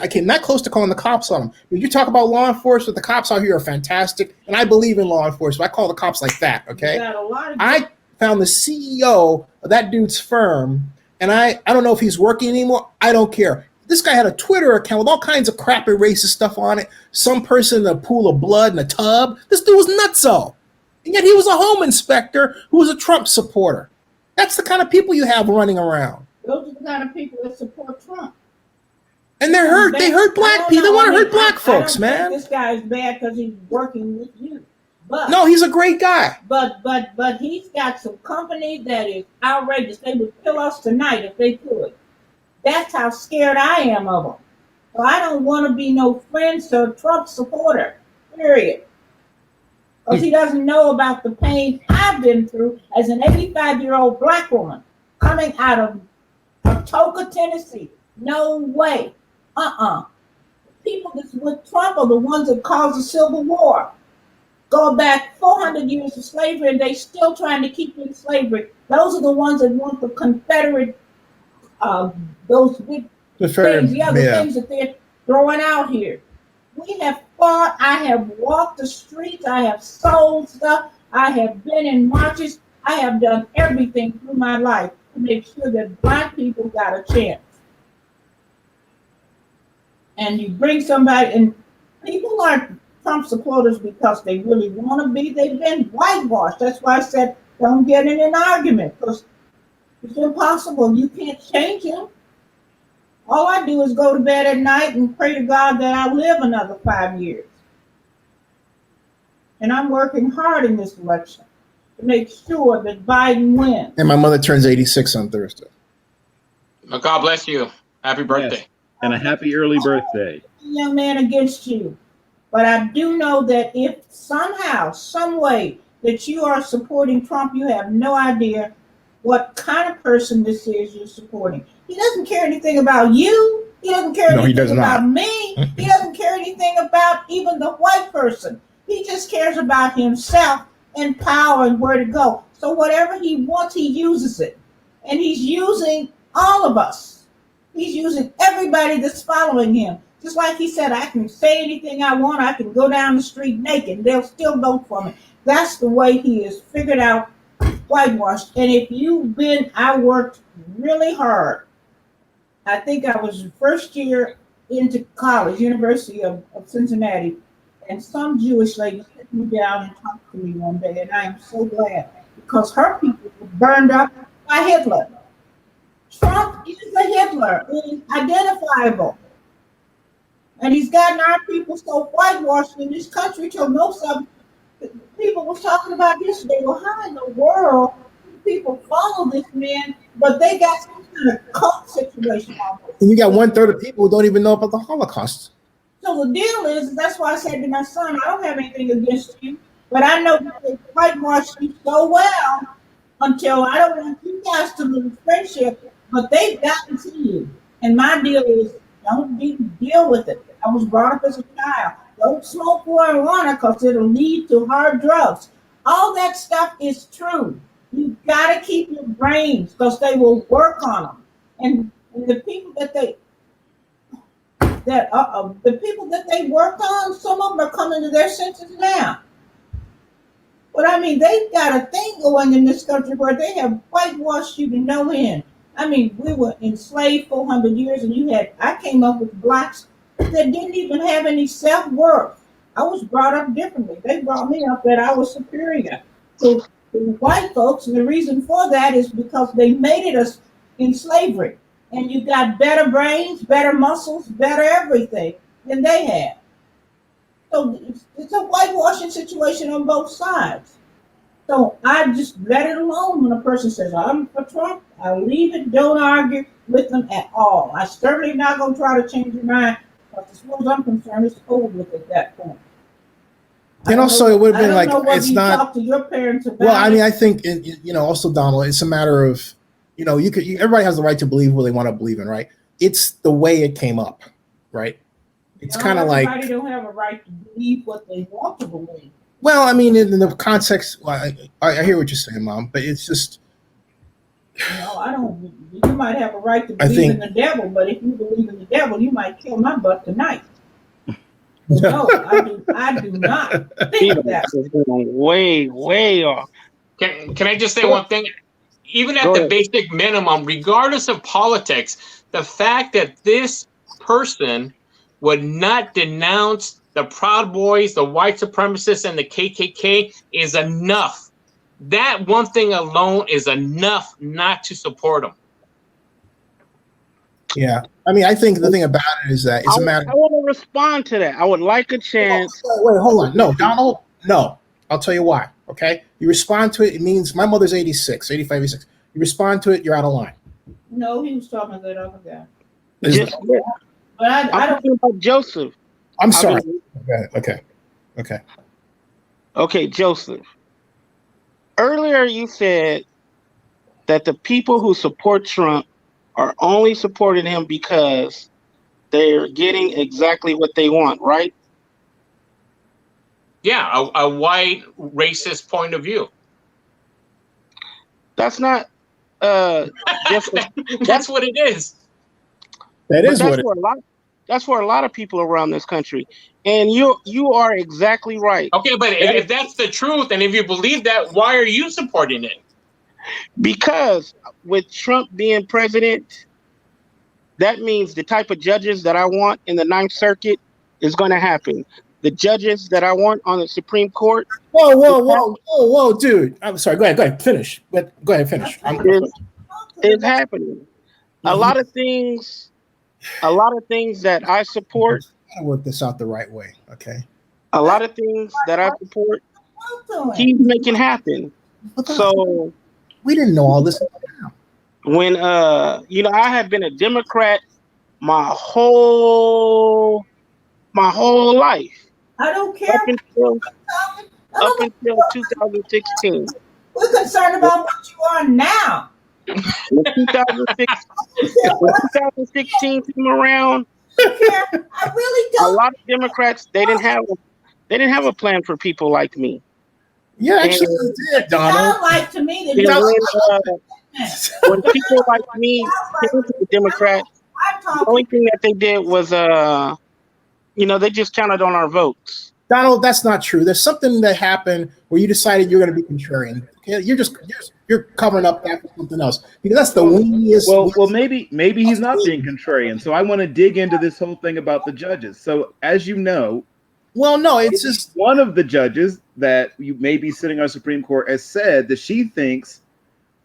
came that close to calling the cops on him. When you talk about law enforcement, the cops out here are fantastic, and I believe in law enforcement. I call the cops like that, okay? I found the CEO of that dude's firm, and I don't know if he's working anymore. I don't care. This guy had a Twitter account with all kinds of crap and racist stuff on it. Some person in a pool of blood in a tub. This dude was nutso. And yet he was a home inspector who was a Trump supporter. That's the kind of people you have running around. Those are the kind of people that support Trump. And they're hurt. They hurt black people. They want to hurt black folks, man. This guy is bad because he's working with you. But no, he's a great guy. But he's got some company that is outrageous. They would kill us tonight if they could. That's how scared I am of them. So I don't want to be no friend to Trump supporter. Period. Because he doesn't know about the pain I've been through as an 85-year-old black woman coming out of Atoka, Tennessee. No way. People that's with Trump are the ones that caused the Civil War. Go back 400 years of slavery, and they still trying to keep in slavery. Those are the ones that want the Confederate, those big things, things that they're throwing out here. We have fought. I have walked the streets. I have sold stuff. I have been in marches. I have done everything through my life to make sure that black people got a chance. And you bring somebody, and people aren't Trump supporters because they really want to be. They've been whitewashed. That's why I said don't get in an argument, because it's impossible. You can't change him. All I do is go to bed at night and pray to God that I live another 5 years. And I'm working hard in this election to make sure that Biden wins. And my mother turns 86 on Thursday. Well, God bless you. Happy birthday. Yes. And a happy early birthday. Young man against you. But I do know that if somehow, some way that you are supporting Trump, you have no idea what kind of person this is you're supporting. He doesn't care anything about you. He doesn't care anything about me. He doesn't care anything about even the white person. He just cares about himself and power and where to go. So whatever he wants, he uses it. And he's using all of us. He's using everybody that's following him. Just like he said, I can say anything I want. I can go down the street naked. They'll still vote for me. That's the way he is figured out, whitewashed. And if you've been, I worked really hard. I think I was first year into college, University of Cincinnati, and some Jewish lady sat me down and talked to me one day, and I am so glad, because her people were burned up by Hitler. Trump is a Hitler. He is identifiable. And he's gotten our people so whitewashed in this country till most of them, people were talking about yesterday, well, how in the world do people follow this man, but they got some kind of cult situation almost. And you got 1/3 of people who don't even know about the Holocaust. So the deal is, that's why I said to my son, I don't have anything against you. But I know they whitewashed you so well until I don't want you guys to lose friendship, but they've gotten to you. And my deal is don't deal with it. I was brought up as a child. Don't smoke marijuana because it'll lead to hard drugs. All that stuff is true. You got to keep your brains because they will work on them. And the people that they work on, some of them are coming to their senses now. But I mean, they've got a thing going in this country where they have whitewashed you to no end. I mean, we were enslaved 400 years, and I came up with blacks that didn't even have any self-worth. I was brought up differently. They brought me up that I was superior to white folks, and the reason for that is because they mated us in slavery. And you got better brains, better muscles, better everything than they had. So it's a whitewashing situation on both sides. So I just let it alone when a person says, I'm for Trump. I leave it, don't argue with them at all. I certainly not going to try to change your mind. But as far as I'm concerned, it's over with at that point. And also, it would have been like, it's not. Talk to your parents about well, I mean, I think, also, Donald, it's a matter of, everybody has the right to believe what they want to believe in, right? It's the way it came up, right? It's kind of like. Everybody don't have a right to believe what they want to believe. Well, I mean, in the context, I hear what you're saying, Mom, but it's just. No, I don't. You might have a right to believe in the devil, but if you believe in the devil, you might kill my butt tonight. No, I do not think that. It's going way, way off. Can I just say one thing? Even at the basic minimum, regardless of politics, the fact that this person would not denounce the Proud Boys, the white supremacists, and the KKK is enough. That one thing alone is enough not to support them. Yeah. I mean, I think the thing about it is that it's a matter. I want to respond to that. I would like a chance. Wait, hold on. No, Donald, no. I'll tell you why, okay? You respond to it, it means my mother's 85, 86. You respond to it, you're out of line. No, he was talking about that other guy. But I don't think about Joseph. I'm sorry. Okay, Joseph. Earlier you said that the people who support Trump are only supporting him because they're getting exactly what they want, right? Yeah, a white racist point of view. That's not just that's what it is. That's for a lot of people around this country. And you are exactly right. Okay, but if that's the truth, and if you believe that, why are you supporting it? Because with Trump being president, that means the type of judges that I want in the Ninth Circuit is going to happen. The judges that I want on the Supreme Court. Whoa, dude. I'm sorry. Go ahead. Finish. Go ahead, finish. It's happening. A lot of things that I support. Gotta work this out the right way, okay? A lot of things that I support, he's making happen. So we didn't know all this. When I have been a Democrat my whole life. I don't care. Up until 2016. We're concerned about what you are now. When 2016 came around, I really don't. a lot of Democrats they didn't have a plan for people like me. Yeah, actually, you did, Donald. Sound like to me that when people like me came to the Democrats, the only thing that they did was they just counted on our votes. Donald, that's not true. There's something that happened where you decided you're going to be contrarian. Okay? You're covering up that for something else because that's the weeniest. Well, maybe he's not being contrarian. So I want to dig into this whole thing about the judges. So as you know, well, no, it's just one of the judges that you may be sitting on Supreme Court has said that she thinks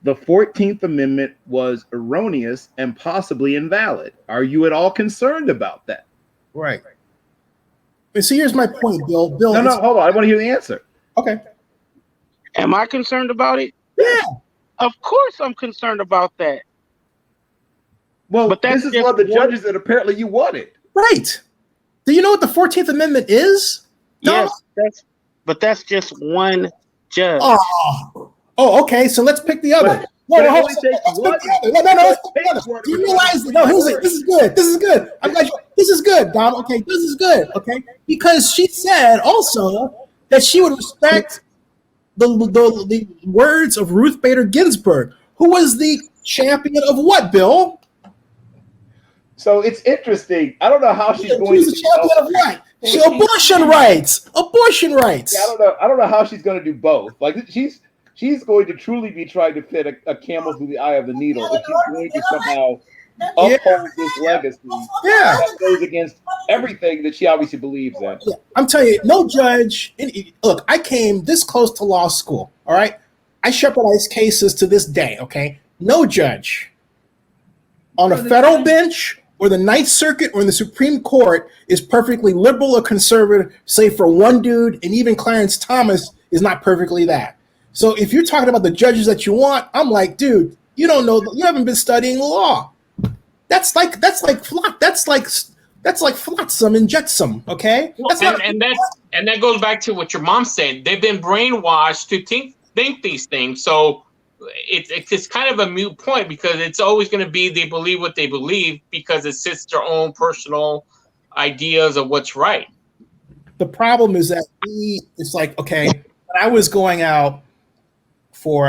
the 14th Amendment was erroneous and possibly invalid. Are you at all concerned about that? Right. And so here's my point, Bill. No, hold on. I want to hear the answer. Okay. Am I concerned about it? Yeah. Of course I'm concerned about that. Well, but this is one of the judges that apparently you wanted. Right. Do you know what the 14th Amendment is? Yes, but that's just one judge. Oh, okay. So let's pick the other. No, let's pick the other. Do you realize? No, this is good. This is good. I'm glad this is good, Dom. Okay, this is good. Okay, because she said also that she would respect the words of Ruth Bader Ginsburg, who was the champion of what, Bill? So it's interesting. I don't know how she's going to. The champion of what? Abortion rights. Abortion rights. Yeah, I don't know how she's going to do both. Like she's going to truly be trying to fit a camel through the eye of the needle if she's going to somehow uphold this legacy. Yeah, that goes against everything that she obviously believes in. Yeah. I'm telling you, no judge. Look, I came this close to law school. All right, I shepherdized cases to this day. Okay, no judge on a federal bench or the Ninth Circuit or in the Supreme Court is perfectly liberal or conservative, save for one dude, and even Clarence Thomas is not perfectly that. So if you're talking about the judges that you want, I'm like, dude, you don't know, you haven't been studying law. That's like flotsam and jetsam, okay? And that goes back to what your mom said. They've been brainwashed to think these things. So it's kind of a moot point because it's always going to be they believe what they believe because it sits their own personal ideas of what's right. The problem is that it's like, okay, when I was going out for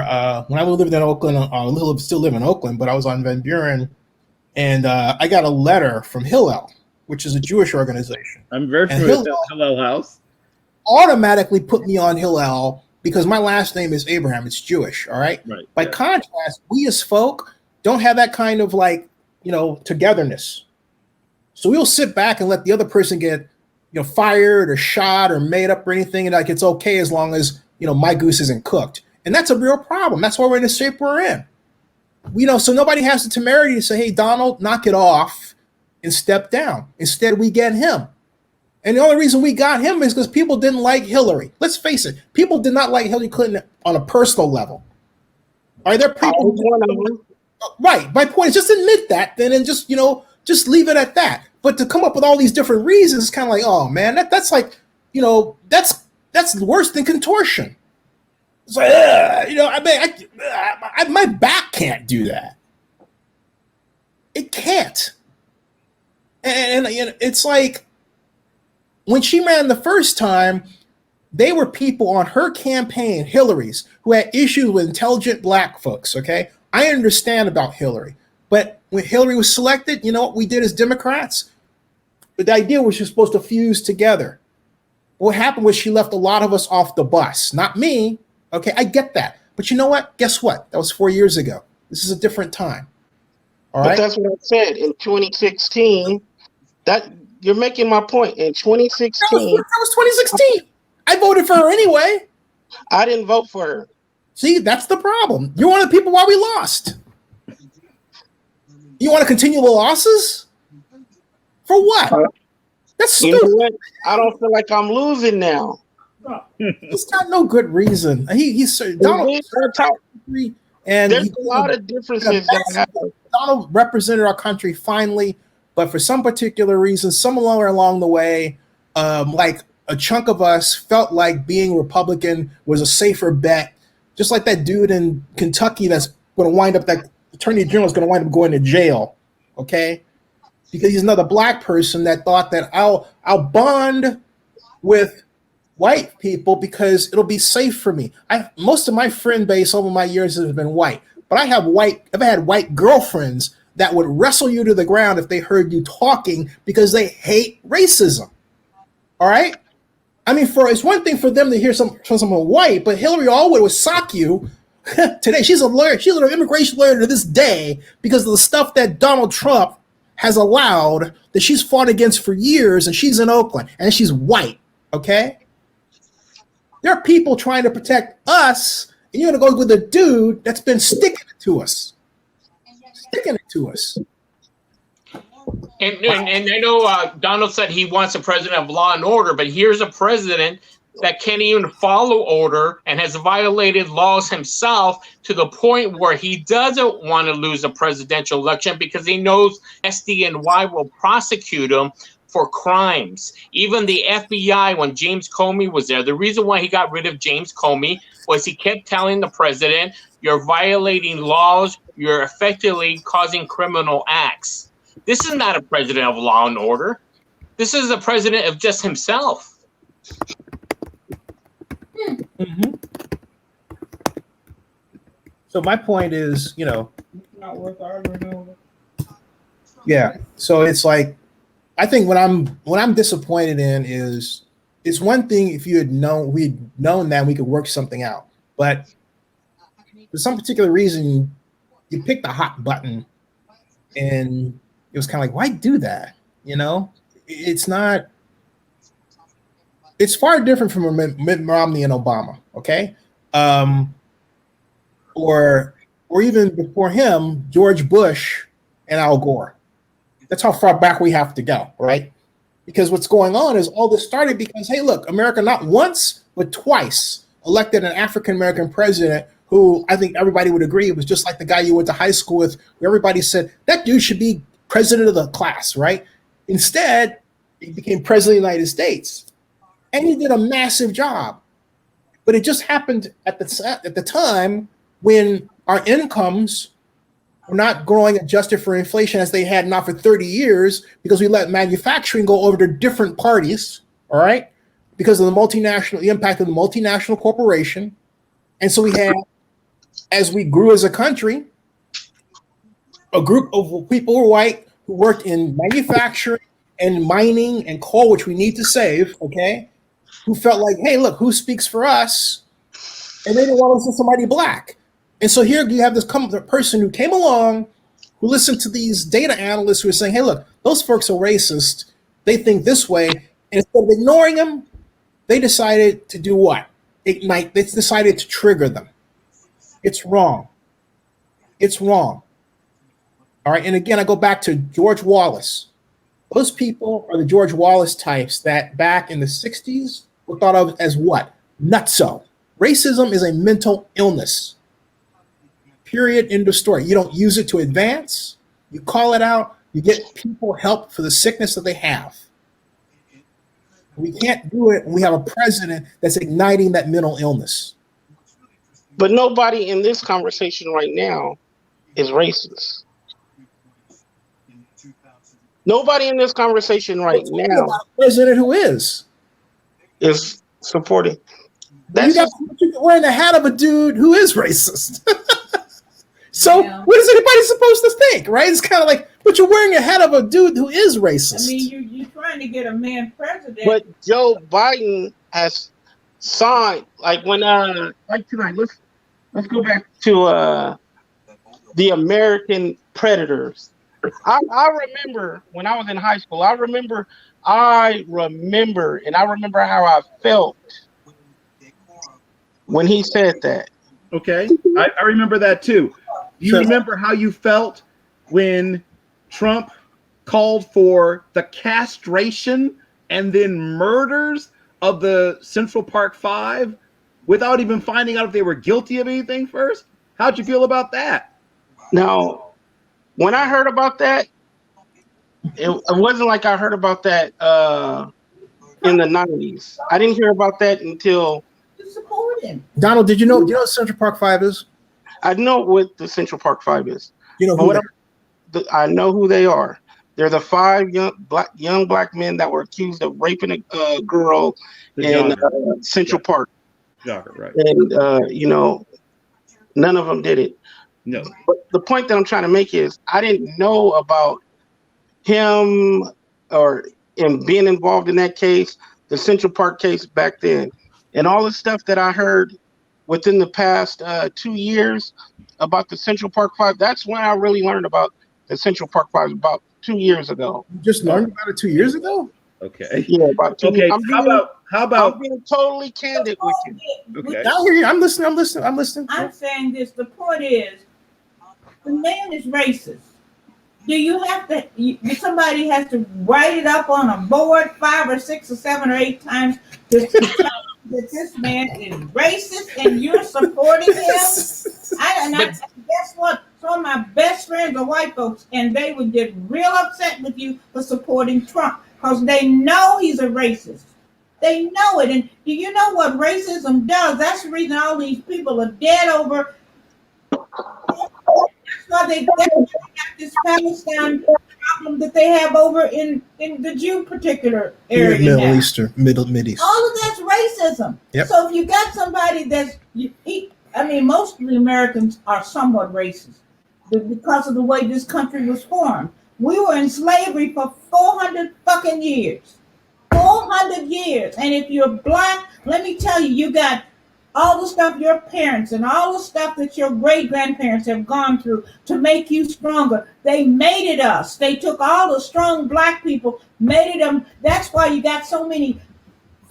when I lived in Oakland, I still live in Oakland, but I was on Van Buren, and I got a letter from Hillel, which is a Jewish organization. I'm very familiar with Hillel House. Automatically put me on Hillel because my last name is Abraham. It's Jewish, all right? Right. By contrast, we as folk don't have that kind of togetherness. So we'll sit back and let the other person get, fired or shot or made up or anything, and like it's okay as long as, my goose isn't cooked. And that's a real problem. That's why we're in the shape we're in. So nobody has the temerity to say, hey, Donald, knock it off and step down. Instead, we get him. And the only reason we got him is because people didn't like Hillary. Let's face it. People did not like Hillary Clinton on a personal level. Are there people? Right. My point is just admit that then and just leave it at that. But to come up with all these different reasons, it's kind of like, oh, man, that's like, that's worse than contortion. It's like, my back can't do that. It can't. And it's like, when she ran the first time, they were people on her campaign, Hillary's, who had issues with intelligent black folks, okay? I understand about Hillary. But when Hillary was selected, you know what we did as Democrats? The idea was she was supposed to fuse together. What happened was she left a lot of us off the bus. Not me, okay? I get that. But you know what? Guess what? That was 4 years ago. This is a different time. All right? But that's what I said. In 2016, you're making my point. In 2016. That was 2016. I voted for her anyway. I didn't vote for her. See, that's the problem. You're one of the people why we lost. You want to continue the losses? For what? That's stupid. You know what? I don't feel like I'm losing now. He's got no good reason. He's Donald. And there's a lot of differences that happen. Donald represented our country finely. But for some particular reason, somewhere along the way, like a chunk of us felt like being Republican was a safer bet. Just like that dude in Kentucky that's going to wind up, that attorney general is going to wind up going to jail, okay? Because he's another black person that thought that I'll bond with white people because it'll be safe for me. Most of my friend base over my years has been white, but I've had white girlfriends that would wrestle you to the ground if they heard you talking because they hate racism. All right? I mean, it's one thing for them to hear someone white, but Hillary Alwood would sock you today. She's a lawyer. She's an immigration lawyer to this day because of the stuff that Donald Trump has allowed that she's fought against for years, and she's in Oakland, and she's white, okay? There are people trying to protect us, and you're going to go with a dude that's been sticking it to us. And I know Donald said he wants a president of law and order, but here's a president that can't even follow order and has violated laws himself to the point where he doesn't want to lose a presidential election because he knows SDNY will prosecute him for crimes. Even the FBI, when James Comey was there, the reason why he got rid of James Comey was he kept telling the president, you're violating laws, you're effectively causing criminal acts. This is not a president of law and order. This is a president of just himself. Mm-hmm. So my point is, Not worth arguing over. yeah. So it's like, I think what I'm disappointed in is, it's one thing if we'd known that we could work something out, but for some particular reason, you picked the hot button, and it was kind of like, why do that? It's not. It's far different from Mitt Romney and Obama, okay, or even before him, George Bush and Al Gore. That's how far back we have to go, right? Because what's going on is all this started because, hey, look, America not once but twice elected an African-American president who I think everybody would agree was just like the guy you went to high school with, where everybody said, that dude should be president of the class, right? Instead, he became president of the United States. And he did a massive job. But it just happened at the time when our incomes were not growing adjusted for inflation as they had not for 30 years, because we let manufacturing go over to different parties, all right? Because of the impact of the multinational corporation. And so we had, as we grew as a country, a group of people who were white who worked in manufacturing and mining and coal, which we need to save, okay? Who felt like, hey, look, who speaks for us? And they didn't want to listen to somebody black. And so here you have this person who came along, who listened to these data analysts who were saying, hey, look, those folks are racist. They think this way. And instead of ignoring them, they decided to do what? Ignite. They decided to trigger them. It's wrong. It's wrong. All right. And again, I go back to George Wallace. Those people are the George Wallace types that back in the 60s were thought of as what? Nutso. Racism is a mental illness. Period. End of story. You don't use it to advance. You call it out. You get people help for the sickness that they have. We can't do it when we have a president that's igniting that mental illness. But nobody in this conversation right now is racist. Nobody in this conversation right now about a president who is supporting. You're wearing the hat of a dude who is racist. So what is anybody supposed to think, right? It's kind of like, but you're wearing a hat of a dude who is racist. I mean, you're trying to get a man president. But Joe Biden has signed, like when like tonight. Let's go back to the American Predators. I remember when I was in high school. I remember how I felt when he said that. Okay, I remember that too. Do you remember how you felt when Trump called for the castration and then murders of the Central Park Five without even finding out if they were guilty of anything first? How'd you feel about that? Now, when I heard about that, it wasn't like I heard about that in the 90s. I didn't hear about that until... Support him. Donald, do you know what Central Park 5 is? I know what the Central Park 5 is. You know who I know who they are. They're the 5 young black men that were accused of raping a girl in Central Park. Jogger, right. And none of them did it. No. But the point that I'm trying to make is I didn't know about him or him being involved in that case, the Central Park case back then. And all the stuff that I heard within the past 2 years about the Central Park 5, that's when I really learned about the Central Park 5, about 2 years ago. You just learned about it 2 years ago? Okay. Yeah, about 2 okay. years. How about I'm being totally candid with you. Okay. I hear you. I'm listening. I'm saying this. The point is, the man is racist. Do you have to? Somebody has to write it up on a board 5 or 6 or 7 or 8 times to tell that this man is racist and you're supporting him? Guess what? Some of my best friends are white folks, and they would get real upset with you for supporting Trump. because they know he's a racist. They know it. And do you know what racism does? That's the reason all these people are dead over. That's why they got this Palestine problem that they have over in the Jew particular area. Middle East. All of that's racism. Yep. So if you got somebody most of the Americans are somewhat racist because of the way this country was formed. We were in slavery for 400 fucking years. 400 years. And if you're black, let me tell you, you got all the stuff your parents and all the stuff that your great-grandparents have gone through to make you stronger. They mated us. They took all the strong black people, mated them. That's why you got so many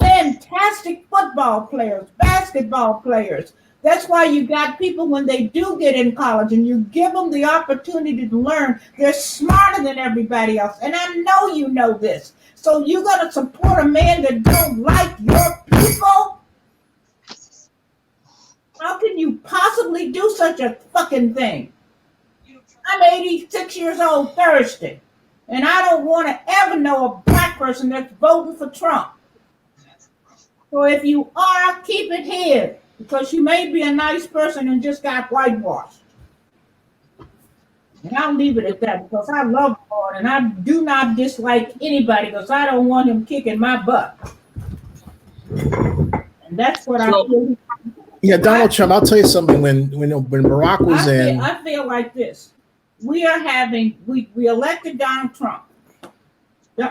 fantastic football players, basketball players. That's why you got people when they do get in college and you give them the opportunity to learn, they're smarter than everybody else. And I know you know this. So you're going to support a man that don't like your people? How can you possibly do such a fucking thing? I'm 86 years old Thursday, and I don't want to ever know a black person that's voting for Trump. So if you are, keep it here, because you may be a nice person and just got whitewashed. And I'll leave it at that, because I love the Lord, and I do not dislike anybody, because I don't want him kicking my butt. And that's what I feel. Yeah, Donald Trump. I'll tell you something. When Barack was in, I feel like this. We elected Donald Trump,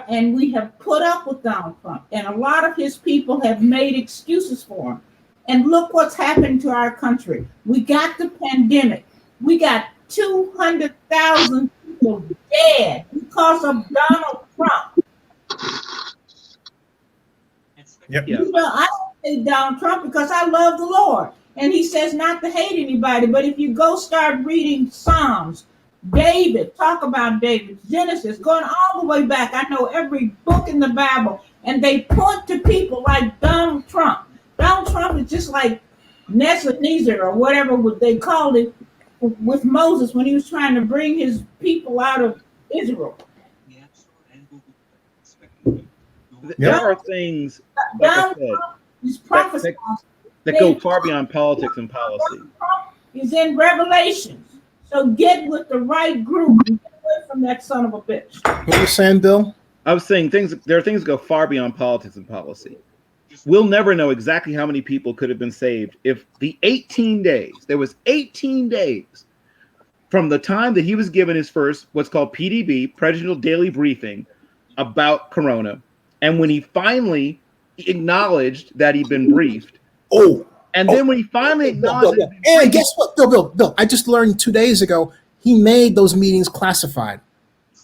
and we have put up with Donald Trump, and a lot of his people have made excuses for him. And look what's happened to our country. We got the pandemic. We got 200,000 people dead because of Donald Trump. Yep. You know, I don't hate Donald Trump because I love the Lord. And he says not to hate anybody. But if you go start reading Psalms, David, talk about David, Genesis, going all the way back. I know every book in the Bible. And they point to people like Donald Trump. Donald Trump is just like Nebuchadnezzar or whatever they called it with Moses when he was trying to bring his people out of Israel. There are things like I said, that go far beyond politics and policy. Is in Revelations. So get with the right group and get away from that son of a bitch. What are you saying, Bill? I was saying there are things that go far beyond politics and policy. We'll never know exactly how many people could have been saved if there was 18 days from the time that he was given his first, what's called PDB, Presidential Daily Briefing, about Corona, and when he finally acknowledged that he'd been briefed. And then when he finally acknowledged it. And guess what, Bill, I just learned 2 days ago, he made those meetings classified.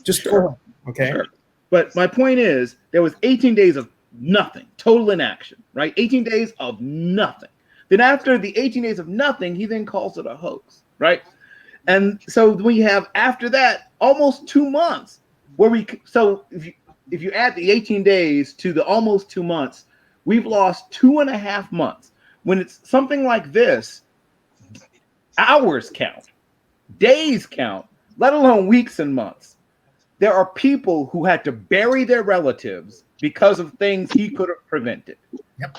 Just okay. Sure. But my point is, there was 18 days of nothing, total inaction, right? 18 days of nothing. Then after the 18 days of nothing, he then calls it a hoax, right? And so we have after that almost 2 months where if you add the 18 days to the almost 2 months, we've lost 2.5 months. When it's something like this, hours count, days count, let alone weeks and months. There are people who had to bury their relatives because of things he could have prevented. Yep.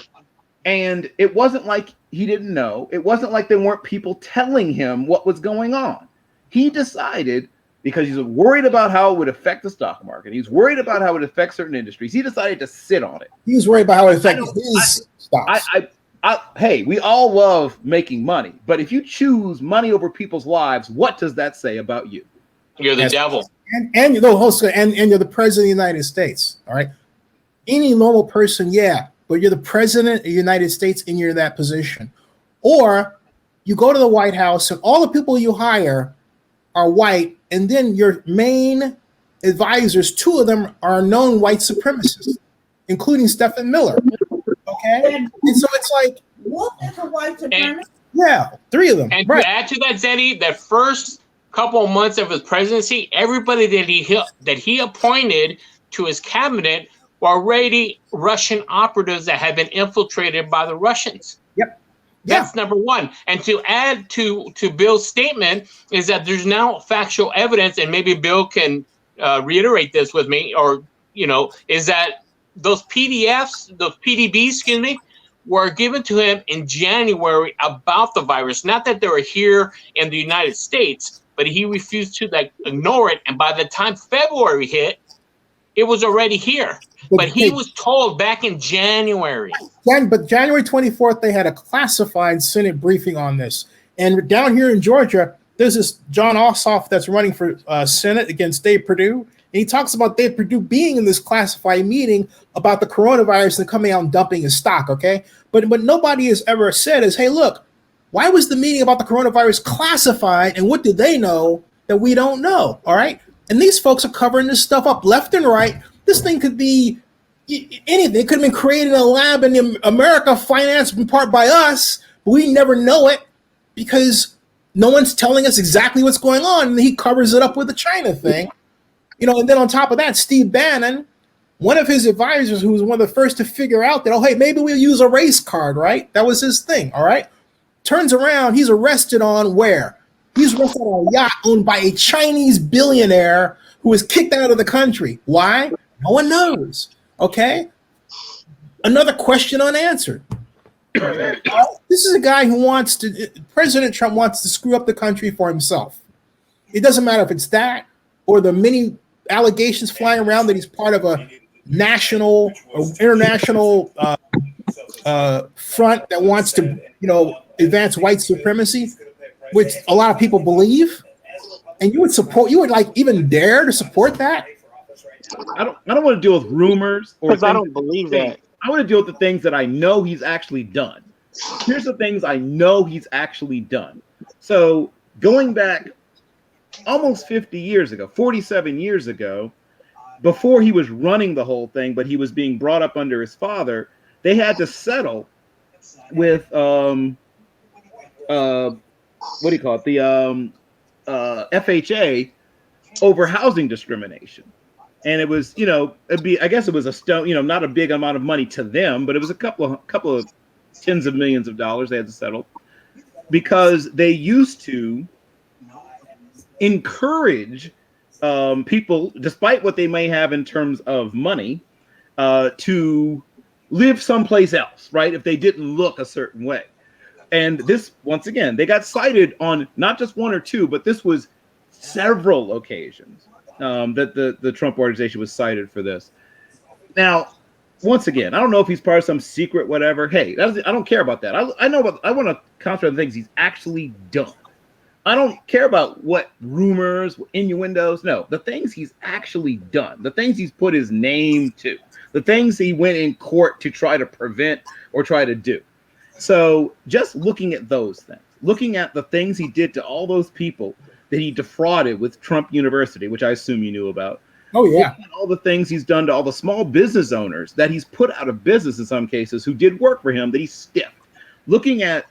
And it wasn't like he didn't know. It wasn't like there weren't people telling him what was going on. He decided, because he's worried about how it would affect the stock market, he's worried about how it would affect certain industries, he decided to sit on it. He was worried about how it affected his stocks. Hey, we all love making money, but if you choose money over people's lives, what does that say about you? You're the devil. And you're the host, and you're the president of the United States. All right. Any normal person, yeah, but you're the president of the United States and you're in that position. Or you go to the White House and all the people you hire are white, and then your main advisors, 2 of them are known white supremacists, including Stephen Miller. Okay, and so it's like, what is a white supremacist? Yeah, 3 of them. And to add to that, Zennie, the first couple of months of his presidency, everybody that he appointed to his cabinet were already Russian operatives that had been infiltrated by the Russians. Yep. That's number one. And to add to Bill's statement is that there's now factual evidence, and maybe Bill can reiterate this with me or is that those PDFs, those PDBs, excuse me, were given to him in January about the virus. Not that they were here in the United States, but he refused to ignore it. And by the time February hit, it was already here. But he was told back in January. But January 24th, they had a classified Senate briefing on this. And down here in Georgia, there's this John Ossoff that's running for Senate against Dave Perdue. And he talks about Dave Perdue being in this classified meeting about the coronavirus and coming out and dumping his stock, okay? But what nobody has ever said is, hey, look, why was the meeting about the coronavirus classified, and what did they know that we don't know, all right? And these folks are covering this stuff up left and right. This thing could be anything. It could have been created in a lab in America, financed in part by us, but we never know it because no one's telling us exactly what's going on, and he covers it up with the China thing. And then on top of that, Steve Bannon, one of his advisors, who was one of the first to figure out that, oh, hey, maybe we'll use a race card, right? That was his thing, all right? Turns around, he's arrested on where? He's arrested on a yacht owned by a Chinese billionaire who was kicked out of the country. Why? No one knows, okay? Another question unanswered. This is a guy who President Trump wants to screw up the country for himself. It doesn't matter if it's that or the many allegations flying around that he's part of a national or international front that wants to, advance white supremacy, which a lot of people believe. And you would even dare to support that? I don't want to deal with rumors because I don't believe that. I want to deal with the things that I know he's actually done. Here's the things I know he's actually done. So going back almost 50 years ago, 47 years ago, before he was running the whole thing, but he was being brought up under his father, they had to settle with what do you call it? The FHA over housing discrimination. And it was, I guess it was a stone, not a big amount of money to them, but it was a couple of tens of millions of dollars they had to settle because they used to encourage people, despite what they may have in terms of money, to live someplace else, right? If they didn't look a certain way. And this, once again, they got cited on not just one or two, but this was several occasions that the Trump organization was cited for this. Now, once again, I don't know if he's part of some secret whatever. Hey, I don't care about that. I want to concentrate on the things he's actually done. I don't care about what rumors, innuendos. No, the things he's actually done, the things he's put his name to, the things he went in court to try to prevent or try to do. So just looking at those things, looking at the things he did to all those people that he defrauded with Trump University, which I assume you knew about. Oh, yeah. All the things he's done to all the small business owners that he's put out of business in some cases who did work for him that he stiffed. Looking at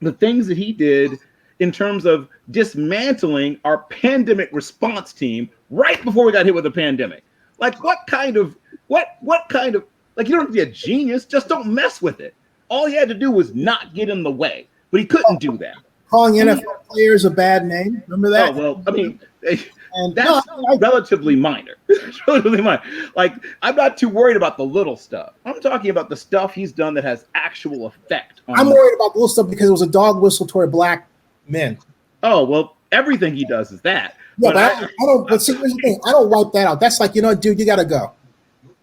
the things that he did in terms of dismantling our pandemic response team right before we got hit with the pandemic. Like what kind of, like you don't have to be a genius, just don't mess with it. All he had to do was not get in the way, but he couldn't do that. Calling NFL players a bad name, remember that? Oh, well, I mean, that's relatively minor. It's relatively minor. Like, I'm not too worried about the little stuff. I'm talking about the stuff he's done that has actual effect on I'm worried about the little stuff because it was a dog whistle toward black men. Oh, well, everything he does is that. Yeah, but I don't, but see, here's the thing. I don't wipe that out. That's like, dude, you got to go.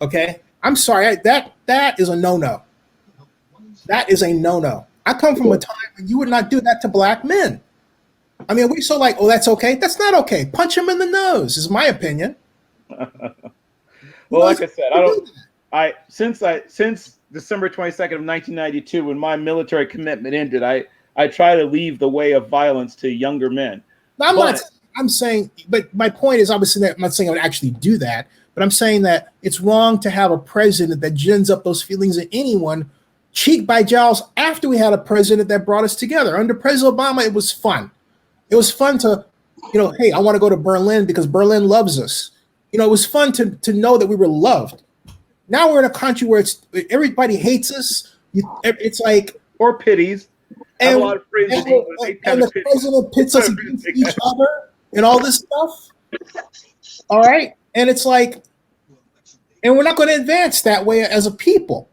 Okay? I'm sorry. That is a no-no. That is a no-no. I come from a time when you would not do that to black men. I mean, are we so like, oh, that's okay? That's not okay. Punch him in the nose, is my opinion. Well, like I said, since December 22nd of 1992, when my military commitment ended, I try to leave the way of violence to younger men. No, I'm saying, but my point is, I'm not saying I would actually do that, but I'm saying that it's wrong to have a president that gins up those feelings in anyone cheek by jowls after we had a president that brought us together. Under President Obama, it was fun. It was fun to, hey, I want to go to Berlin because Berlin loves us. It was fun to know that we were loved. Now we're in a country where everybody hates us. It's like, or pities. And the president pits us against each other and all this stuff. All right. And it's like, And we're not going to advance that way as a people.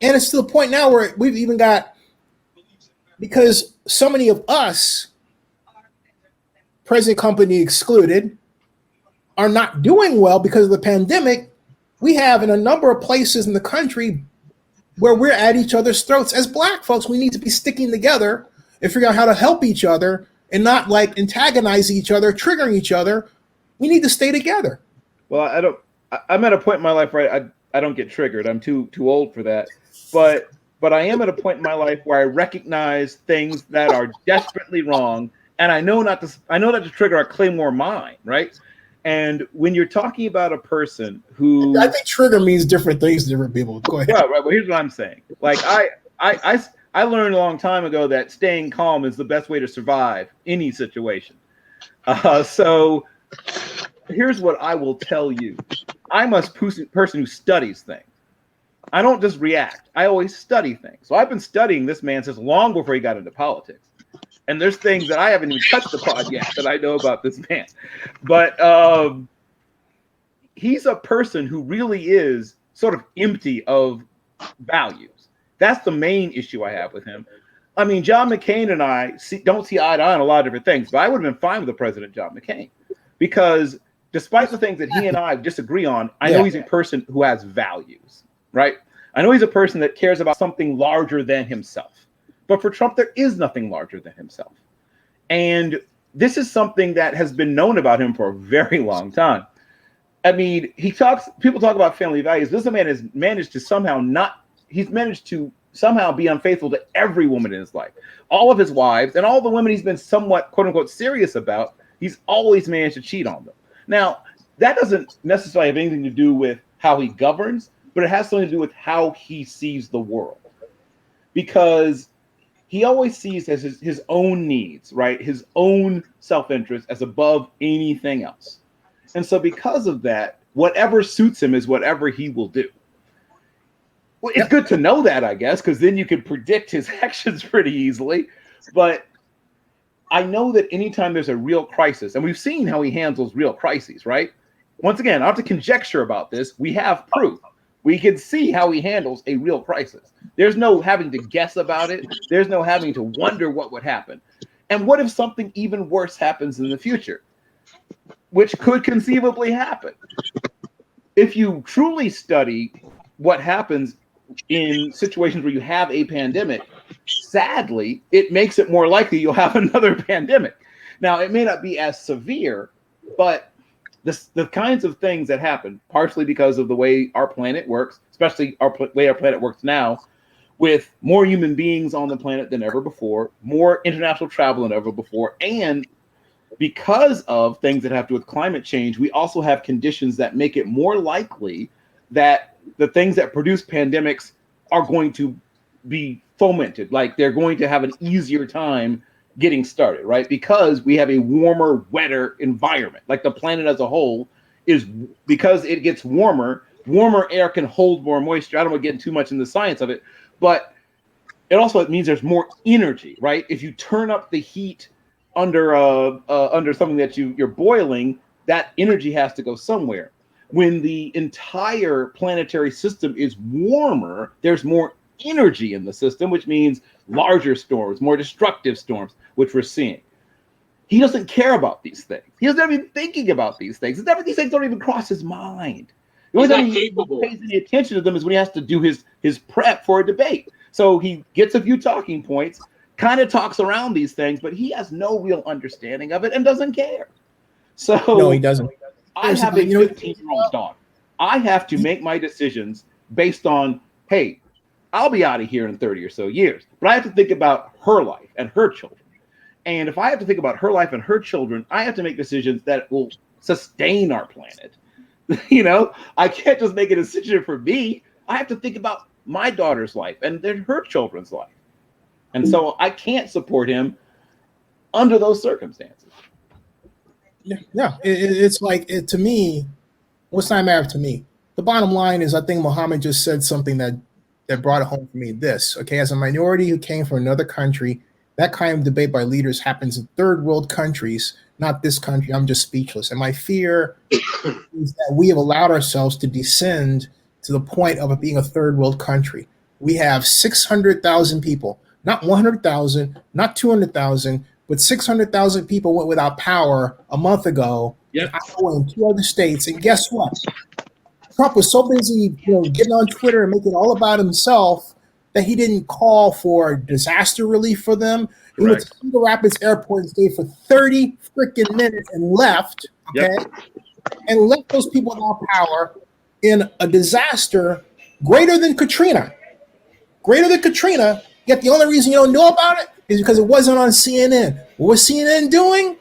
And it's to the point now where we've even got, because so many of us, present company excluded, are not doing well because of the pandemic. We have in a number of places in the country where we're at each other's throats. As Black folks, we need to be sticking together and figure out how to help each other and not like antagonize each other, triggering each other. We need to stay together. Well, I'm at a point in my life where I don't get triggered. I'm too old for that. But I am at a point in my life where I recognize things that are desperately wrong, and I know not to trigger a Claymore mind, right? And when you're talking about a person who, I think trigger means different things to different people. Go ahead. Right. Well, here's what I'm saying. Like I learned a long time ago that staying calm is the best way to survive any situation. So here's what I will tell you. I'm a person who studies things. I don't just react. I always study things. So I've been studying this man since long before he got into politics. And there's things that I haven't even touched upon yet that I know about this man. But he's a person who really is sort of empty of values. That's the main issue I have with him. I mean, John McCain and I don't see eye to eye on a lot of different things, but I would have been fine with the President John McCain because despite the things that he and I disagree on, I know he's a person who has values, right? I know he's a person that cares about something larger than himself. But for Trump, there is nothing larger than himself. And this is something that has been known about him for a very long time. I mean, people talk about family values. This man has managed to somehow be unfaithful to every woman in his life. All of his wives and all the women he's been somewhat, quote unquote, serious about, he's always managed to cheat on them. Now, that doesn't necessarily have anything to do with how he governs, but it has something to do with how he sees the world. Because he always sees as his own needs, right? His own self-interest as above anything else. And so because of that, whatever suits him is whatever he will do. Well, it's good to know that, I guess, because then you can predict his actions pretty easily. But I know that anytime there's a real crisis, and we've seen how he handles real crises, right? Once again, I don't have to conjecture about this. We have proof. We can see how he handles a real crisis. There's no having to guess about it. There's no having to wonder what would happen. And what if something even worse happens in the future, which could conceivably happen? If you truly study what happens in situations where you have a pandemic, sadly, it makes it more likely you'll have another pandemic. Now, it may not be as severe, but the kinds of things that happen, partially because of the way our planet works, especially way our planet works now, with more human beings on the planet than ever before, more international travel than ever before, and because of things that have to do with climate change, we also have conditions that make it more likely that the things that produce pandemics are going to be fomented, like they're going to have an easier time getting started, right? Because we have a warmer, wetter environment. Like the planet as a whole is, because it gets warmer air can hold more moisture. I don't want to get too much in the science of it, but it also means there's more energy, right? If you turn up the heat under something that you're boiling, that energy has to go somewhere. When the entire planetary system is warmer, there's more energy in the system, which means larger storms, more destructive storms, which we're seeing. He doesn't care about these things. He's not even thinking about these things. These things don't even cross his mind. The only time he pays any attention to them is when he has to do his prep for a debate. So he gets a few talking points, kind of talks around these things, but he has no real understanding of it and doesn't care. So no, he doesn't. I have a 15-year-old daughter. I have to make my decisions based on, hey, I'll be out of here in 30 or so years, but I have to think about her life and her children. And if I have to think about her life and her children, I have to make decisions that will sustain our planet. You know, I can't just make a decision for me. I have to think about my daughter's life and then her children's life. And so I can't support him under those circumstances. Yeah, it's like, to me, what's not matter to me? The bottom line is, I think Muhammad just said something that brought it home for me. This, okay, as a minority who came from another country, that kind of debate by leaders happens in third world countries not this country. I'm just speechless. And my fear is that we have allowed ourselves to descend to the point of it being a third world country. We have 600,000 people, not 100,000, not 200,000, but 600,000 people went without power a month ago in Iowa and 2 other states. And guess what? Trump was so busy, getting on Twitter and making it all about himself that he didn't call for disaster relief for them. He went to Cedar Rapids Airport and stayed for 30 freaking minutes and left, and left those people without power in a disaster greater than Katrina. Greater than Katrina, yet the only reason you don't know about it is because it wasn't on CNN. What was CNN doing?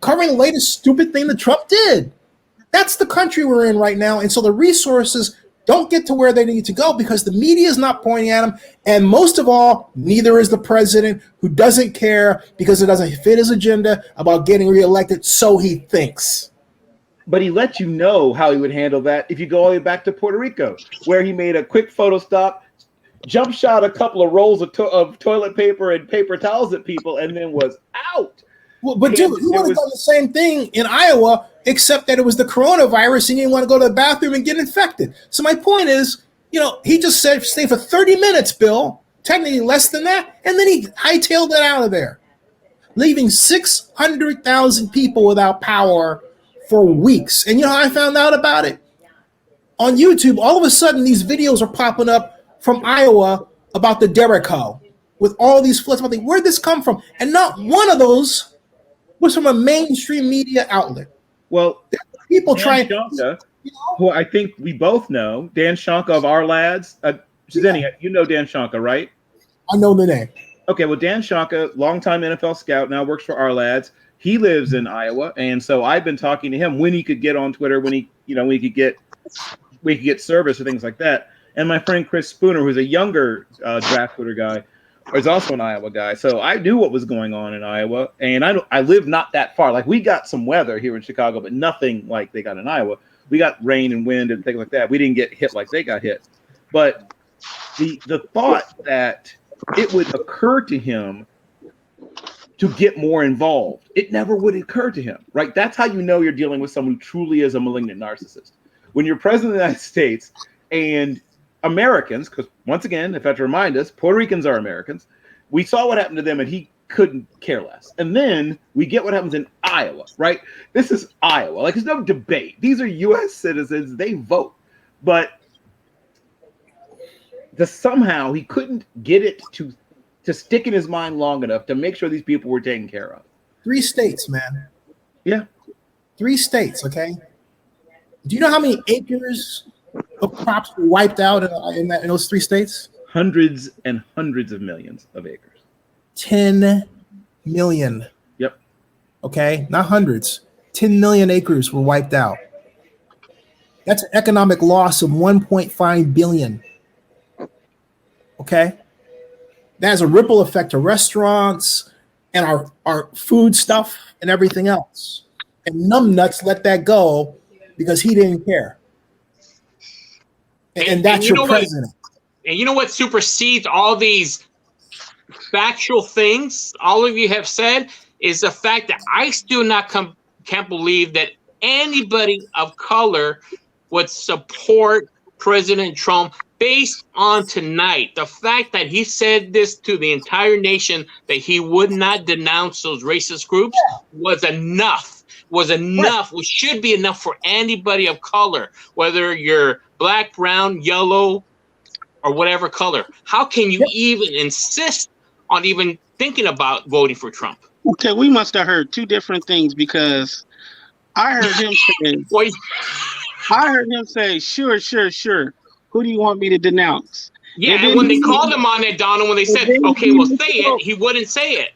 Covering the latest stupid thing that Trump did. That's the country we're in right now. And so the resources don't get to where they need to go because the media is not pointing at them. And most of all, neither is the president, who doesn't care because it doesn't fit his agenda about getting reelected, so he thinks. But he let you know how he would handle that if you go all the way back to Puerto Rico, where he made a quick photo stop, jump shot a couple of rolls of toilet paper and paper towels at people, and then was out. Well, but dude, he would have done the same thing in Iowa, except that it was the coronavirus and he didn't want to go to the bathroom and get infected. So my point is, he just said stay for 30 minutes, Bill, technically less than that, and then he hightailed it out of there, leaving 600,000 people without power for weeks. And you know how I found out about it? On YouTube, all of a sudden these videos are popping up from Iowa about the Jericho with all these floods. Where'd this come from? And not one of those was from a mainstream media outlet. Well, people Dan Shonka, who I think we both know, Dan Shonka of Our Lads. Zennie, you know Dan Shonka, right? I know the name. Okay, well, Dan Shonka, longtime NFL scout, now works for Our Lads. He lives in Iowa, and so I've been talking to him when he could get on Twitter, when he could get service or things like that. And my friend Chris Spooner, who's a younger draft Twitter guy, is also an Iowa guy. So I knew what was going on in Iowa, and I live not that far. Like, we got some weather here in Chicago, but nothing like they got in Iowa. We got rain and wind and things like that. We didn't get hit like they got hit. But the thought that it would occur to him to get more involved, it never would occur to him, right? That's how you know you're dealing with someone who truly is a malignant narcissist. When you're president of the United States and Americans, because once again, if I have to remind us, Puerto Ricans are Americans. We saw what happened to them and he couldn't care less. And then we get what happens in Iowa, right? This is Iowa. Like, there's no debate. These are U.S. citizens. They vote. But somehow he couldn't get it to stick in his mind long enough to make sure these people were taken care of. 3 states, man. Yeah. 3 states, okay? Do you know how many acres of crops were wiped out in those 3 states? Hundreds and hundreds of millions of acres. 10 million. Yep. Okay, not hundreds. 10 million acres were wiped out. That's an economic loss of 1.5 billion. Okay? That has a ripple effect to restaurants and our food stuff and everything else. And numbnuts let that go because he didn't care. And that's your president. And you know what supersedes all these factual things all of you have said is the fact that I still can't believe that anybody of color would support President Trump based on tonight. The fact that he said this to the entire nation, that he would not denounce those racist groups, was enough. Which should be enough for anybody of color, whether you're black, brown, yellow, or whatever color. How can you even insist on even thinking about voting for Trump? Okay, we must have heard 2 different things, because I heard him say, sure. Who do you want me to denounce? Yeah, and when they called him on it, Donald, when they said, okay, well, say it, he wouldn't say it.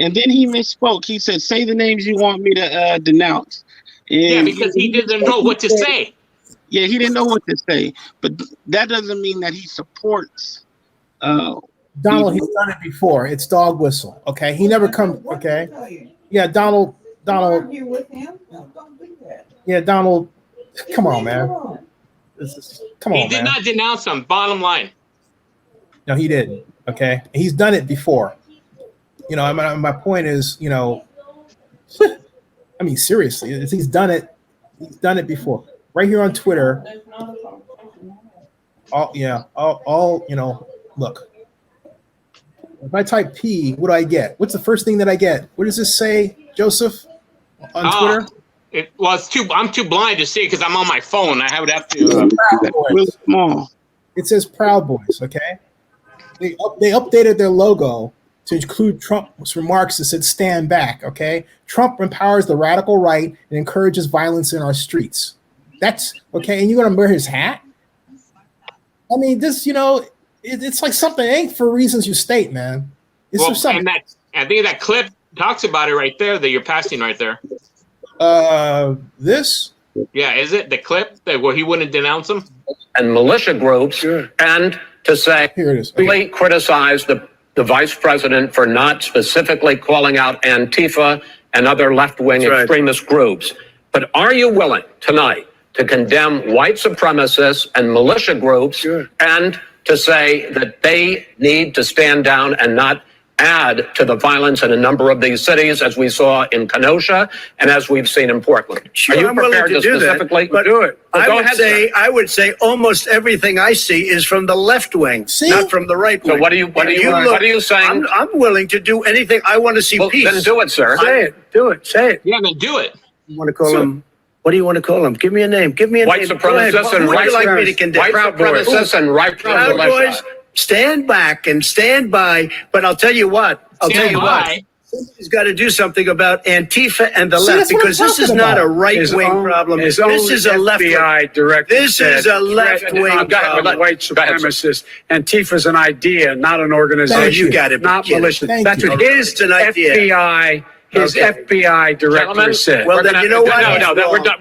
And then he misspoke. He said, say the names you want me to denounce. And yeah, because he didn't know what to say. Yeah, he didn't know what to say. But that doesn't mean that he supports. Donald, he's done it before. It's dog whistle. Okay, he never comes. Okay, yeah, Donald. Argue with him? No, don't do that. Yeah, Donald. Come on, man. Come on, He did not denounce him. Bottom line. No, he didn't. Okay, he's done it before. My point is, I mean, seriously, he's done it. He's done it before. Right here on Twitter. All look. If I type P, what do I get? What's the first thing that I get? What does this say, Joseph, on Twitter? I'm too blind to see because I'm on my phone. I would have to. Really small. It says Proud Boys. Okay, they updated their logo to include Trump's remarks that said "Stand back." Okay, Trump empowers the radical right and encourages violence in our streets. That's okay, and you're gonna wear his hat? I mean, this, it's like something ain't for reasons you state, man. Something. And I think that clip talks about it right there that you're passing right there. This? Yeah, is it the clip where he wouldn't denounce them? And militia groups, and to say, here it is. Really criticize the vice president for not specifically calling out Antifa and other left-wing extremist groups. But are you willing tonight to condemn white supremacists and militia groups and to say that they need to stand down and not add to the violence in a number of these cities, as we saw in Kenosha and as we've seen in Portland? Sure, are you I'm willing prepared to do specifically that, but do it? Well, I would say almost everything I see is from the left wing, not from the right wing. So what are you saying? I'm willing to do anything. I want to see peace. Then do it, sir. Say it. Do it. Say it. Yeah, then do it. You want to call him? What do you want to call him? Give me a name. Give me a white name. Supremacists and white supremacists and right Proud Boys. Stand back and stand by. But I'll tell you what. Somebody's got to do something about Antifa and the left, because this is not a right-wing problem. This is a left-wing. This is a left-wing problem. White supremacists. Antifa's an idea, not an organization. You got it. Not militia. That's what his FBI. His FBI director said. Well, then you know what? No, we're done.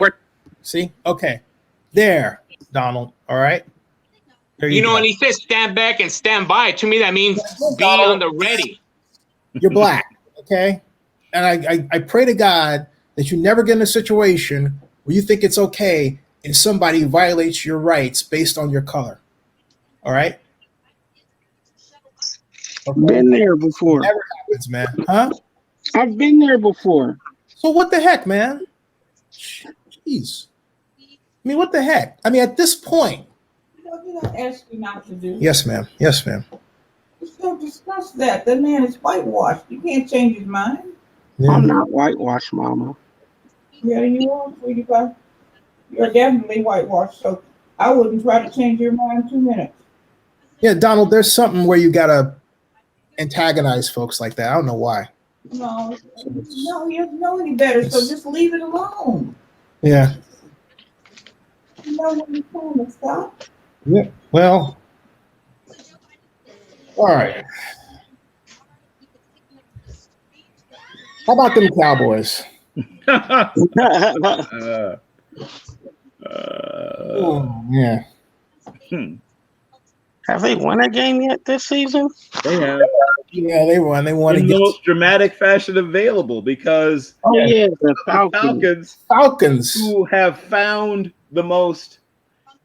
See? Okay. There, Donald. All right. There you know, go. when he says stand back and stand by, to me that means be on the ready. You're black, okay? And I pray to God that you never get in a situation where you think it's okay if somebody violates your rights based on your color. All right? Okay. Been there before. Never happens, man. Huh? I've been there before. So what the heck, man? Jeez. I mean, what the heck? I mean, at this point. Did I ask you not to do? Yes, ma'am. Yes, ma'am. Just don't discuss that. That man is whitewashed. You can't change his mind. Yeah. I'm not whitewashed, Mama. Yeah, you are, sweetie pie. You're definitely whitewashed, so I wouldn't try to change your mind in 2 minutes. Yeah, Donald, there's something where you gotta antagonize folks like that. I don't know why. No, you don't know any better, so just leave it alone. Yeah. You know when you're trying to stop? Yeah. Well, all right. How about them Cowboys? Oh, yeah. Have they won a game yet this season? They have. Yeah, they won. They won in the most dramatic fashion available because the Falcons who have found the most.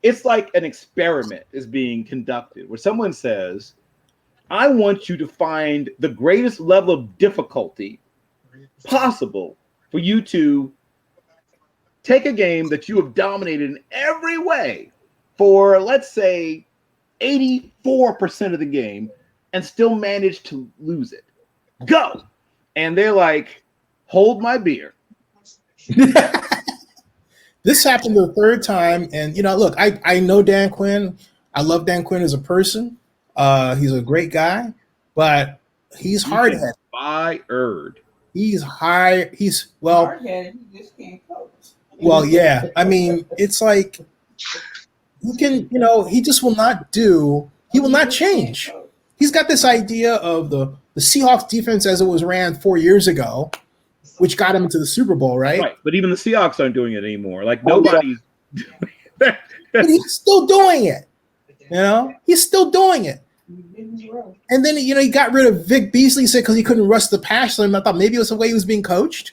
It's like an experiment is being conducted where someone says, I want you to find the greatest level of difficulty possible for you to take a game that you have dominated in every way for, let's say, 84% of the game and still manage to lose it. Go. And they're like, hold my beer. This happened the third time. And, look, I know Dan Quinn. I love Dan Quinn as a person. He's a great guy, but he's hard-headed. Fired. He's hard-headed. He just can't coach. Well, yeah. I mean, it's like he can, he just will not he will not change. He's got this idea of the Seahawks defense as it was ran 4 years ago, which got him into the Super Bowl, right? Right. But even the Seahawks aren't doing it anymore. Like nobody's but he's still doing it. He's still doing it. And then, he got rid of Vic Beasley, said because he couldn't rush the passer. And I thought maybe it was the way he was being coached.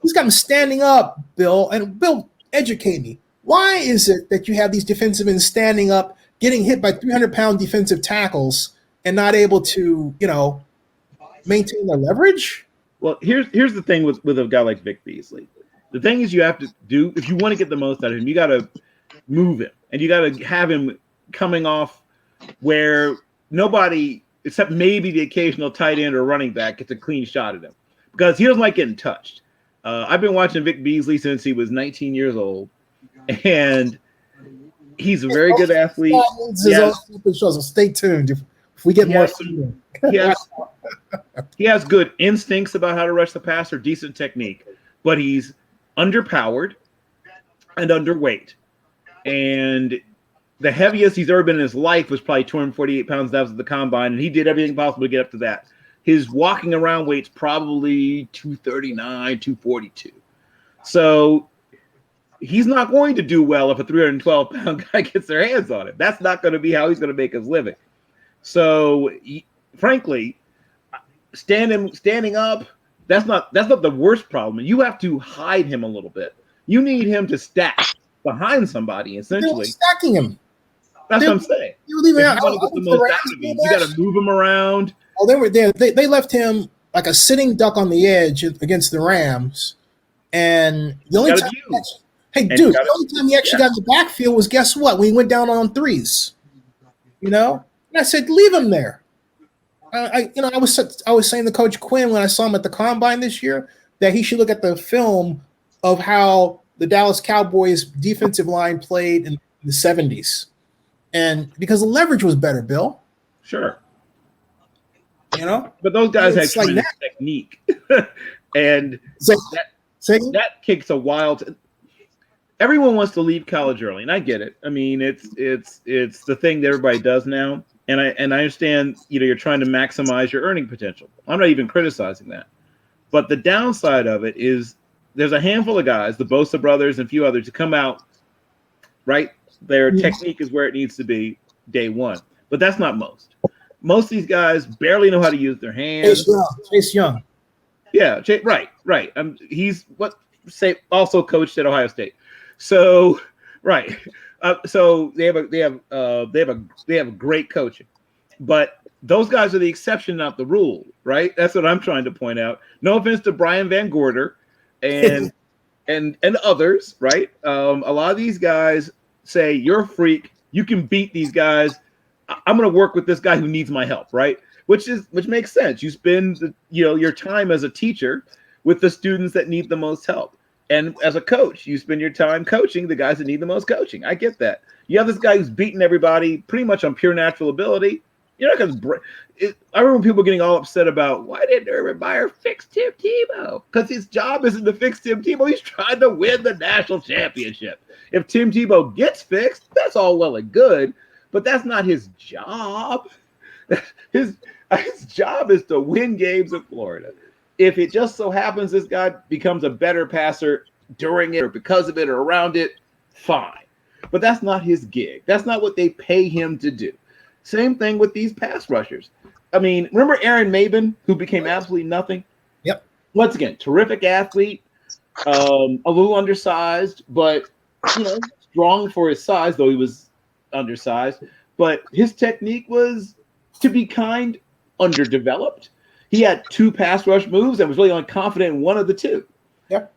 He's got him standing up, Bill. And Bill, educate me. Why is it that you have these defensive ends standing up, getting hit by 300-pound defensive tackles and not able to, maintain their leverage? Well, here's the thing with a guy like Vic Beasley. The thing is, you have to do, if you want to get the most out of him, you got to move him, and you got to have him coming off where nobody, except maybe the occasional tight end or running back, gets a clean shot at him, because he doesn't like getting touched. I've been watching Vic Beasley since he was 19 years old, and he's a very good athlete. So stay tuned. If we get more, he has good instincts about how to rush the passer, decent technique, but he's underpowered and underweight. And the heaviest he's ever been in his life was probably 248 pounds. That was at the combine, and he did everything possible to get up to that. His walking around weight's probably 239, 242. So he's not going to do well if a 312-pound guy gets their hands on him. That's not going to be how he's going to make his living. So, frankly, standing up, that's not the worst problem. You have to hide him a little bit. You need him to stack behind somebody, essentially. Stacking him. That's what I'm saying. You got to move him around. Oh, they were there. They left him like a sitting duck on the edge against the Rams, and the only time, the only time he actually got in the backfield was, guess what? When he went down on threes. And I said, leave him there. I was saying to Coach Quinn when I saw him at the combine this year that he should look at the film of how the Dallas Cowboys defensive line played in the 70s, and because the leverage was better, Bill. Sure. But those guys had tremendous technique, and that kicks a wild. Everyone wants to leave college early, and I get it. I mean, it's the thing that everybody does now, and I understand. You're trying to maximize your earning potential. I'm not even criticizing that, but the downside of it is there's a handful of guys, the Bosa brothers and a few others, to come out right. Their technique is where it needs to be day one, but that's not most. Most of these guys barely know how to use their hands. Chase Young. Yeah, right. He's also coached at Ohio State. So, right. So they have great coaching, but those guys are the exception, not the rule, right? That's what I'm trying to point out. No offense to Brian Van Gorder and others, right? A lot of these guys say, you're a freak. You can beat these guys. I'm going to work with this guy who needs my help, right? Which makes sense. You spend your time as a teacher with the students that need the most help, and as a coach, you spend your time coaching the guys that need the most coaching. I get that. You have this guy who's beating everybody pretty much on pure natural ability. You're not going to. I remember people getting all upset about, why didn't Urban Meyer fix Tim Tebow? Because his job isn't to fix Tim Tebow. He's trying to win the national championship. If Tim Tebow gets fixed, that's all well and good. But that's not his job. His job is to win games in Florida. If it just so happens this guy becomes a better passer during it or because of it or around it, fine. But that's not his gig. That's not what they pay him to do. Same thing with these pass rushers. I mean, remember Aaron Maben, who became absolutely nothing? Yep. Once again, terrific athlete, a little undersized, but strong for his size, though he was undersized, but his technique was, to be kind, underdeveloped. He had 2 pass rush moves and was really only confident in one of the 2. Yep.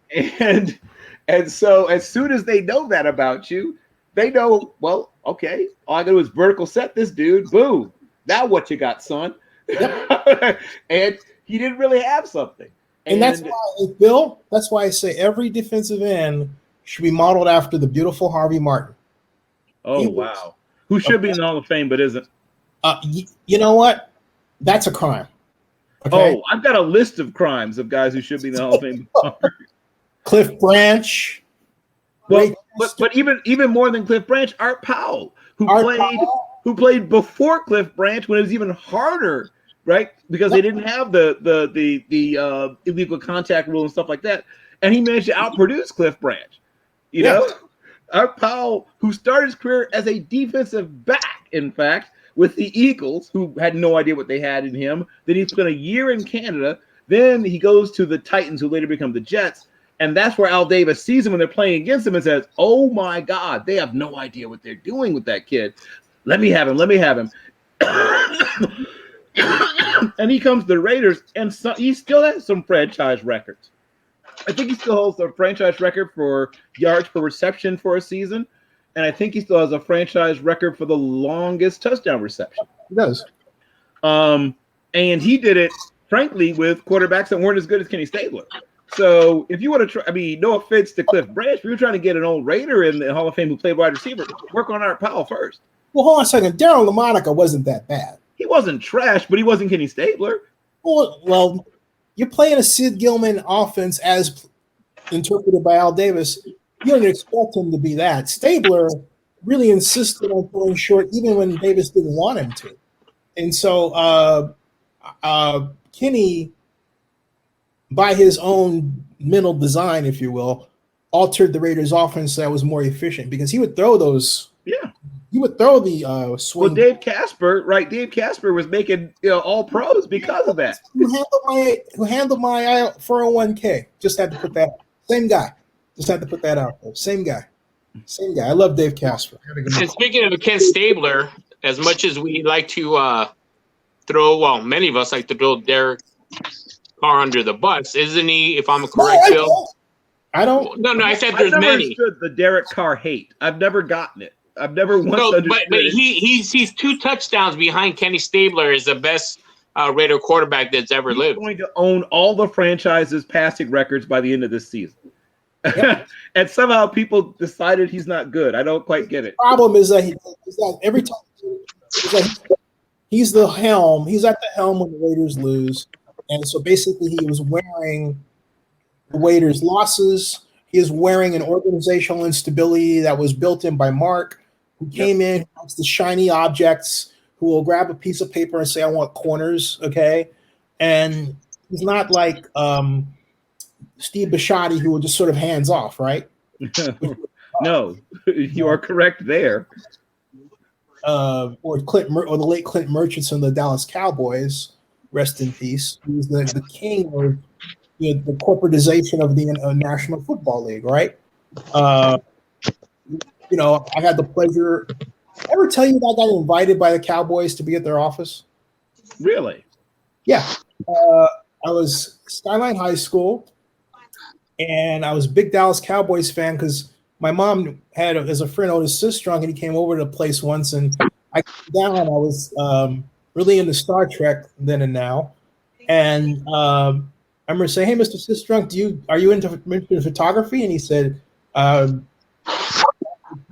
And so as soon as they know that about you, they know, well, okay, all I gotta do is vertical set this dude. Boom. Now what you got, son? Yep. And he didn't really have something. And that's why, Bill, that's why I say every defensive end should be modeled after the beautiful Harvey Martin. Oh, wow. Who should be in the Hall of Fame but isn't? You know what? That's a crime. Okay? Oh, I've got a list of crimes of guys who should be in the Hall of Fame. Cliff Branch. Well, but even more than Cliff Branch, Art Powell, who played before Cliff Branch when it was even harder, right? Because they didn't have the illegal contact rule and stuff like that, and he managed to outproduce Cliff Branch. You know, Art Powell, who started his career as a defensive back, in fact, with the Eagles, who had no idea what they had in him. Then he spent a year in Canada. Then he goes to the Titans, who later become the Jets. And that's where Al Davis sees him when they're playing against him and says, oh, my God, they have no idea what they're doing with that kid. Let me have him. And he comes to the Raiders, and he still has some franchise records. I think he still holds a franchise record for yards per reception for a season, and I think he still has a franchise record for the longest touchdown reception. He does. And he did it, frankly, with quarterbacks that weren't as good as Kenny Stabler. So if you want to try, I mean, no offense to Cliff Branch, if you're trying to get an old Raider in the Hall of Fame who played wide receiver, work on Art Powell first. Well, hold on a second. Darryl LaMonica wasn't that bad. He wasn't trash, but he wasn't Kenny Stabler. Well, you're playing a Sid Gillman offense as interpreted by Al Davis. You don't expect him to be that. Stabler really insisted on throwing short even when Davis didn't want him to. And so Kenny, by his own mental design, if you will, altered the Raiders' offense so that was more efficient because he would throw those. Yeah. He would throw the swing. Well, Dave Casper, right? Dave Casper was making all pros because of that. Who handled my 401k? Just had to put that. Same guy. Just had to put that out there. Same guy. I love Dave Casper. And speaking of Ken Stabler, as much as we like to many of us like to throw Derek Carr under the bus, isn't he? If I'm correct, Bill. I don't. No, I said there's I've never many. understood the Derek Carr hate. I've never gotten it. I've never once understood but it. he's 2 touchdowns behind Kenny Stabler is the best Raider quarterback that's ever lived. He's going to own all the franchise's passing records by the end of this season. Yep. And somehow people decided he's not good. I don't quite get it. The problem is that every time he's the helm. He's at the helm when the Raiders lose, and so basically he was wearing the Raiders' losses. He is wearing an organizational instability that was built in by Mark, who came in, wants the shiny objects, who will grab a piece of paper and say, "I want corners," okay? And he's not like Steve Bisciotti, who were just sort of hands off, right? No, you are correct there. Or the late Clint Murchison, the Dallas Cowboys, rest in peace. He was the king of the corporatization of the National Football League, right? I had the pleasure. Ever tell you that I got invited by the Cowboys to be at their office? Really? Yeah. I was Skyline High School. And I was a big Dallas Cowboys fan because my mom had, as a friend, Otis Sistrunk, and he came over to the place once. And I came down. I was really into Star Trek then and now. And I remember saying, "Hey, Mr. Sistrunk, are you into photography?" And he said,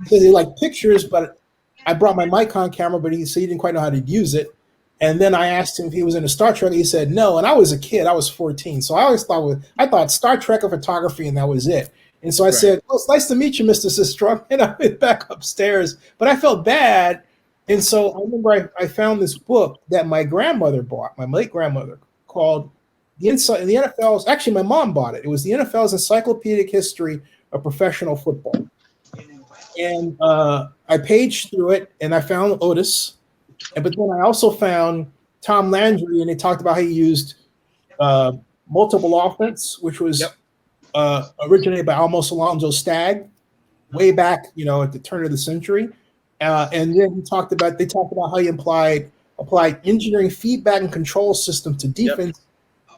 he liked pictures, but I brought my Nikon camera, but he said he didn't quite know how to use it. And then I asked him if he was into Star Trek. He said no. And I was a kid. I was 14. So I always thought Star Trek or photography, and that was it. And so I said, "Well, it's nice to meet you, Mr. Sistrunk." And I went back upstairs. But I felt bad. And so I remember I found this book that my grandmother bought, my late grandmother, called the NFL's. Actually, my mom bought it. It was the NFL's Encyclopedic History of Professional Football. And I paged through it, and I found Otis. But then I also found Tom Landry, and they talked about how he used multiple offense, which was originated by Almost Alonzo Stagg way back, at the turn of the century. And then they talked about how he applied engineering feedback and control system to defense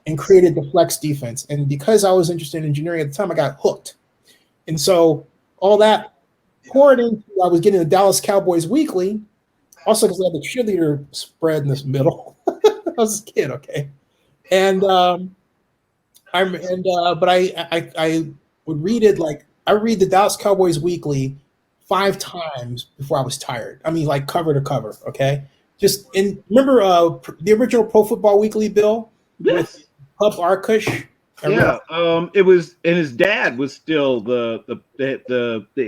and created the flex defense. And because I was interested in engineering at the time, I got hooked. And so all that poured into, I was getting the Dallas Cowboys Weekly. Also, because I had the cheerleader spread in this middle. I was a kid, okay, but I would read it I read the Dallas Cowboys Weekly 5 times before I was tired. I mean, like cover to cover, okay. Remember the original Pro Football Weekly, Bill? Yes. With Huff Arkush. Yeah, it was, and his dad was still the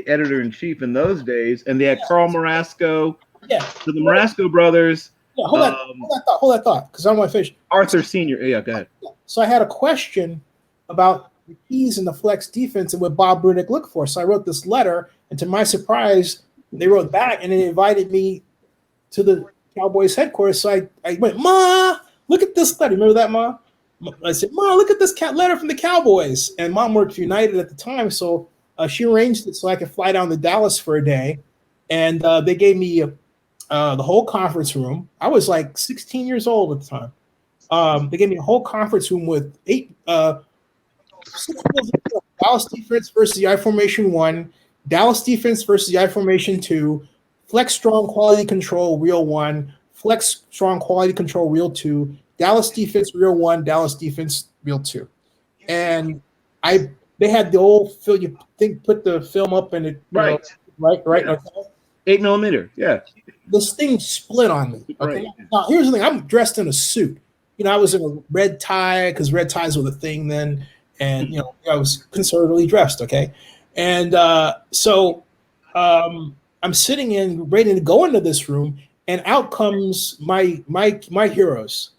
editor in chief in those days, and they had Carl Marasco. Yeah, so the Marasco brothers. Yeah, hold that thought, because I don't want to finish. Arthur Sr. Yeah, go ahead. So I had a question about the keys in the flex defense and what Bob Brunick looked for. So I wrote this letter, and to my surprise, they wrote back and they invited me to the Cowboys headquarters. So I went, "Ma, look at this letter." Remember that, Ma? I said, "Ma, look at this letter from the Cowboys." And Mom worked for United at the time, so she arranged it so I could fly down to Dallas for a day. And they gave me the whole conference room. I was like 16 years old at the time. They gave me a whole conference room with 6 Dallas defense versus the I formation 1, Dallas defense versus the I formation 2, flex strong quality control real 1, flex strong quality control real 2, Dallas defense real 1, Dallas defense real 2. And they had the old film. You think put the film up and it right. Yeah. Okay. 8mm. Yeah. This thing split on me. Okay. Right. Now here's the thing. I'm dressed in a suit. I was in a red tie because red ties were the thing then, and I was conservatively dressed. Okay, and so I'm sitting in ready to go into this room, and out comes my heroes,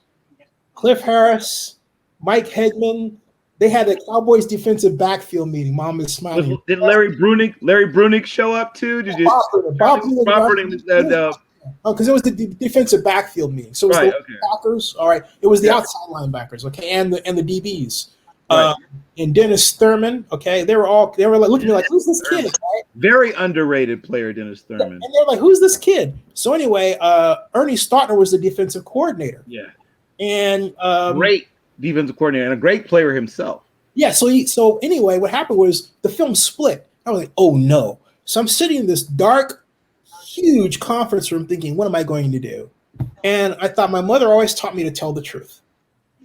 Cliff Harris, Mike Hedman. They had a Cowboys defensive backfield meeting. Mom is smiling. Did Larry Brunick show up too? Did you? Because it was the defensive backfield meeting. So it was the Packers. All right. It was the outside linebackers. Okay, and the DBs. And Dennis Thurman. Okay, they were like looking at me like, who's this kid? Right? Very underrated player, Dennis Thurman. And they're like, who's this kid? So anyway, Ernie Stautner was the defensive coordinator. Yeah. And great defensive coordinator and a great player himself. Yeah. So anyway, what happened was the film split. I was like, oh no. So I'm sitting in this dark, huge conference room thinking, what am I going to do? And I thought my mother always taught me to tell the truth.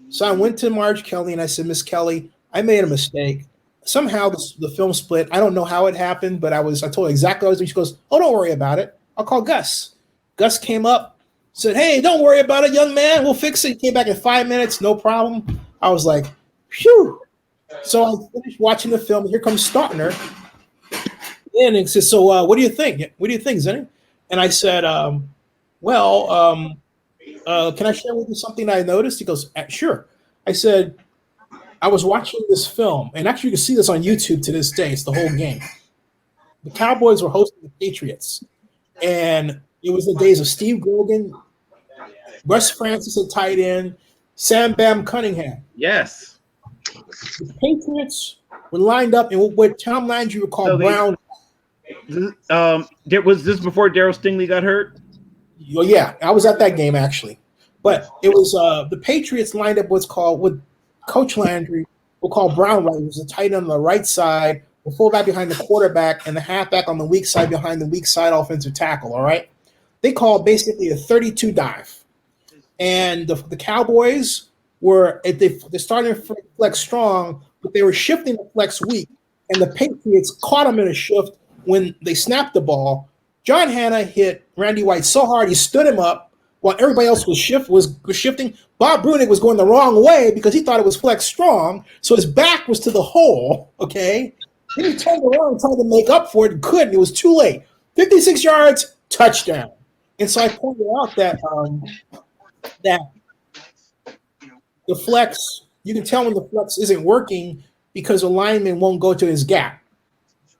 So I went to Marge Kelly and I said, Miss Kelly, I made a mistake. Somehow the film split. I don't know how it happened, but I told her exactly what I was doing. She goes, oh, don't worry about it. I'll call Gus. Gus came up, said, hey, don't worry about it, young man. We'll fix it. He came back in 5 minutes, no problem. I was like, phew. So I finished watching the film. Here comes Stautner. And he says, so what do you think? What do you think, Zennie? And I said, can I share with you something I noticed? He goes, sure. I said, I was watching this film, and actually you can see this on YouTube to this day. It's the whole game. The Cowboys were hosting the Patriots, and it was the days of Steve Grogan, Russ Francis at tight end, Sam Bam Cunningham. Yes. The Patriots were lined up in what Tom Landry would call brown. Was this before Darryl Stingley got hurt? Well, yeah, I was at that game actually, but it was the Patriots lined up what's called what Coach Landry will call brown right. It was a tight end on the right side, the fullback behind the quarterback, and the halfback on the weak side behind the weak side offensive tackle. All right, they called basically a 32 dive, and the Cowboys were they started to flex strong, but they were shifting the flex weak, and the Patriots caught them in a shift when they snapped the ball. John Hanna hit Randy White so hard he stood him up while everybody else was shifting. Bob Brunick was going the wrong way because he thought it was flex strong, so his back was to the hole, okay? Then he turned around and tried to make up for it and couldn't. It was too late. 56 yards, touchdown. And so I pointed out that the flex, you can tell when the flex isn't working because the lineman won't go to his gap.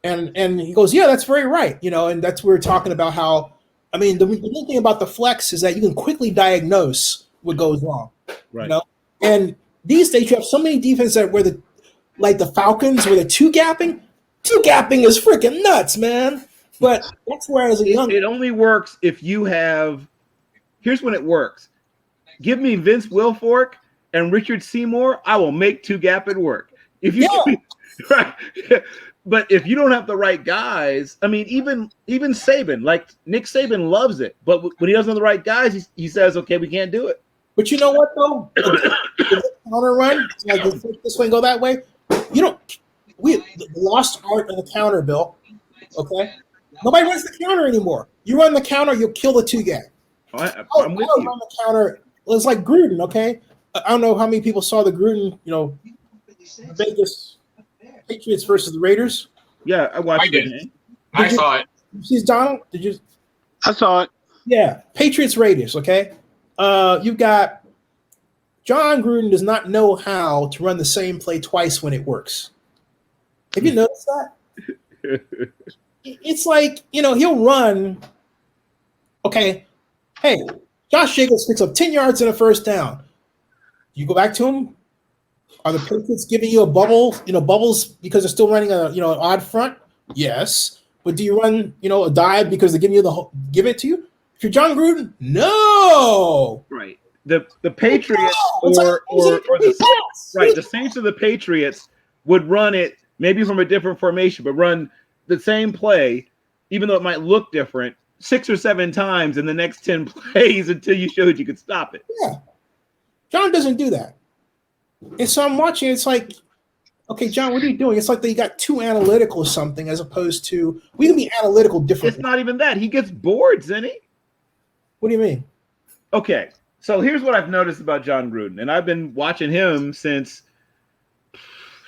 And he goes, yeah, that's very right. And that's where we're talking about how, the good thing about the flex is that you can quickly diagnose what goes wrong. Right. And these days you have so many defenses that where the Falcons where the two gapping is freaking nuts, man. But that's where as a young it only works if you have. Here's when it works. Give me Vince Wilfork and Richard Seymour, I will make two gap it work. If you right. But if you don't have the right guys, even Saban, like Nick Saban loves it, but when he doesn't have the right guys, he says, "Okay, we can't do it." But you know what though? Counter run, like this way, go that way. We lost art of the counter, Bill. Okay, nobody runs the counter anymore. You run the counter, you'll kill the two gap. I'm with you. Run the counter. It's like Gruden. Okay, I don't know how many people saw the Gruden. Vegas. Patriots versus the Raiders. Yeah, I watched it. I saw it. Did you see Donald? Did you? I saw it. Yeah, Patriots Raiders. Okay, you've got John Gruden does not know how to run the same play twice when it works. Have you noticed that? It's like he'll run. Okay, hey, Josh Jacobs picks up 10 yards and a first down. You go back to him. Are the Patriots giving you a bubble, bubbles because they're still running an odd front? Yes. But do you run, a dive because they're giving you give it to you? If you're John Gruden, no. Right. The Patriots No! the Saints or the Patriots would run it maybe from a different formation, but run the same play, even though it might look different, 6 or 7 times in the next 10 plays until you showed you could stop it. Yeah. John doesn't do that. And so I'm watching, it's like, okay, John, what are you doing? It's like they got too analytical or something, as opposed to we can be analytical differently. It's not even that. He gets bored, Zennie. What do you mean? Okay, so here's what I've noticed about John Gruden, and I've been watching him since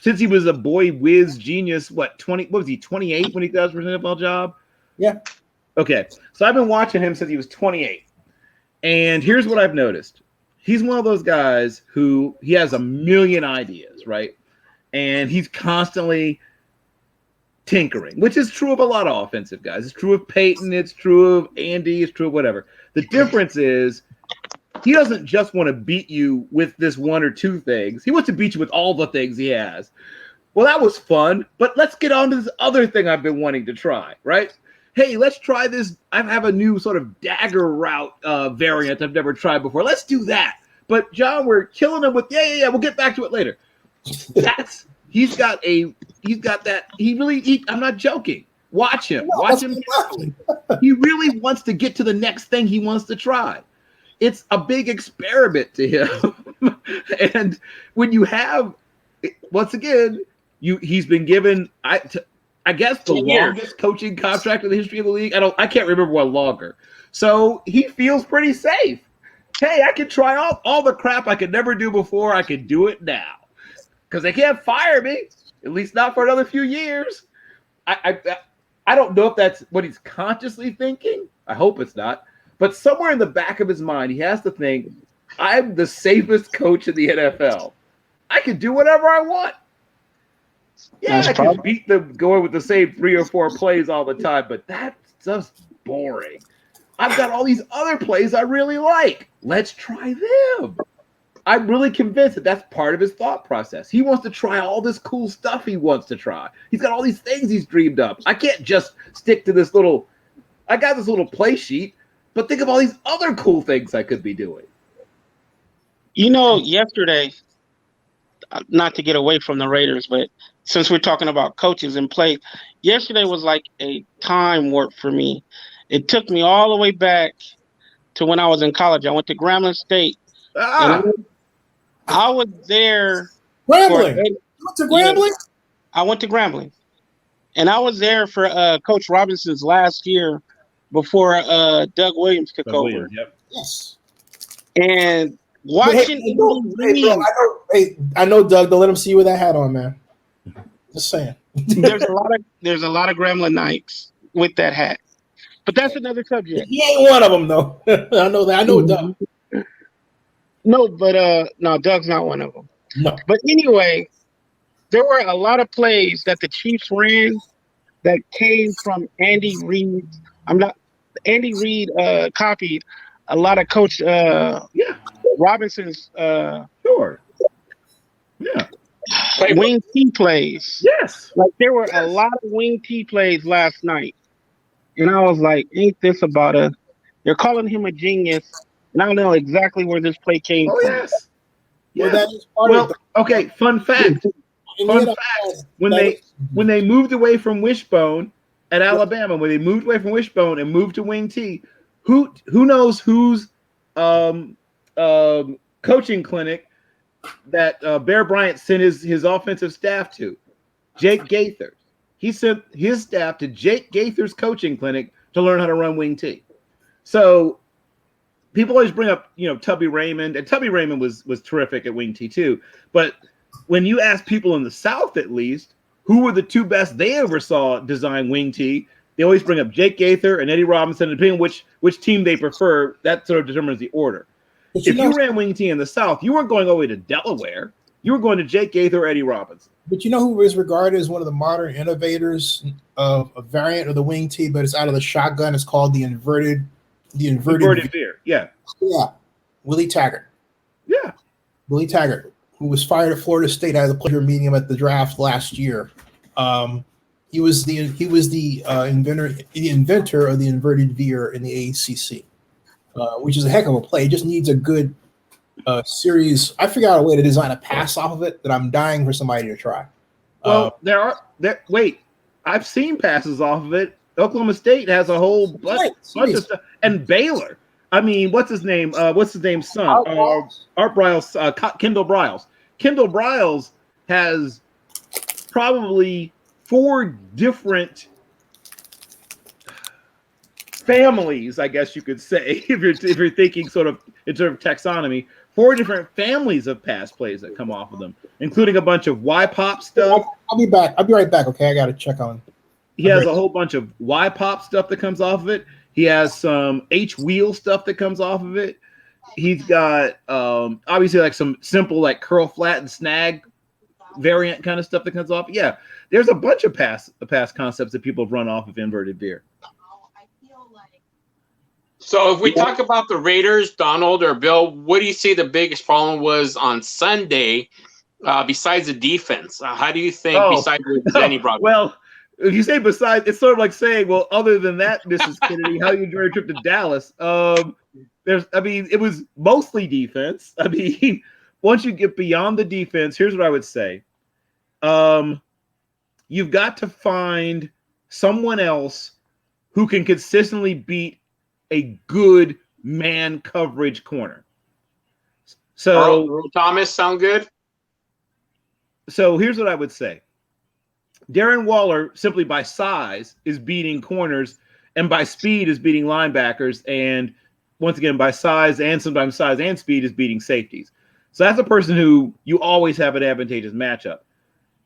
he was a boy whiz genius. What was he, 28 when he got his NFL job? Yeah. Okay, so I've been watching him since he was 28, and here's what I've noticed. He's one of those guys who he has a million ideas, right? And he's constantly tinkering, which is true of a lot of offensive guys. It's true of Peyton. It's true of Andy. It's true of whatever. The difference is he doesn't just want to beat you with this 1 or 2 things. He wants to beat you with all the things he has. Well, that was fun, but let's get on to this other thing I've been wanting to try, right? Hey, let's try this. I have a new sort of dagger route variant I've never tried before. Let's do that. But John, we're killing him with yeah. We'll get back to it later. He's got that. I'm not joking. Watch him. Watch him. He really wants to get to the next thing he wants to try. It's a big experiment to him. And when you have, once again, he's been given, I guess, the longest coaching contract in the history of the league. I can't remember what longer. So he feels pretty safe. Hey, I can try all the crap I could never do before. I can do it now. Because they can't fire me, at least not for another few years. I don't know if that's what he's consciously thinking. I hope it's not. But somewhere in the back of his mind, he has to think, I'm the safest coach in the NFL. I can do whatever I want. Yeah, I can beat them going with the same 3 or 4 plays all the time, but that's just boring. I've got all these other plays I really like. Let's try them. I'm really convinced that that's part of his thought process. He wants to try all this cool stuff he wants to try. He's got all these things he's dreamed up. I can't just stick to this little play sheet, but think of all these other cool things I could be doing. You know, yesterday, not to get away from the Raiders, but since we're talking about coaches and play, yesterday was like a time warp for me. It took me all the way back to when I was in college. I went to Grambling State. And I was there. Grambling? You went to Grambling? I went to Grambling. And I was there for Coach Robinson's last year before Doug Williams took over. Yep. Yes. And watching I know, Doug. Don't let him see you with that hat on, man. Just saying. there's a lot of Grambling nights with that hat. But that's another subject. He ain't one of them, though. I know that. I know Doug. No, but no, Doug's not one of them. No. But anyway, there were a lot of plays that the Chiefs ran that came from Andy Reid. Andy Reid copied a lot of Coach Robinson's sure. Yeah. Wing T plays. Yes. Like there were a lot of wing T plays last night. And I was like, ain't this about they're calling him a genius. And I don't know exactly where this play came from. Yes. Well, that is part of okay, fun fact. When they moved away from Wishbone at Alabama, when they moved away from Wishbone and moved to Wing T, who knows whose coaching clinic that Bear Bryant sent his offensive staff to? Jake Gaither. He sent his staff to Jake Gaither's coaching clinic to learn how to run Wing T. So people always bring up, Tubby Raymond, and Tubby Raymond was terrific at Wing T too. But when you ask people in the South, at least, who were the 2 best they ever saw design Wing T, they always bring up Jake Gaither and Eddie Robinson. And depending on which team they prefer, that sort of determines the order. If you ran Wing T in the South, you weren't going all the way to Delaware. You were going to Jake Gaither or Eddie Robinson. But you know who is regarded as one of the modern innovators of a variant of the Wing T, but it's out of the shotgun. It's called the inverted veer. Yeah. Yeah. Willie Taggart. Yeah. Willie Taggart, who was fired at Florida State. I had the pleasure of meeting him at the draft last year. He was the inventor of the inverted veer in the ACC. which is a heck of a play. It just needs a good series. I figured out a way to design a pass off of it that I'm dying for somebody to try. Well, wait, I've seen passes off of it. Oklahoma State has a whole bunch of stuff, and Baylor. I mean, what's his name? What's his name's son? Art Briles, Kendall Briles. Kendall Briles has probably 4 different families, I guess you could say, if you're thinking sort of in terms of taxonomy. 4 different families of pass plays that come off of them, including a bunch of Y-pop stuff. I'll be back. I'll be right back. Okay, I got to check on. He has a whole bunch of Y-pop stuff that comes off of it. He has some H-wheel stuff that comes off of it. He's got obviously like some simple like curl flat and snag variant kind of stuff that comes off. Yeah, there's a bunch of pass concepts that people have run off of inverted veer. So if we talk about the Raiders, Donald or Bill, what do you see the biggest problem was on Sunday besides the defense? How do you think besides what Zennie brought up? Well, if you say besides, it's sort of like saying, well, other than that, Mrs. Kennedy, how you enjoy a trip to Dallas? It was mostly defense. I mean, once you get beyond the defense, here's what I would say. You've got to find someone else who can consistently beat a good man coverage corner. So Earl Thomas sound good? So here's what I would say. Darren Waller, simply by size, is beating corners, and by speed is beating linebackers, and once again, by size and sometimes size and speed is beating safeties. So that's a person who you always have an advantageous matchup.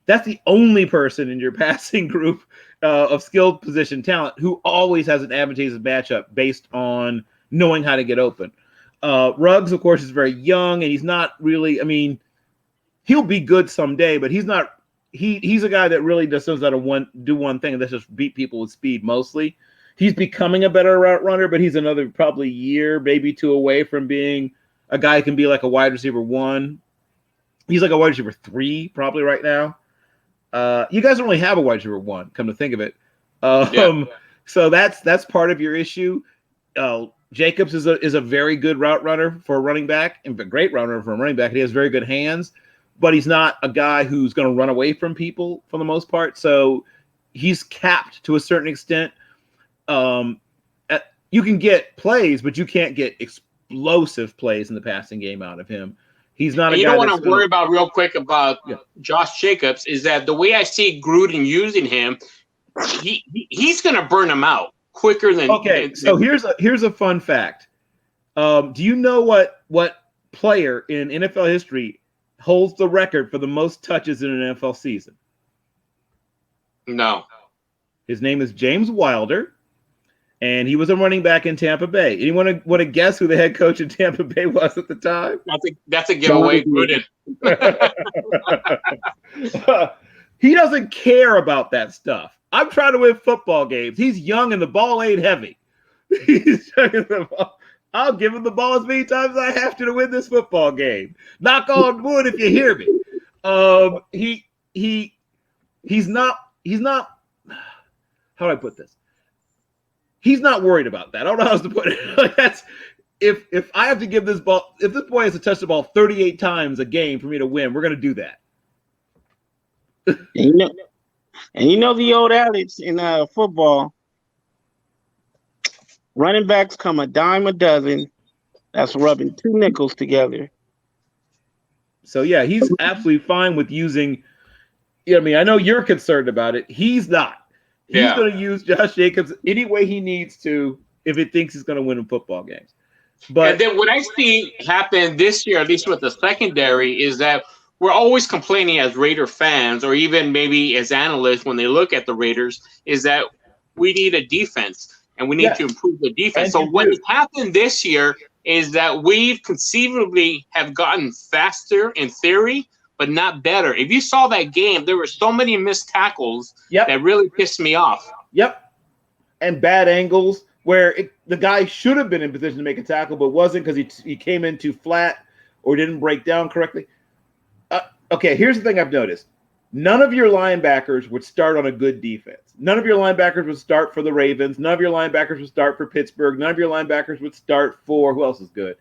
That's the only person in your passing group of skilled position talent who always has an advantageous matchup based on knowing how to get open. Ruggs, of course, is very young, and he's not really, I mean, he'll be good someday, but he's not. He's a guy that really just knows how to do one thing, and that's just beat people with speed mostly. He's becoming a better route runner, but he's another probably year, maybe 2 away from being a guy who can be like a wide receiver 1. He's like a wide receiver 3 probably right now. You guys don't really have a wide receiver 1, come to think of it. So that's part of your issue. Jacobs is a very good route runner for a running back, and a great runner for a running back. He has very good hands, but he's not a guy who's going to run away from people for the most part. So he's capped to a certain extent. You can get plays, but you can't get explosive plays in the passing game out of him. He's not a guy. You know what I'm worried about real quick about Josh Jacobs is that the way I see Gruden using him, he's going to burn him out quicker than. Okay, so here's a fun fact. Do you know what player in NFL history holds the record for the most touches in an NFL season? No. His name is James Wilder, and he was a running back in Tampa Bay. Anyone want to guess who the head coach in Tampa Bay was at the time? That's a giveaway. Gruden. He doesn't care about that stuff. I'm trying to win football games. He's young and the ball ain't heavy. I'll give him the ball as many times as I have to win this football game. Knock on wood if you hear me. He's not. How do I put this? He's not worried about that. I don't know how else to put it. Like that's if I have to give this ball, if this boy has to touch the ball 38 times a game for me to win, we're going to do that. And you know the old adage in football. Running backs come a dime a dozen. That's rubbing 2 nickels together. So, yeah, he's absolutely fine with using – I mean, I know you're concerned about it. He's not. He's going to use Josh Jacobs any way he needs to if it thinks he's going to win in football games. But and then what I see happen this year, at least with the secondary, is that we're always complaining as Raider fans or even maybe as analysts when they look at the Raiders is that we need a defense. And we need to improve the defense. So what has happened this year is that we conceivably have gotten faster in theory, but not better. If you saw that game, there were so many missed tackles that really pissed me off. Yep. And bad angles where the guy should have been in position to make a tackle, but wasn't because he came in too flat or didn't break down correctly. Okay, here's the thing I've noticed. None of your linebackers would start on a good defense. None of your linebackers would start for the Ravens. None of your linebackers would start for Pittsburgh. None of your linebackers would start for who else is good?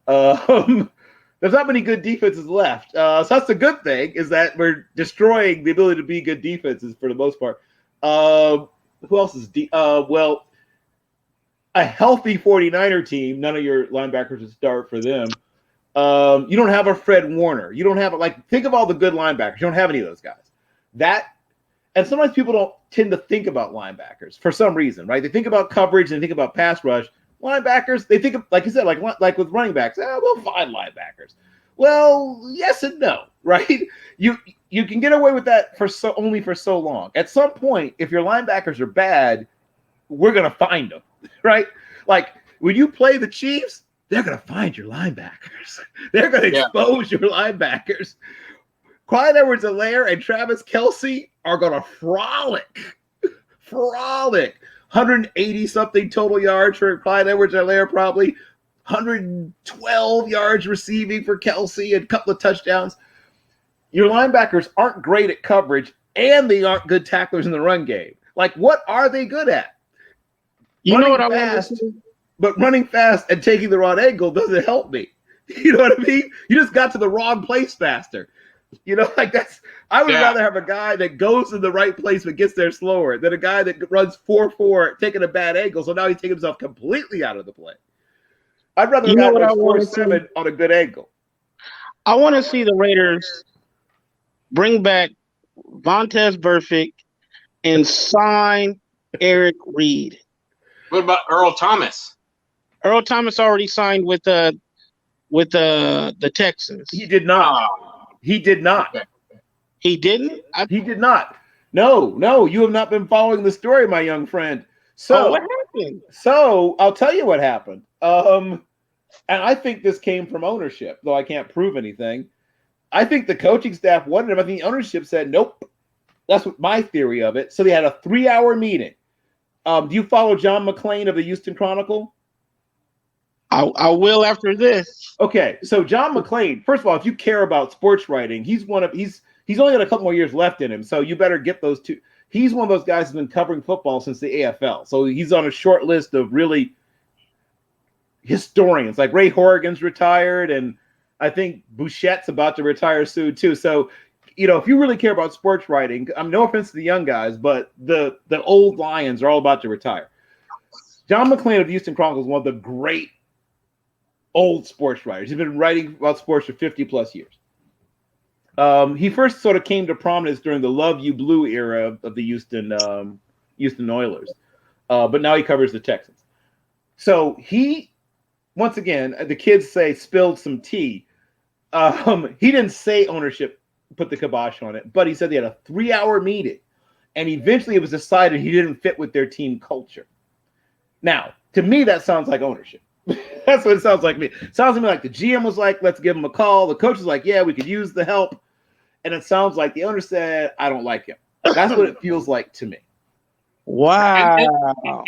There's not many good defenses left. So that's the good thing, is that we're destroying the ability to be good defenses for the most part. Who else is well, a healthy 49er team, none of your linebackers would start for them. You don't have a Fred Warner. You don't have think of all the good linebackers. You don't have any of those guys. And sometimes people don't tend to think about linebackers for some reason, right? They think about coverage and they think about pass rush. Linebackers, they think of, like you said, like with running backs, we'll find linebackers. Well, yes and no, right? You can get away with that only for so long. At some point, if your linebackers are bad, we're gonna find them, right? Like when you play the Chiefs, they're gonna find your linebackers. They're gonna expose your linebackers. Clyde Edwards-Helaire and Travis Kelce are gonna frolic. 180-something total yards for Clyde Edwards-Helaire, probably 112 yards receiving for Kelce and a couple of touchdowns. Your linebackers aren't great at coverage, and they aren't good tacklers in the run game. Like, what are they good at? You know what I want to see? But running fast and taking the wrong angle doesn't help me. You know what I mean? You just got to the wrong place faster. You know, I would rather have a guy that goes in the right place but gets there slower than a guy that runs 4-4 taking a bad angle. So now he's taking himself completely out of the play. I'd rather have runs 4-7 on a good angle. I want to see the Raiders bring back Vontaze Burfict and sign Eric Reed. What about Earl Thomas? Earl Thomas already signed with the Texans. He did not. He did not. He didn't? He did not. No, you have not been following the story, my young friend. So what happened? So I'll tell you what happened. And I think this came from ownership, though I can't prove anything. I think the coaching staff wanted him. I think the ownership said, nope. That's what my theory of it. So they had a 3-hour meeting. Do you follow John McClain of the Houston Chronicle? I will after this. Okay, so John McClain, first of all, if you care about sports writing, he's only got a couple more years left in him, so you better get those two. He's one of those guys who's been covering football since the AFL, so he's on a short list of really historians. Like Ray Horrigan's retired, and I think Bouchette's about to retire soon too. So, you know, if you really care about sports writing, no offense to the young guys, but the old lions are all about to retire. John McClain of the Houston Chronicle is one of the great old sports writers. He's been writing about sports for 50 plus years. He first sort of came to prominence during the Love You Blue era of the Houston Oilers. But now he covers the Texans. So he, once again, the kids say spilled some tea. He didn't say ownership put the kibosh on it, but he said they had a 3-hour meeting, and eventually it was decided he didn't fit with their team culture. Now, to me, that sounds like ownership. That's what it sounds like to me. It sounds to me like the GM was like, let's give him a call. The coach was like, yeah, we could use the help. And it sounds like the owner said, I don't like him. That's what it feels like to me. Wow.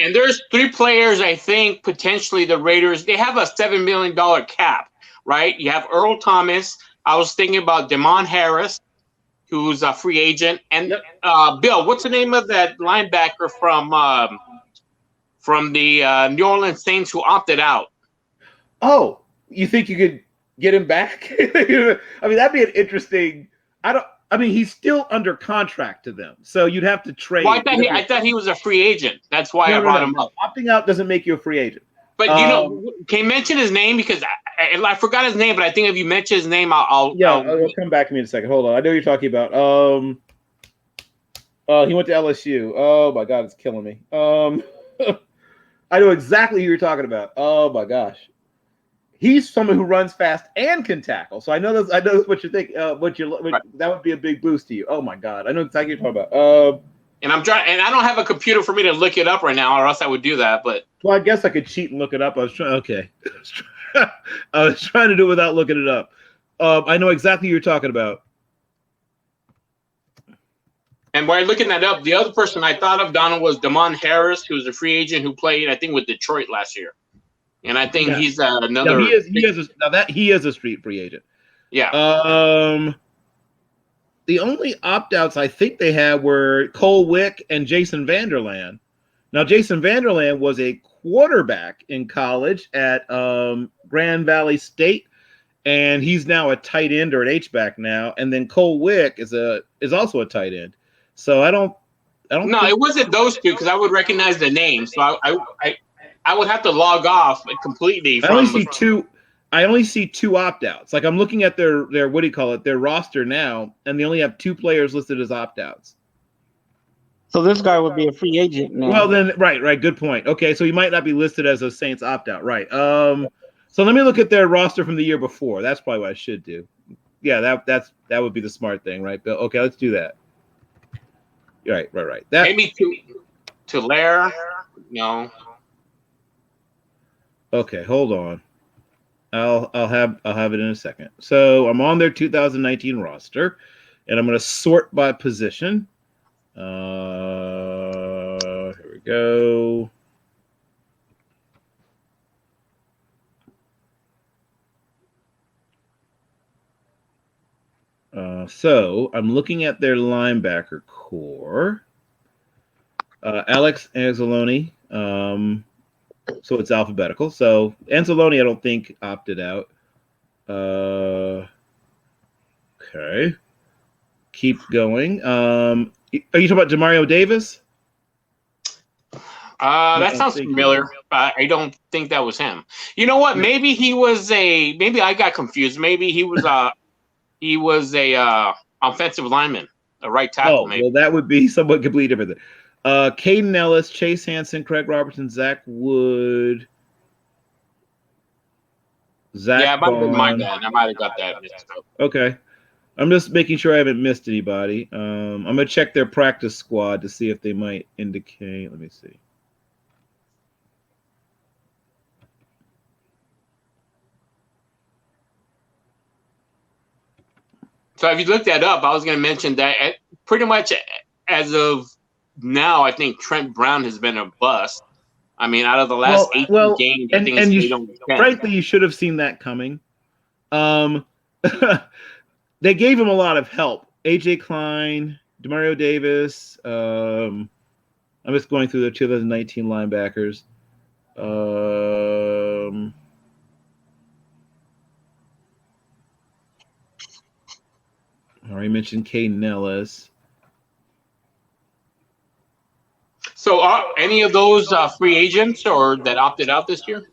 And there's 3 players, I think, potentially the Raiders, they have a $7 million cap, right? You have Earl Thomas. I was thinking about Damon Harris, who's a free agent. And Bill, what's the name of that linebacker from the New Orleans Saints who opted out? Oh, you think you could get him back? I mean, that'd be an interesting. He's still under contract to them, so you'd have to trade. Well, I thought he was a free agent. That's why I brought him up. Opting out doesn't make you a free agent. But can you mention his name? Because I forgot his name, but I think if you mention his name, I'll come back to me in a second. Hold on, I know what you're talking about. He went to LSU. Oh my God, it's killing me. I know exactly who you're talking about. Oh my gosh. He's someone who runs fast and can tackle. So I know that's what you think. That would be a big boost to you. Oh my God, I know exactly what you're talking about. And I'm trying, and I don't have a computer for me to look it up right now, or else I would do that. But well, I guess I could cheat and look it up. I was trying. Okay, I was trying to do it without looking it up. I know exactly who you're talking about. And while looking that up, the other person I thought of, Donald, was Damon Harris, who was a free agent who played, I think, with Detroit last year. And I think he's another. No, he is a street free agent. Yeah. the only opt-outs I think they had were Cole Wick and Jason Vanderland. Now, Jason Vanderland was a quarterback in college at Grand Valley State, and he's now a tight end or an H-back now. And then Cole Wick is also a tight end. So I don't. No, it wasn't those two because I would recognize the names. So I would have to log off completely. I only see two opt-outs. Like I'm looking at their their roster now, and they only have 2 players listed as opt-outs. So this guy would be a free agent now. Well, then, right. Good point. Okay, so he might not be listed as a Saints opt-out. Right. So let me look at their roster from the year before. That's probably what I should do. Yeah, that would be the smart thing, right, Bill? Okay, let's do that. Right. That maybe to Lair. No. Okay, hold on. I'll have it in a second. So I'm on their 2019 roster, and I'm going to sort by position. Here we go. So I'm looking at their linebacker core. Alex Anzalone. So it's alphabetical. So Anzalone, I don't think opted out. Okay. Keep going. Are you talking about Demario Davis? That sounds familiar. I don't think that was him. You know what? Maybe he was maybe I got confused. Maybe he was a offensive lineman, a right tackle. Maybe. Well, that would be somewhat completely different. Caden Ellis, Chase Hansen, Craig Robertson, Zach Wood. Yeah, it might have been my bad. I might have got that mixed up. Okay. I'm just making sure I haven't missed anybody. I'm going to check their practice squad to see if they might indicate. Let me see. So if you look that up, I was going to mention that pretty much as of now, I think Trent Brown has been a bust. I mean, out of the last 18 games, I think it's frankly, you should have seen that coming. They gave him a lot of help. AJ Klein, Demario Davis. I'm just going through the 2019 linebackers. I already mentioned Caden Ellis. So are any of those free agents or that opted out this year?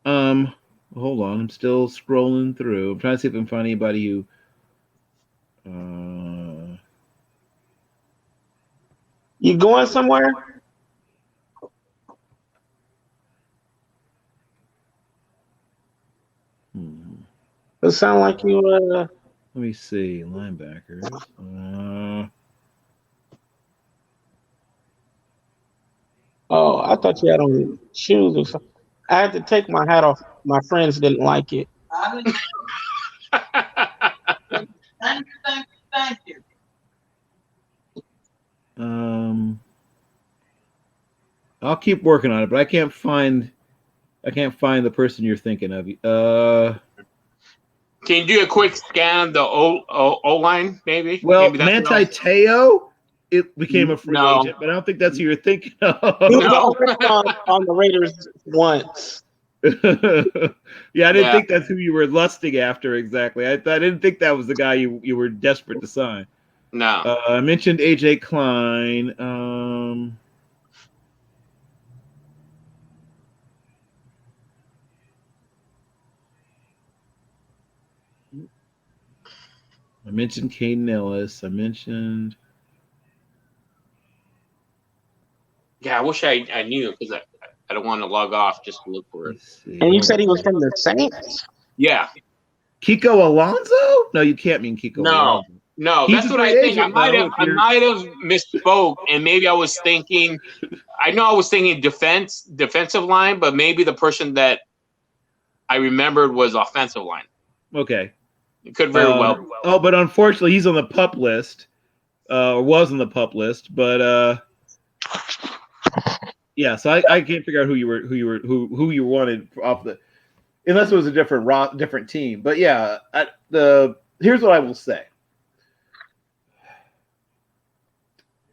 Hold on. I'm still scrolling through. I'm trying to see if I can find anybody who You going somewhere? It sound like you let me see. Linebackers. Oh, I thought you had on shoes or something. I had to take my hat off. My friends didn't like it. Thank you. I'll keep working on it, but I can't find the person you're thinking of. Can you do a quick scan of the O line, maybe? Well, maybe Manti Te'o, it became a free agent, but I don't think that's who you're thinking of. He was on the Raiders once. Yeah, I didn't think that's who you were lusting after exactly. I didn't think that was the guy you were desperate to sign. No. I mentioned AJ Klein. I mentioned Caden Ellis. I mentioned. Yeah, I wish I knew because I don't want to log off just to look for it. And you said he was from the Saints? Yeah. Kiko Alonso? No, you can't mean Kiko Alonso. No, He's that's what I think. I might have misspoke, and maybe I was thinking. I know I was thinking defensive line, but maybe the person that I remembered was offensive line. Okay. It could very well. Oh, but unfortunately, he's on the PUP list, or was on the PUP list. But yeah, so I can't figure out who you wanted off the, unless it was a different team. But yeah, here's what I will say.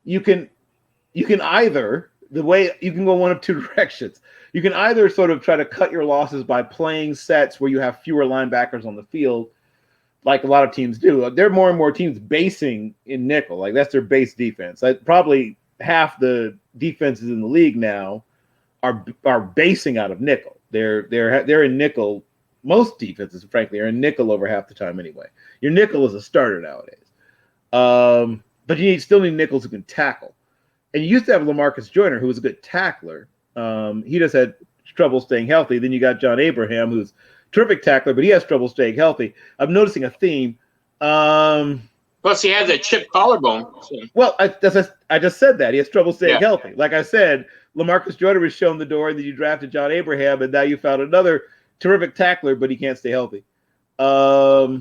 you can either you can go one of two directions. You can either sort of try to cut your losses by playing sets where you have fewer linebackers on the field, like a lot of teams do. There are more and more teams basing in nickel. Like that's their base defense. Probably half the defenses in the league now are basing out of nickel. They're in nickel. Most defenses, frankly, are in nickel over half the time anyway. Your nickel is a starter nowadays. But you still need nickels who can tackle. And you used to have LaMarcus Joyner, who was a good tackler. He just had trouble staying healthy. Then you got John Abraham, who's a terrific tackler, but he has trouble staying healthy. I'm noticing a theme. Plus, he has a chipped collarbone. So. Well, I just said that. He has trouble staying healthy. Like I said, LaMarcus Joyner was shown the door, and then you drafted John Abraham, and now you found another terrific tackler, but he can't stay healthy. I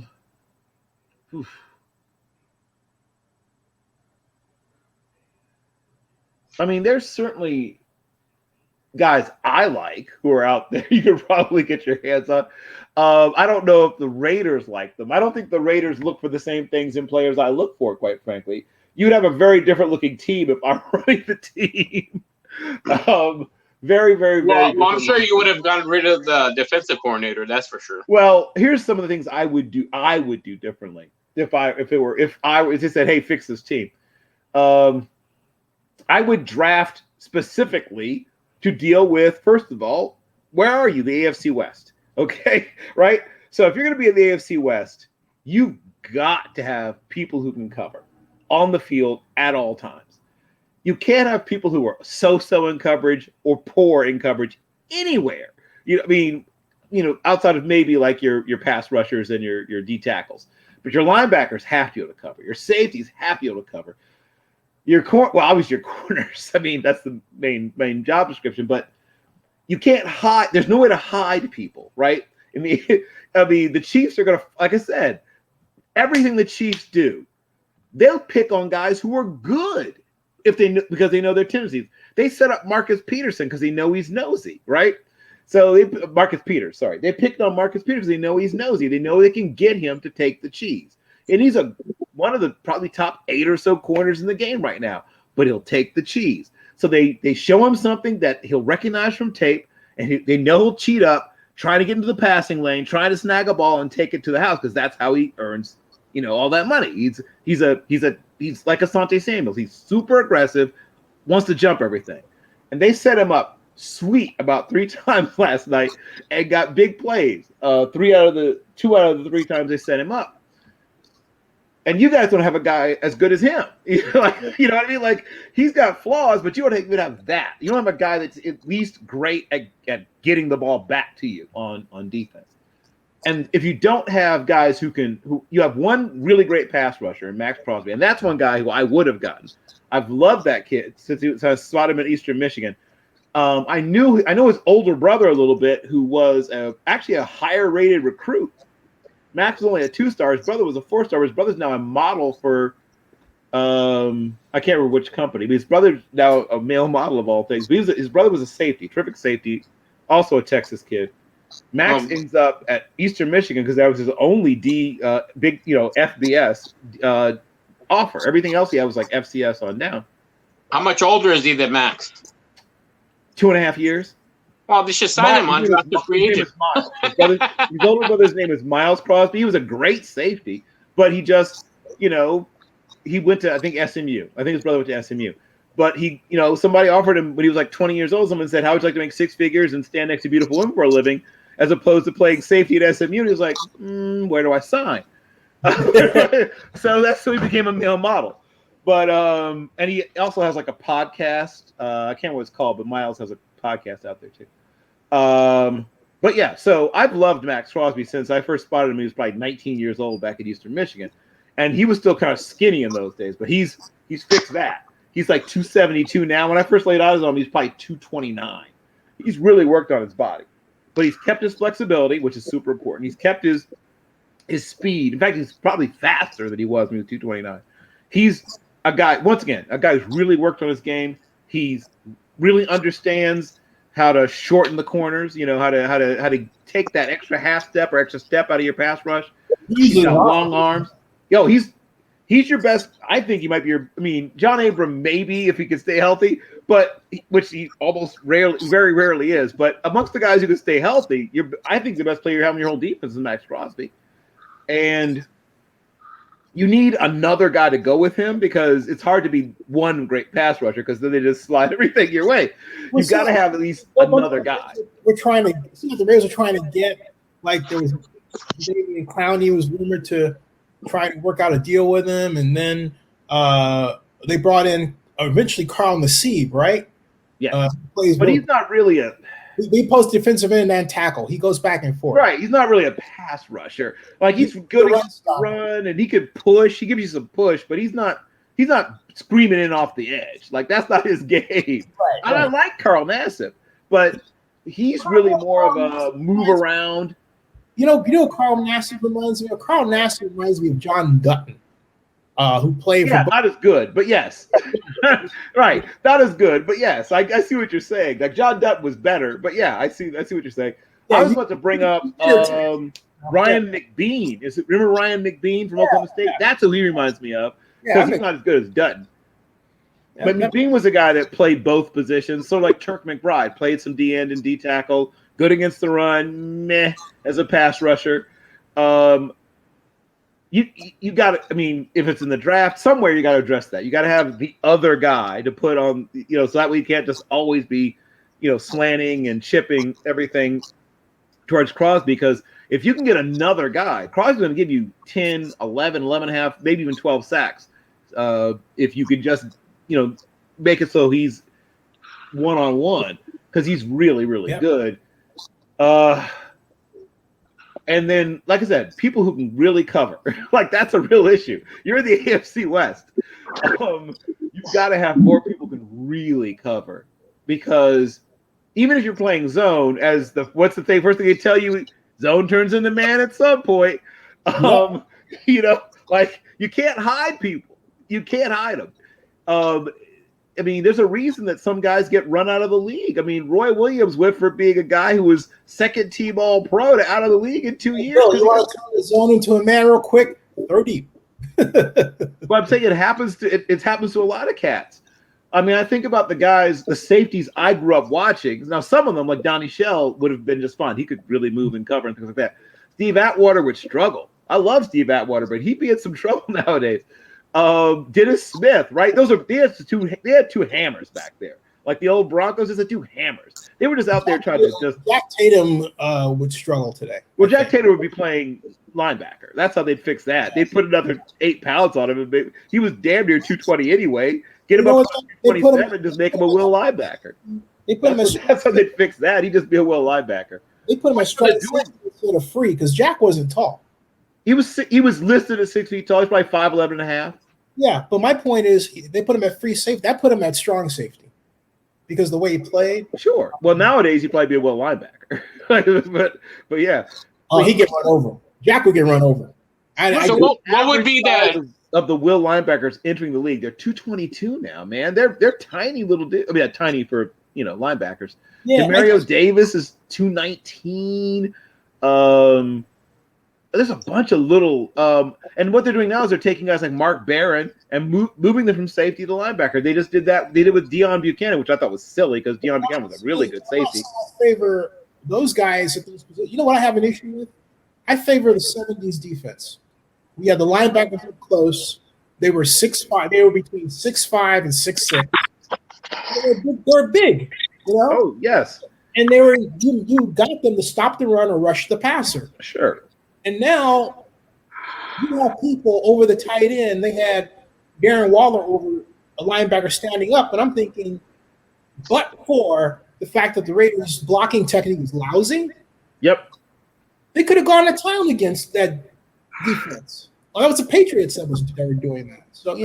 mean, there's certainly guys I like who are out there you could probably get your hands on. I don't know if the Raiders like them. I don't think the Raiders look for the same things in players I look for, quite frankly. You'd have a very different looking team if I'm running the team. Very, very, very. Well, I'm sure you would have gotten rid of the defensive coordinator. That's for sure. Well, here's some of the things I would do. I would do differently if they said, "Hey, fix this team." I would draft specifically to deal with, first of all, where are you? The AFC West. Okay, right? So if you're going to be in the AFC West, you've got to have people who can cover on the field at all times. You can't have people who are so-so in coverage or poor in coverage anywhere. Outside of maybe like your pass rushers and your D tackles. But your linebackers have to be able to cover. Your safeties have to be able to cover. Obviously your corners. I mean, that's the main job description, but you can't hide. There's no way to hide people, right? I mean, the Chiefs are going to, like I said, everything the Chiefs do, they'll pick on guys who are good because they know their tendencies. They set up Marcus Peterson because they know he's nosy, right? So they picked on Marcus Peters because they know he's nosy. They know they can get him to take the cheese. And he's one of the probably top 8 or so corners in the game right now, but he'll take the cheese. So they show him something that he'll recognize from tape, and they know he'll cheat up, trying to get into the passing lane, trying to snag a ball and take it to the house because that's how he earns, all that money. He's like Asante Samuels. He's super aggressive, wants to jump everything, and they set him up sweet about 3 times last night and got big plays. 2 out of the 3 times they set him up. And you guys don't have a guy as good as him. You know what I mean? Like, he's got flaws, but you don't even have that. You don't have a guy that's at least great at getting the ball back to you on defense. And if you don't have guys who you have one really great pass rusher, Max Crosby, and that's one guy who I would have gotten. I've loved that kid since I spotted him in Eastern Michigan. I know his older brother a little bit, who was actually a higher rated recruit. Max was only a 2-star. His brother was a 4-star. His brother's now a model for I can't remember which company, but his brother's now a male model of all things. But his brother was a safety, terrific safety, also a Texas kid. Max ends up at Eastern Michigan because that was his only FBS offer. Everything else he had was like FCS on down. How much older is he than Max? 2.5 years. Well, they should sign him on draft to free agent. His older brother's name is Miles Crosby. He was a great safety, but he just, he went to, I think, SMU. I think his brother went to SMU. But somebody offered him when he was like 20 years old, someone said, how would you like to make 6 figures and stand next to beautiful women for a living, as opposed to playing safety at SMU? And he was like, where do I sign? So that's so he became a male model. But and he also has like a podcast. I can't remember what it's called, but Miles has a podcast out there too. But yeah, so I've loved Max Crosby since I first spotted him. He was probably 19 years old back at Eastern Michigan, and he was still kind of skinny in those days. But he's fixed that. He's like 272 now. When I first laid eyes on him, he's probably 229. He's really worked on his body, but he's kept his flexibility, which is super important. He's kept his speed. In fact, he's probably faster than he was when he was 229. He's a guy who's really worked on his game. He's really understands how to shorten the corners, how to take that extra half step or extra step out of your pass rush. He's got long arms. He He's your best. I think he might be your. I mean, John Abram maybe if he can stay healthy, but which he almost very rarely is. But amongst the guys who can stay healthy, I think the best player you have in your whole defense is Max Crosby, and you need another guy to go with him because it's hard to be one great pass rusher because then they just slide everything your way. You've got to have at least another guy. We're trying to see what the Raiders are trying to get. Like there was David Clowney was rumored to try to work out a deal with him, and then they brought in eventually Carl Nassib, right? Yeah, but he's not really a. He plays defensive end and tackle. He goes back and forth. Right, he's not really a pass rusher. Like he's good against the run, and he could push. He gives you some push, but he's not screaming in off the edge. Like that's not his game. Right. And I like Carl Nassib, but he's really more of a move around. You know what Carl Nassib reminds me of? Carl Nassib reminds me of John Dutton, who played for. Not as good, but yes. Right, not as good, but yes. I see what you're saying. Like John Dutton was better, but yeah, I see what you're saying. I was about to bring up Ryan McBean. Remember Ryan McBean from Oklahoma State? That's who he reminds me of because he's not as good as Dutton. But McBean was a guy that played both positions, so like Turk McBride played some D end and D tackle. Good against the run, meh as a pass rusher. You got to. I mean, if it's in the draft somewhere, you got to address that. You got to have the other guy to put on. So that way you can't just always be, slanting and chipping everything towards Crosby. Because if you can get another guy, Crosby's going to give you 10, 11, 11 and a half, maybe even 12 sacks. If you could just, make it so he's one-on-one because he's really, really good. And then, like I said, people who can really cover, like that's a real issue. You're in the AFC West. You've got to have more people who can really cover because even if you're playing zone, first thing they tell you, zone turns into man at some point. Like you can't hide people. You can't hide them. I mean, there's a reason that some guys get run out of the league. I mean, Roy Williams went for being a guy who was second team All Pro to out of the league in 2 years. You want to turn the zone into a man real quick? Throw deep. Well, I'm saying it happens to a lot of cats. I mean, I think about the safeties I grew up watching. Now, some of them, like Donnie Shell, would have been just fine. He could really move and cover and things like that. Steve Atwater would struggle. I love Steve Atwater, but he'd be in some trouble nowadays. Dennis Smith, right? They had two hammers back there. Like the old Broncos, just had two hammers. They were just out there trying to just. Jack Tatum would struggle today. Well, Jack Tatum would be playing linebacker. That's how they'd fix that. They'd put another 8 pounds on him, and he was damn near 220 anyway. Get him up to 27 and just make him a will linebacker. That's how they'd fix that. He'd just be a will linebacker. They put him at straight instead of free because Jack wasn't tall. He was listed at 6 feet tall. He's probably 5'11" and a half. Yeah, but my point is they put him at free safety. That put him at strong safety because the way he played. Sure. Well, nowadays he'd probably be a well linebacker. but yeah. Oh, he'd get run over. Jack would get run over. What would be of the will linebackers entering the league? They're 222 now, man. They're tiny little. Tiny for linebackers. Yeah, Mario Davis is 219. There's a bunch of little, and what they're doing now is they're taking guys like Mark Barron and moving them from safety to linebacker. They just did that. They did it with Deion Buchanan, which I thought was silly because Deion Buchanan was a really good safety. I favor those guys at those positions. You know what I have an issue with? I favor the 70s defense. We had the linebackers up close. They were 6'5". They were between 6'5" and 6'6". They're big, Oh yes. And they were you got them to stop the run or rush the passer. Sure. And now you have people over the tight end. They had Darren Waller over a linebacker standing up. And I'm thinking, but for the fact that the Raiders' blocking technique is lousy, yep, they could have gone to town against that defense. Well, that was the Patriots that were doing that. So,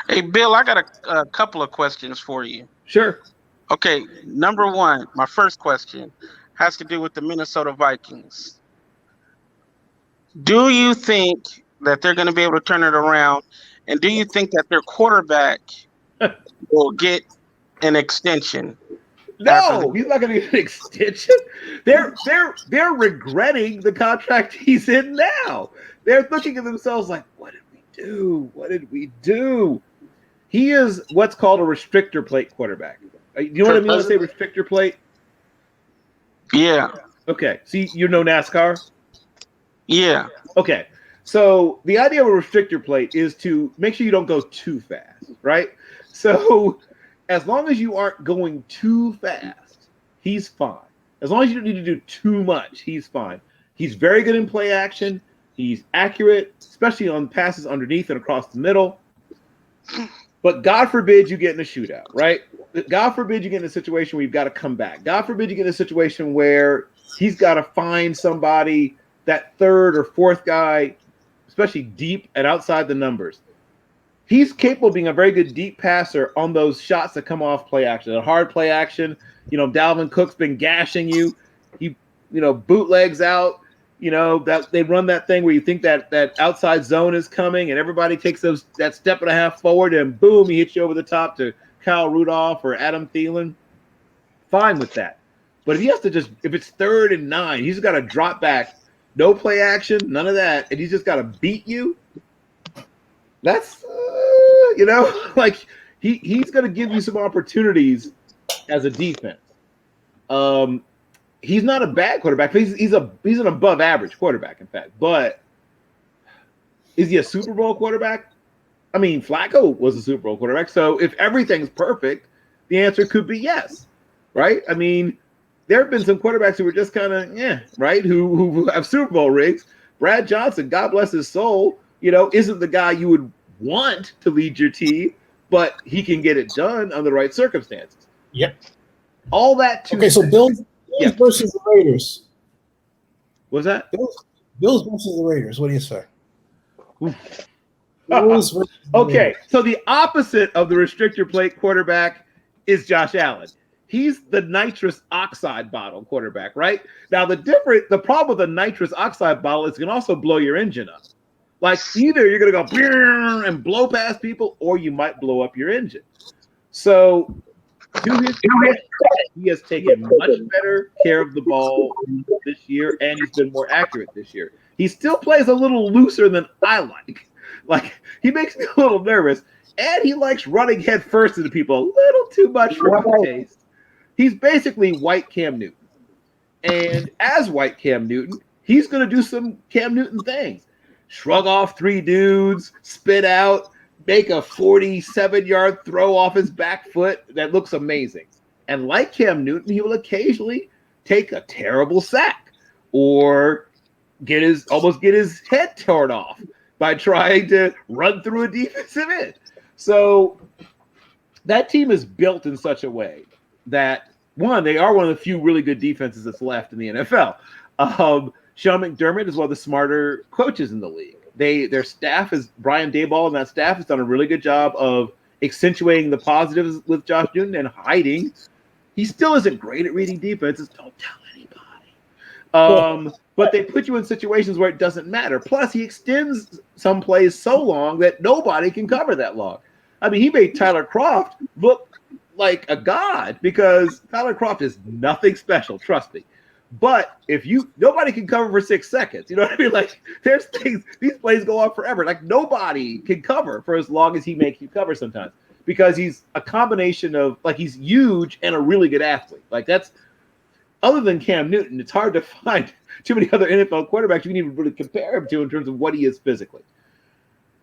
Hey, Bill, I got a couple of questions for you. Sure. Okay, number one, my first question has to do with the Minnesota Vikings. Do you think that they're going to be able to turn it around? And do you think that their quarterback will get an extension? No, he's not going to get an extension. They're regretting the contract he's in now. They're looking at themselves like, what did we do? What did we do? He is what's called a restrictor plate quarterback. You know what I mean when I say restrictor plate? Yeah. Okay. See, you know NASCAR? Yeah. Okay. So the idea of a restrictor plate is to make sure you don't go too fast, right? So as long as you aren't going too fast, he's fine. As long as you don't need to do too much, he's fine. He's very good in play action. He's accurate, especially on passes underneath and across the middle. But God forbid you get in a shootout, right? God forbid you get in a situation where you've got to come back. God forbid you get in a situation where he's got to find somebody, that third or fourth guy, especially deep and outside the numbers. He's capable of being a very good deep passer on those shots that come off play action, a hard play action. You know, Dalvin Cook's been gashing you. He, bootlegs out. That they run that thing where you think that outside zone is coming, and everybody takes that step and a half forward, and boom, he hits you over the top to Kyle Rudolph or Adam Thielen. Fine with that. But if he has to if it's 3rd and 9, he's got to drop back, no play action, none of that, and he's just got to beat you. That's, like he's going to give you some opportunities as a defense. He's not a bad quarterback. He's an above average quarterback, in fact. But is he a Super Bowl quarterback? I mean, Flacco was a Super Bowl quarterback. So if everything's perfect, the answer could be yes, right? I mean, there have been some quarterbacks who were just kind of, right, who have Super Bowl rings. Brad Johnson, God bless his soul, isn't the guy you would want to lead your team, but he can get it done under the right circumstances. Yep. All that too. Okay, so Bills versus the Raiders. What's that? Bills versus the Raiders. What do you say? Okay, so the opposite of the restrictor plate quarterback is Josh Allen. He's the nitrous oxide bottle quarterback, right? Now the problem with the nitrous oxide bottle is it can also blow your engine up. Like either you're gonna go and blow past people, or you might blow up your engine. So to his credit, he has taken much better care of the ball this year, and he's been more accurate this year. He still plays a little looser than I like. Like, he makes me a little nervous, and he likes running head first into people a little too much for my taste. He's basically white Cam Newton. And as white Cam Newton, he's going to do some Cam Newton things. Shrug off 3 dudes, spit out, make a 47-yard throw off his back foot that looks amazing. And like Cam Newton, he will occasionally take a terrible sack or almost get his head torn off by trying to run through a defensive end. So that team is built in such a way that, one, they are one of the few really good defenses that's left in the NFL. Sean McDermott is one of the smarter coaches in the league. Their staff is Brian Daboll, and that staff has done a really good job of accentuating the positives with Josh Newton and hiding. He still isn't great at reading defenses. Don't tell anybody. But they put you in situations where it doesn't matter. Plus, he extends some plays so long that nobody can cover that long. I mean, he made Tyler Kroft look like a god because Tyler Kroft is nothing special, trust me. But nobody can cover for 6 seconds. You know what I mean? Like, there's things, these plays go on forever. Like, nobody can cover for as long as he makes you cover sometimes because he's a combination of, like, he's huge and a really good athlete. Like, that's, other than Cam Newton, it's hard to find too many other NFL quarterbacks you can even really compare him to in terms of what he is physically.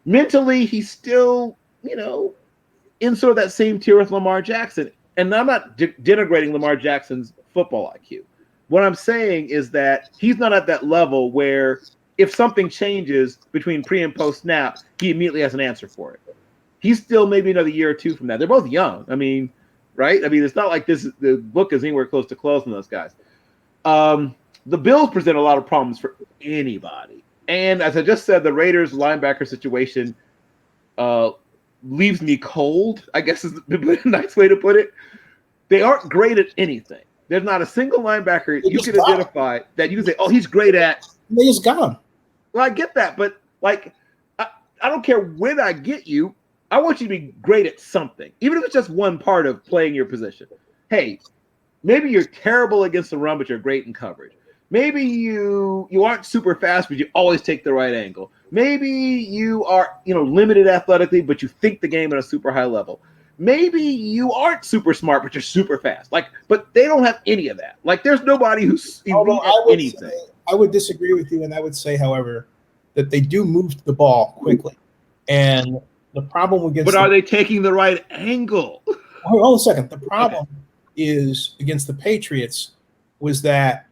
Mentally, he's still, in sort of that same tier with Lamar Jackson. And I'm not denigrating Lamar Jackson's football IQ. What I'm saying is that he's not at that level where if something changes between pre and post snap, he immediately has an answer for it. He's still maybe another year or two from that. They're both young. I mean, right? I mean, it's not like the book is anywhere close to closing those guys. The Bills present a lot of problems for anybody. And as I just said, the Raiders linebacker situation leaves me cold, I guess is a nice way to put it. They aren't great at anything. There's not a single linebacker you can identify that you can say, oh, he's great at. They just got him. Well, I get that, but like, I don't care when I get you. I want you to be great at something, even if it's just one part of playing your position. Hey, maybe you're terrible against the run, but you're great in coverage. Maybe you aren't super fast, but you always take the right angle. Maybe you are, limited athletically, but you think the game at a super high level. Maybe you aren't super smart, but you're super fast. But they don't have any of that. Like, there's nobody who's elite at anything. I would disagree with you, and I would say, however, that they do move the ball quickly. And the problem against But are they taking the right angle? Hold on a second. The problem is against the Patriots was that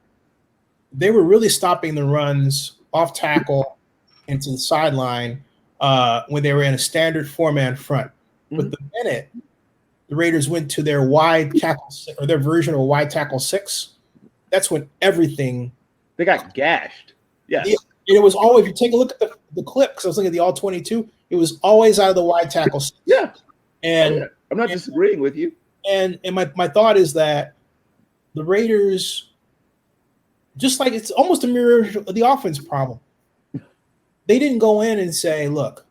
they were really stopping the runs off tackle into the sideline when they were in a standard 4-man front. But the minute the Raiders went to their wide tackle or their version of a wide tackle 6, that's when everything they got gashed. Yes. It was always, if you take a look at the clip, because I was looking at the all 22, it was always out of the wide tackle 6. Yeah. And I'm not disagreeing with you. And my thought is that the Raiders, just like it's almost a mirror of the offense problem. They didn't go in and say, look,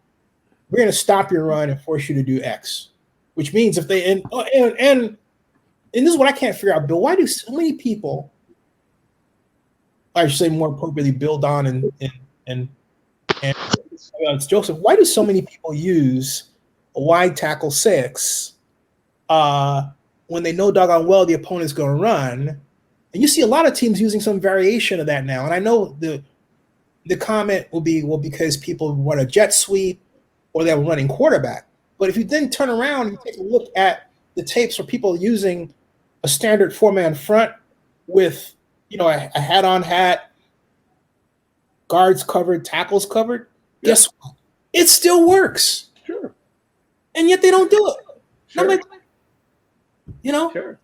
we're going to stop your run and force you to do X, which means if they and this is what I can't figure out, Bill. Why do so many people, I should say more appropriately, Bill, Don, and it's Joseph, why do so many people use a wide tackle 6 when they know doggone well the opponent's going to run? And you see a lot of teams using some variation of that now. And I know the comment will be, well, because people run a jet sweep or they're running quarterback. But if you then turn around and take a look at the tapes where people using a standard 4-man front with, a hat-on hat, guards covered, tackles covered, guess what? It still works. Sure. And yet they don't do it. Sure. I'm like, Sure.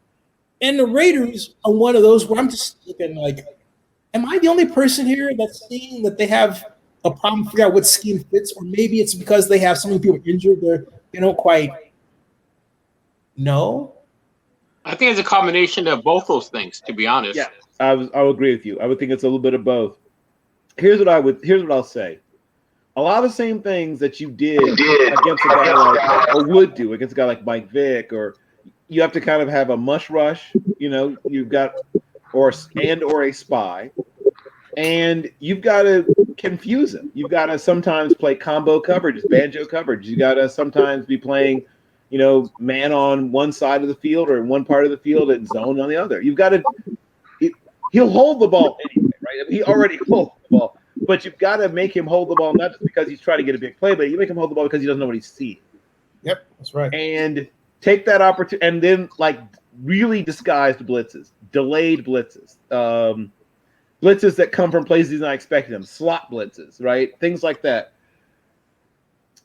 And the Raiders are one of those where I'm just looking like, am I the only person here that's seeing that they have a problem figuring out what scheme fits? Or maybe it's because they have so many people injured they don't quite know? I think it's a combination of both those things, to be honest. Yeah, I would agree with you. I would think it's a little bit of both. Here's what I'll say. A lot of the same things that you did against a guy like, or would do against a guy like Mike Vick, or you have to kind of have a mush rush, you've got, or a spy, and you've got to confuse him. You've got to sometimes play combo coverage, banjo coverage. You got to sometimes be playing, man on one side of the field or in one part of the field and zone on the other. You've got to. He'll hold the ball anyway, right? He already holds the ball, but you've got to make him hold the ball not just because he's trying to get a big play, but you make him hold the ball because he doesn't know what he's seeing. Yep, that's right. And take that opportunity, and then really disguised blitzes, delayed blitzes, blitzes that come from places he's not expecting them, slot blitzes, right? Things like that.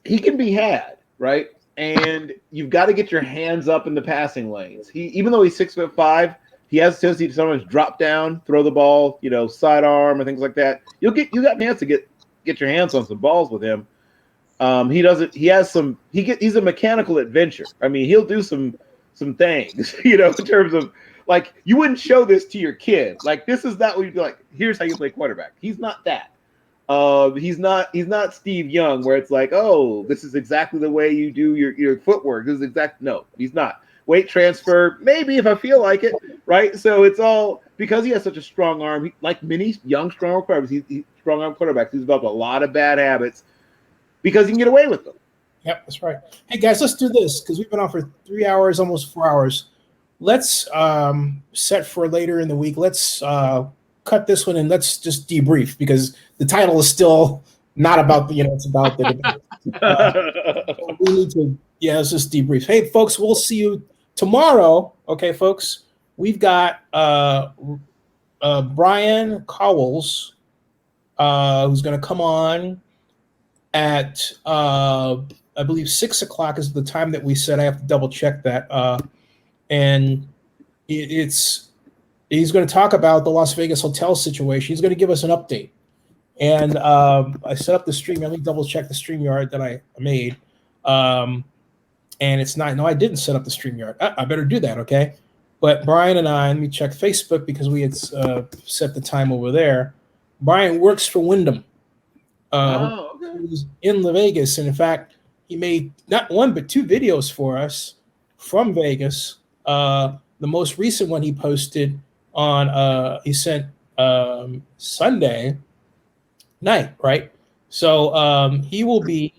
He can be had, right? And you've got to get your hands up in the passing lanes. Even though he's 6'5", he has a tendency to sometimes drop down, throw the ball, sidearm or things like that. You got a chance to get your hands on some balls with him. He's a mechanical adventure. I mean, he'll do some things, in terms of you wouldn't show this to your kid. This is not what you'd be like, here's how you play quarterback. He's not that. He's not Steve Young where it's like, oh, this is exactly the way you do your footwork. No, he's not. Weight transfer, maybe if I feel like it, right? So it's all because he has such a strong arm. Like many young, strong quarterbacks, he's strong arm quarterbacks. He's developed a lot of bad habits because he can get away with them. Yep, that's right. Hey guys, let's do this because we've been on for 3 hours, almost 4 hours. Let's set for later in the week. Let's cut this one and let's just debrief because the title is still not about it's about the debate. We need to, let's just debrief. Hey folks, we'll see you tomorrow. Okay, folks, we've got Brian Cowles, who's going to come on at I believe 6 o'clock is the time that we said. I have to double check that. And he's going to talk about the Las Vegas hotel situation. He's going to give us an update. And I set up the stream. Let me double check the StreamYard that I made. And it's not. No, I didn't set up the StreamYard. I better do that. Okay. But Brian and I, let me check Facebook because we had set the time over there. Brian works for Wyndham. Who's in Vegas, and in fact, he made not one but 2 videos for us from Vegas. The most recent one he posted on he sent Sunday night, right? So he will be.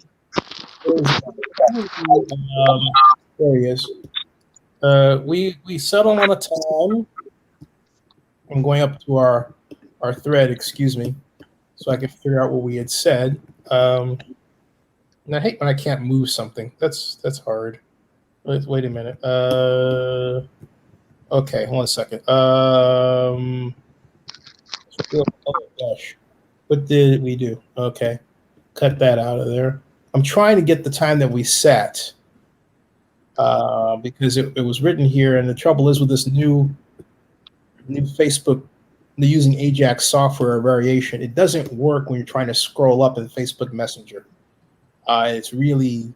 There he is. We settled on a time. I'm going up to our thread. Excuse me, so I can figure out what we had said. And I hate when I can't move something. That's hard. Wait a minute. Okay, hold on a second. Oh gosh, what did we do? Okay, cut that out of there. I'm trying to get the time that we set because it was written here, and the trouble is with this new Facebook, using Ajax software variation, it doesn't work when you're trying to scroll up in Facebook Messenger. It's really,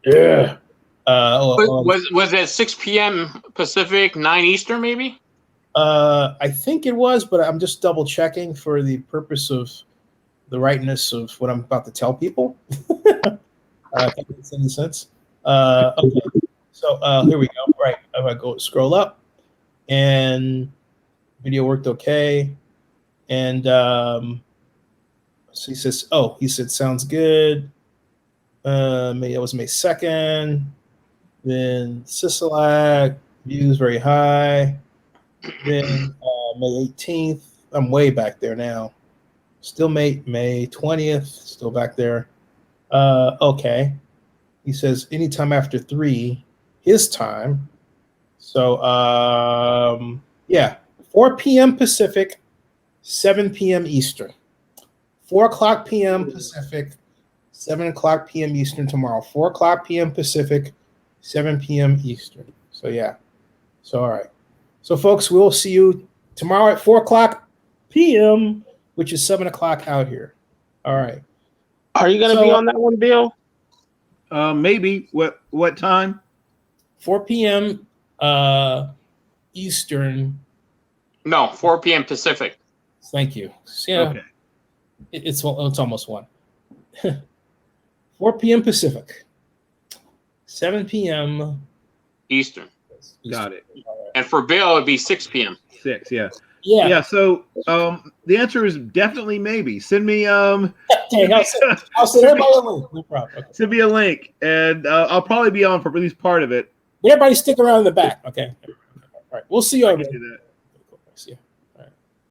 yeah. Was it 6 p.m. Pacific, 9 Eastern, maybe? I think it was, but I'm just double checking for the purpose of the rightness of what I'm about to tell people. I think it makes any sense. Okay, so here we go. Right, if I go scroll up, and video worked okay, and so he says, "Oh, he said sounds good." May it was May 2nd. Then Sisalak views very high. Then May 18th. I'm way back there now. Still May 20th. Still back there. Okay. He says anytime after 3, his time. So yeah, 4 p.m. Pacific, 7 p.m. Eastern. 4 o'clock p.m. Pacific, 7 o'clock p.m. Eastern tomorrow. 4 o'clock p.m. Pacific, 7 p.m. Eastern. So yeah. So all right. So folks, we'll see you tomorrow at 4 o'clock p.m., which is 7 o'clock out here. All right. Are you going to be on that one, Bill? Maybe. What time? 4 p.m. Eastern. No, 4 p.m. Pacific. Thank you. Yeah. Okay. It's almost 1. 4 p.m. Pacific. 7 p.m. Eastern. Got it. And for Bill, it'd be 6 p.m. 6, yeah. Yeah. So the answer is definitely maybe. Send me I'll send everybody a link. No problem. Okay. Send me a link, and I'll probably be on for at least part of it. Everybody stick around in the back. Okay. All right. We'll see you over there. Do that. See you.